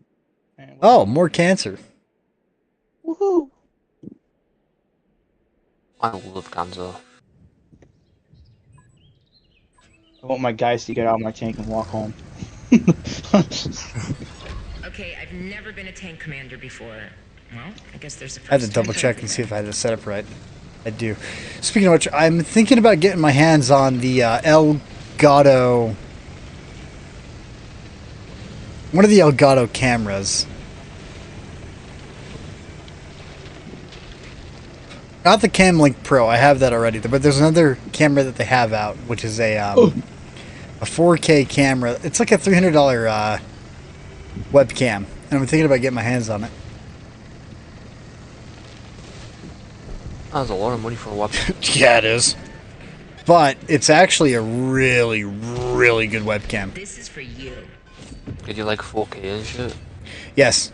Man, Oh, more cancer. woohoo! I love cancer. I want my guys to get out of my tank and walk home. Okay, I've never been a tank commander before. Well, I guess there's a first I had to time double for check and see everything. if I had it set up right. I do. Speaking of which, I'm thinking about getting my hands on the Elgato. One of the Elgato cameras. Not the Camlink Pro. I have that already. But there's another camera that they have out, which is a 4K camera. It's like a $300 webcam, and I'm thinking about getting my hands on it. That's a lot of money for a webcam. Yeah, it is. But it's actually a really, really good webcam. This is for you. Could you like 4K and shit? Yes.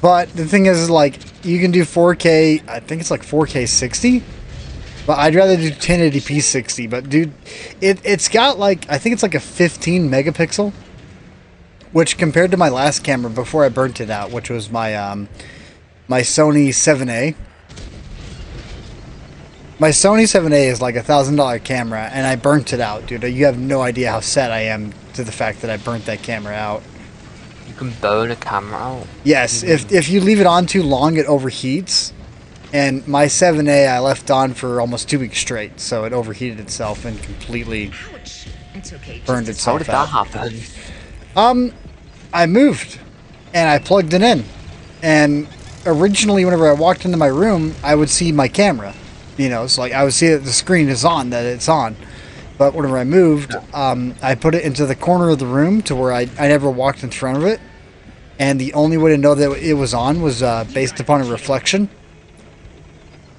But the thing is, like, you can do 4K, I think it's like 4K 60. But I'd rather do 1080p 60. But, dude, it's got, like, I think it's like a 15 megapixel. Which, compared to my last camera before I burnt it out, which was my, my Sony 7A. My Sony 7A is like $1,000 camera, and I burnt it out, dude. You have no idea how sad I am to the fact that I burnt that camera out. you can burn a camera out. Yes, if you leave it on too long, it overheats. And my 7A I left on for almost 2 weeks straight, so it overheated itself and completely Ouch. It's okay. burned just How itself did that out. happen? I moved, and I plugged it in. And originally, whenever I walked into my room, I would see my camera. You know, so like I would see that the screen is on, that it's on. But whenever I moved, I put it into the corner of the room to where I never walked in front of it. And the only way to know that it was on was based upon a reflection.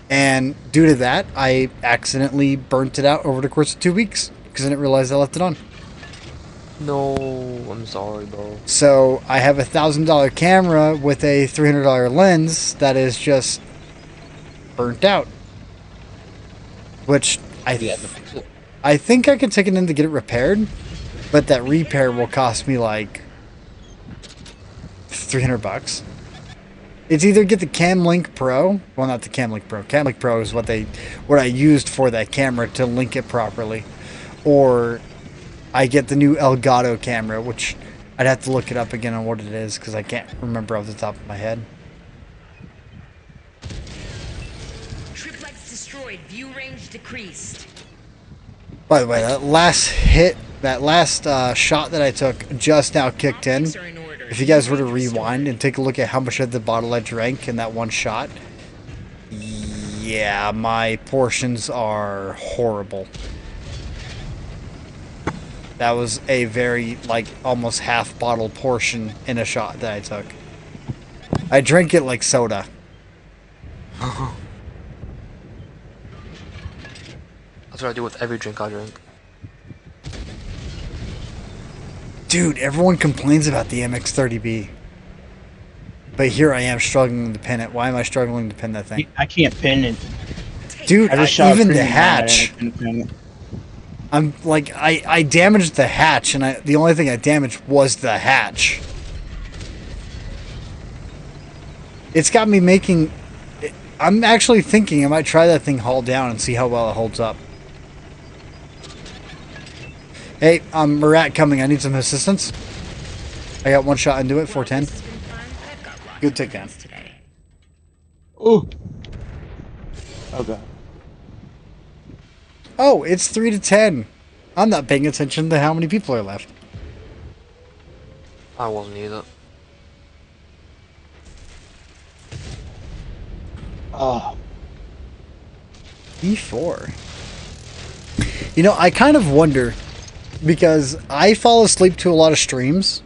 And due to that, I accidentally burnt it out over the course of 2 weeks because I didn't realize I left it on. No, I'm sorry, bro. So I have a $1,000 camera with a $300 lens that is just burnt out. Which You had to fix it. I think I could take it in to get it repaired, but that repair will cost me like $300. It's either get the Camlink Pro, well, not the Camlink Pro. Camlink Pro is what I used for that camera to link it properly, or I get the new Elgato camera, which I'd have to look it up again on what it is because I can't remember off the top of my head. Triplets destroyed. View range decreased. By the way, that last shot that I took just now kicked in. Optics are in order. If you guys were to rewind and take a look at how much of the bottle I drank in that one shot, yeah, my portions are horrible. That was a very, like, almost half bottle portion in a shot that I took. I drank it like soda. That's what I do with every drink I drink. Dude, everyone complains about the MX-30B. But here I am struggling to pin it. Why am I struggling to pin that thing? I can't pin it. Dude, I just shot even the pretty mad and I hatch. couldn't pin it. I'm like, I damaged the hatch, and the only thing I damaged was the hatch. It's got me making... I'm actually thinking I might try that thing hull down and see how well it holds up. Hey, Murat coming. I need some assistance. I got one shot into it, 410. This has been fun, but I've got lots Good of takedown. plans today. Ooh. Oh god. Oh, it's 3 to 10. I'm not paying attention to how many people are left. I wasn't either. Oh. E4. You know, I kind of wonder, because I fall asleep to a lot of streams.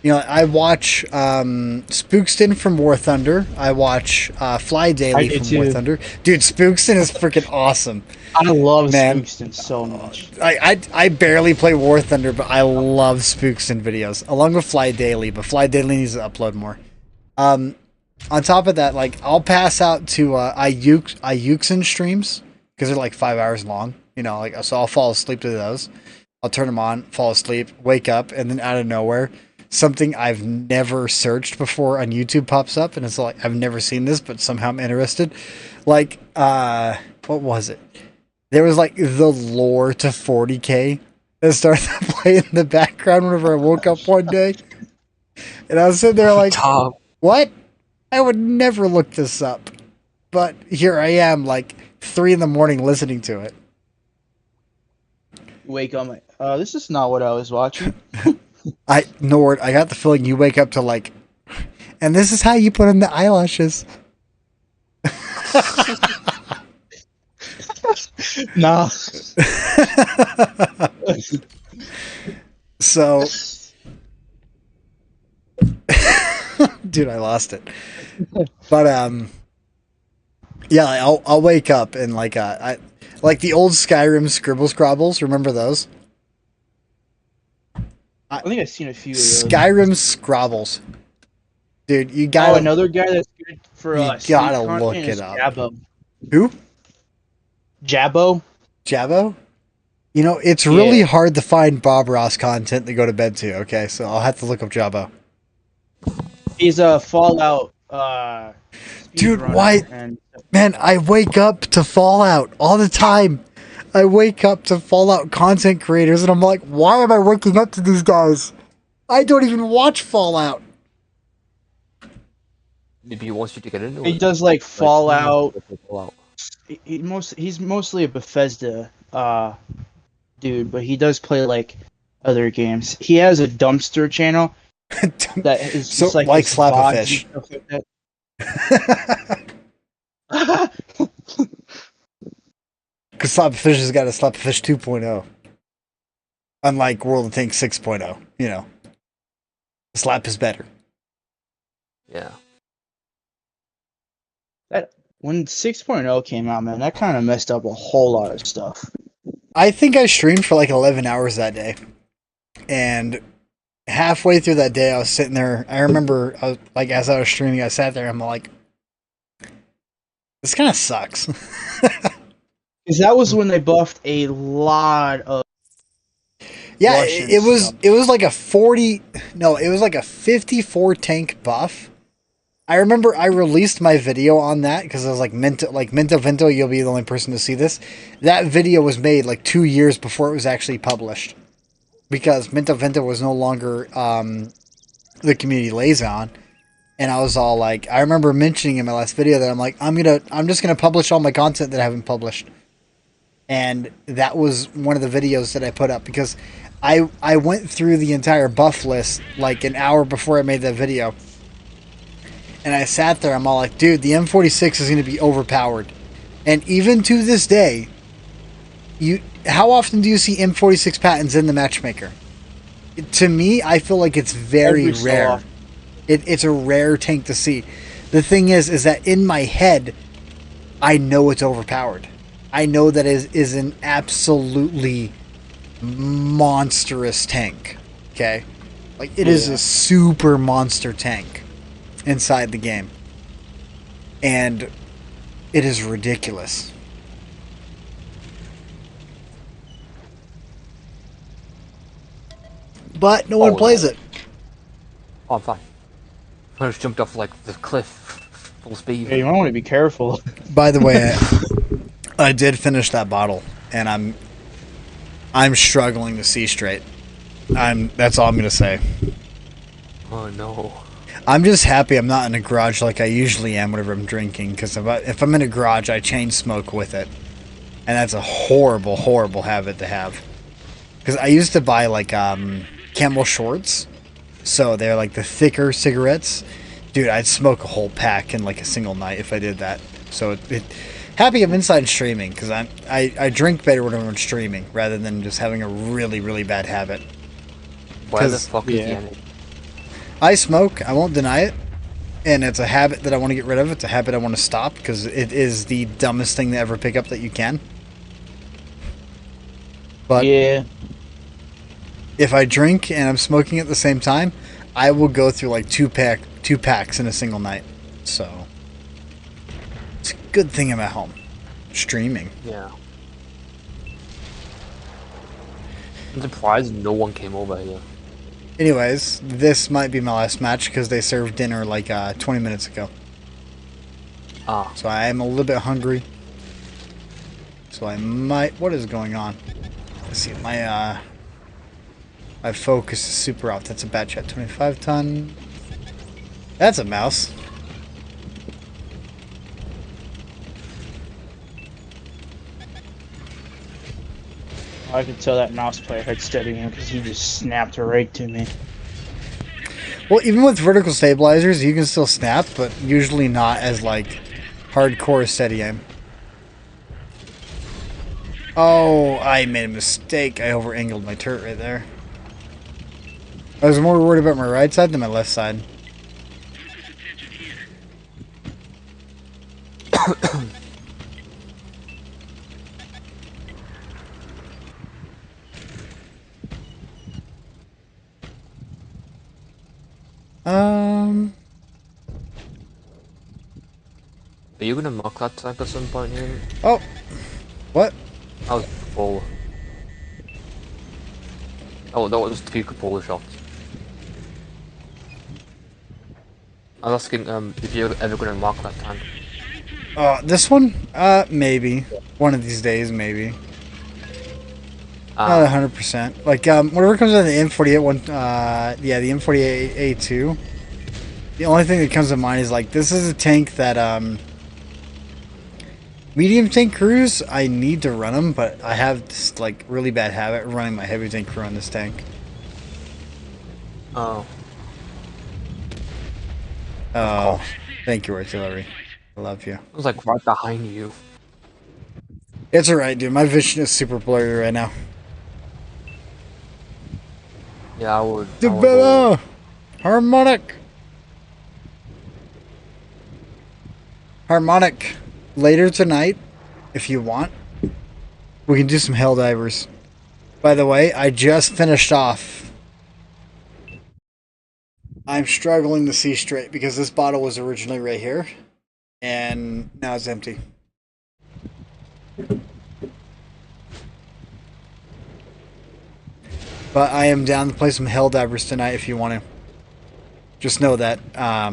You know, I watch Spookston from War Thunder. I watch Fly Daily do from War too. Thunder. Dude, Spookston is freaking awesome. I love Man. Spookston so much. I barely play War Thunder, but I love Spookston videos, along with Fly Daily, but Fly Daily needs to upload more. On top of that, like, I'll pass out to Ayuxin streams, because they're like 5 hours long. You know, like, so I'll fall asleep to those. I'll turn them on, fall asleep, wake up, and then out of nowhere, something I've never searched before on YouTube pops up, and it's like, I've never seen this, but somehow I'm interested. Like, what was it? There was like the lore to 40K that started to play in the background whenever I woke up one day. And I was sitting there like, Tom. what? I would never look this up. But here I am, like 3 in the morning listening to it. Wake up, like, this is not what I was watching. Nord, I got the feeling you wake up to like And this is how you put on the eyelashes. Nah. So, dude, I lost it. But yeah, I'll wake up and like I like the old Skyrim scribble scrabbles. Remember those? I think I've seen a few of those. Skyrim scrabbles, dude. You Oh, gotta another guy that's good for You sleep gotta content look is it up. Jabbo. Who? Jabbo? Jabo? You know, it's really Yeah. hard to find Bob Ross content to go to bed to. Okay, so I'll have to look up Jabo. He's a Fallout Dude, speedrunner, why- and Man, I wake up to Fallout all the time. I wake up to Fallout content creators and I'm like, why am I waking up to these guys? I don't even watch Fallout. Maybe he wants you to get into he it. does like Fallout. Fallout. He's mostly a Bethesda dude, but he does play like other games. He has a dumpster channel that is So, just like like his Slap a VODs Fish. and stuff like that. Because Slap a Fish has got a Slap a Fish 2.0. Unlike World of Tanks 6.0. You know. Slap is better. Yeah. When 6.0 came out, man, that kind of messed up a whole lot of stuff. I think I streamed for like 11 hours that day. And halfway through that day, I was sitting there. I remember, like, as I was streaming, I sat there. I'm like, this kind of sucks. Because that was when they buffed a lot of. Yeah, Russian it was stuff. it was like a 40. No, it was like a 54 tank buff. I remember I released my video on that because I was like Minto Vinto, you'll be the only person to see this. That video was made like 2 years before it was actually published. Because Minto Vinto was no longer the community liaison. And I was all like, I remember mentioning in my last video that I'm like, I'm just gonna publish all my content that I haven't published. And that was one of the videos that I put up because I went through the entire buff list like an hour before I made that video. And I sat there, I'm all like, dude, the M46 is going to be overpowered. And even to this day, how often do you see M46 patents in the matchmaker? To me, I feel like it's very Every so rare. often. It's a rare tank to see. The thing is that in my head, I know it's overpowered. I know that it is an absolutely monstrous tank. Okay? Like, it is Yeah. a super monster tank inside the game. And it is ridiculous. But no one Oh, plays yeah. it. Oh, I'm fine. I just jumped off like the cliff, full speed. Yeah, you might want to be careful. By the way, I did finish that bottle, and I'm struggling to see straight. That's all I'm gonna say. Oh no. I'm just happy I'm not in a garage like I usually am whenever I'm drinking, because if I'm in a garage, I chain smoke with it, and that's a horrible, horrible habit to have. Because I used to buy like Camel Shorts, so they're like the thicker cigarettes. Dude, I'd smoke a whole pack in like a single night if I did that. So happy I'm inside streaming, because I drink better when I'm streaming rather than just having a really, really bad habit. Where the 'Cause- fuck is the yeah. enemy? I smoke, I won't deny it, and it's a habit that I want to get rid of. It's a habit I want to stop, because it is the dumbest thing to ever pick up that you can. But Yeah. if I drink and I'm smoking at the same time, I will go through like two packs in a single night. So it's a good thing I'm at home streaming. Yeah. I'm surprised no one came over here. Anyways, this might be my last match because they served dinner like 20 minutes ago. Ah. So I am a little bit hungry. So I might... What is going on? Let's see. My focus is super off. That's a bad shot. 25 ton. That's a mouse. I could tell that mouse player had studied him because he just snapped right to me. Well, even with vertical stabilizers, you can still snap, but usually not as, like, hardcore steady aim. Oh, I made a mistake. I over-angled my turret right there. I was more worried about my right side than my left side. Are you gonna mark that tank at some point here? Oh. What? That was full. Oh, that was two cupola shots. I was asking, if you're ever gonna mark that tank. This one? Maybe. One of these days, maybe. Not 100%. Like, whatever comes out of the M48 one, yeah, the M48A2. The only thing that comes to mind is, like, this is a tank that, medium tank crews, I need to run them, but I have this, like, really bad habit of running my heavy tank crew on this tank. Oh. Oh, thank you, artillery. I love you. I was like right behind you. It's alright, dude. My vision is super blurry right now. Yeah, I would. The Bella! Harmonic! Harmonic. Later tonight, if you want, we can do some Helldivers. By the way, I just finished off. I'm struggling to see straight because this bottle was originally right here. And now it's empty. But I am down to play some Helldivers tonight if you want to. Just know that I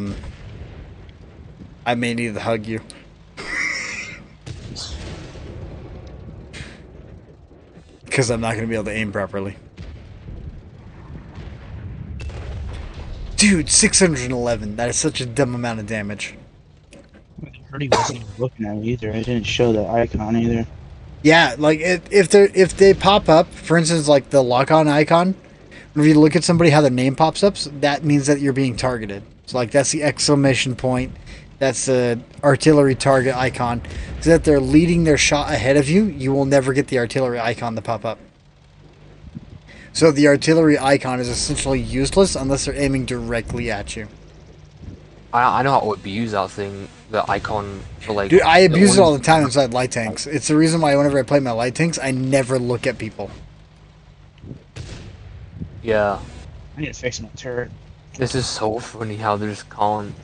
may need to hug you. Because I'm not going to be able to aim properly. Dude, 611. That is such a dumb amount of damage. I already wasn't looking at it either. I didn't show that icon either. Yeah, like if they pop up, for instance, like the lock-on icon, when you look at somebody how their name pops up, that means that you're being targeted. So like that's the exclamation point. That's the artillery target icon. So that they're leading their shot ahead of you, you will never get the artillery icon to pop up. So the artillery icon is essentially useless unless they're aiming directly at you. I know how to abuse that thing, the icon for like. Dude, I abuse it all the time inside light tanks. It's the reason why whenever I play my light tanks, I never look at people. Yeah. I need to fix my turret. This is so funny how they just can't.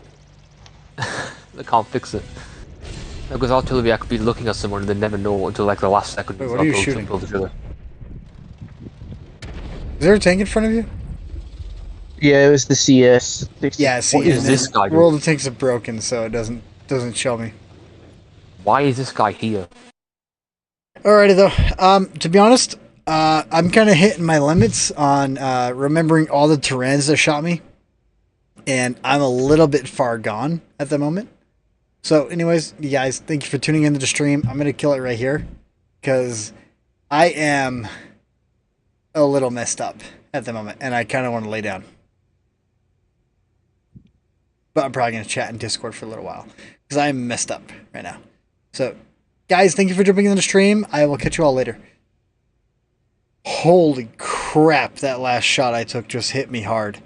They can't fix it. Because artillery, I could be looking at someone and they never know until like the last second. Wait, what are you until shooting? each other. Is there a tank in front of you? Yeah, it was the CS. Yeah, see, What is and this then guy doing? World of Tanks are broken, so it doesn't show me. Why is this guy here? Alrighty though. To be honest, I'm kind of hitting my limits on remembering all the Tyrans that shot me, and I'm a little bit far gone at the moment. So, anyways, you guys, thank you for tuning into the stream. I'm gonna kill it right here because I am a little messed up at the moment, and I kind of want to lay down. But I'm probably going to chat in Discord for a little while because I'm messed up right now. So, guys, thank you for jumping in the stream. I will catch you all later. Holy crap, that last shot I took just hit me hard.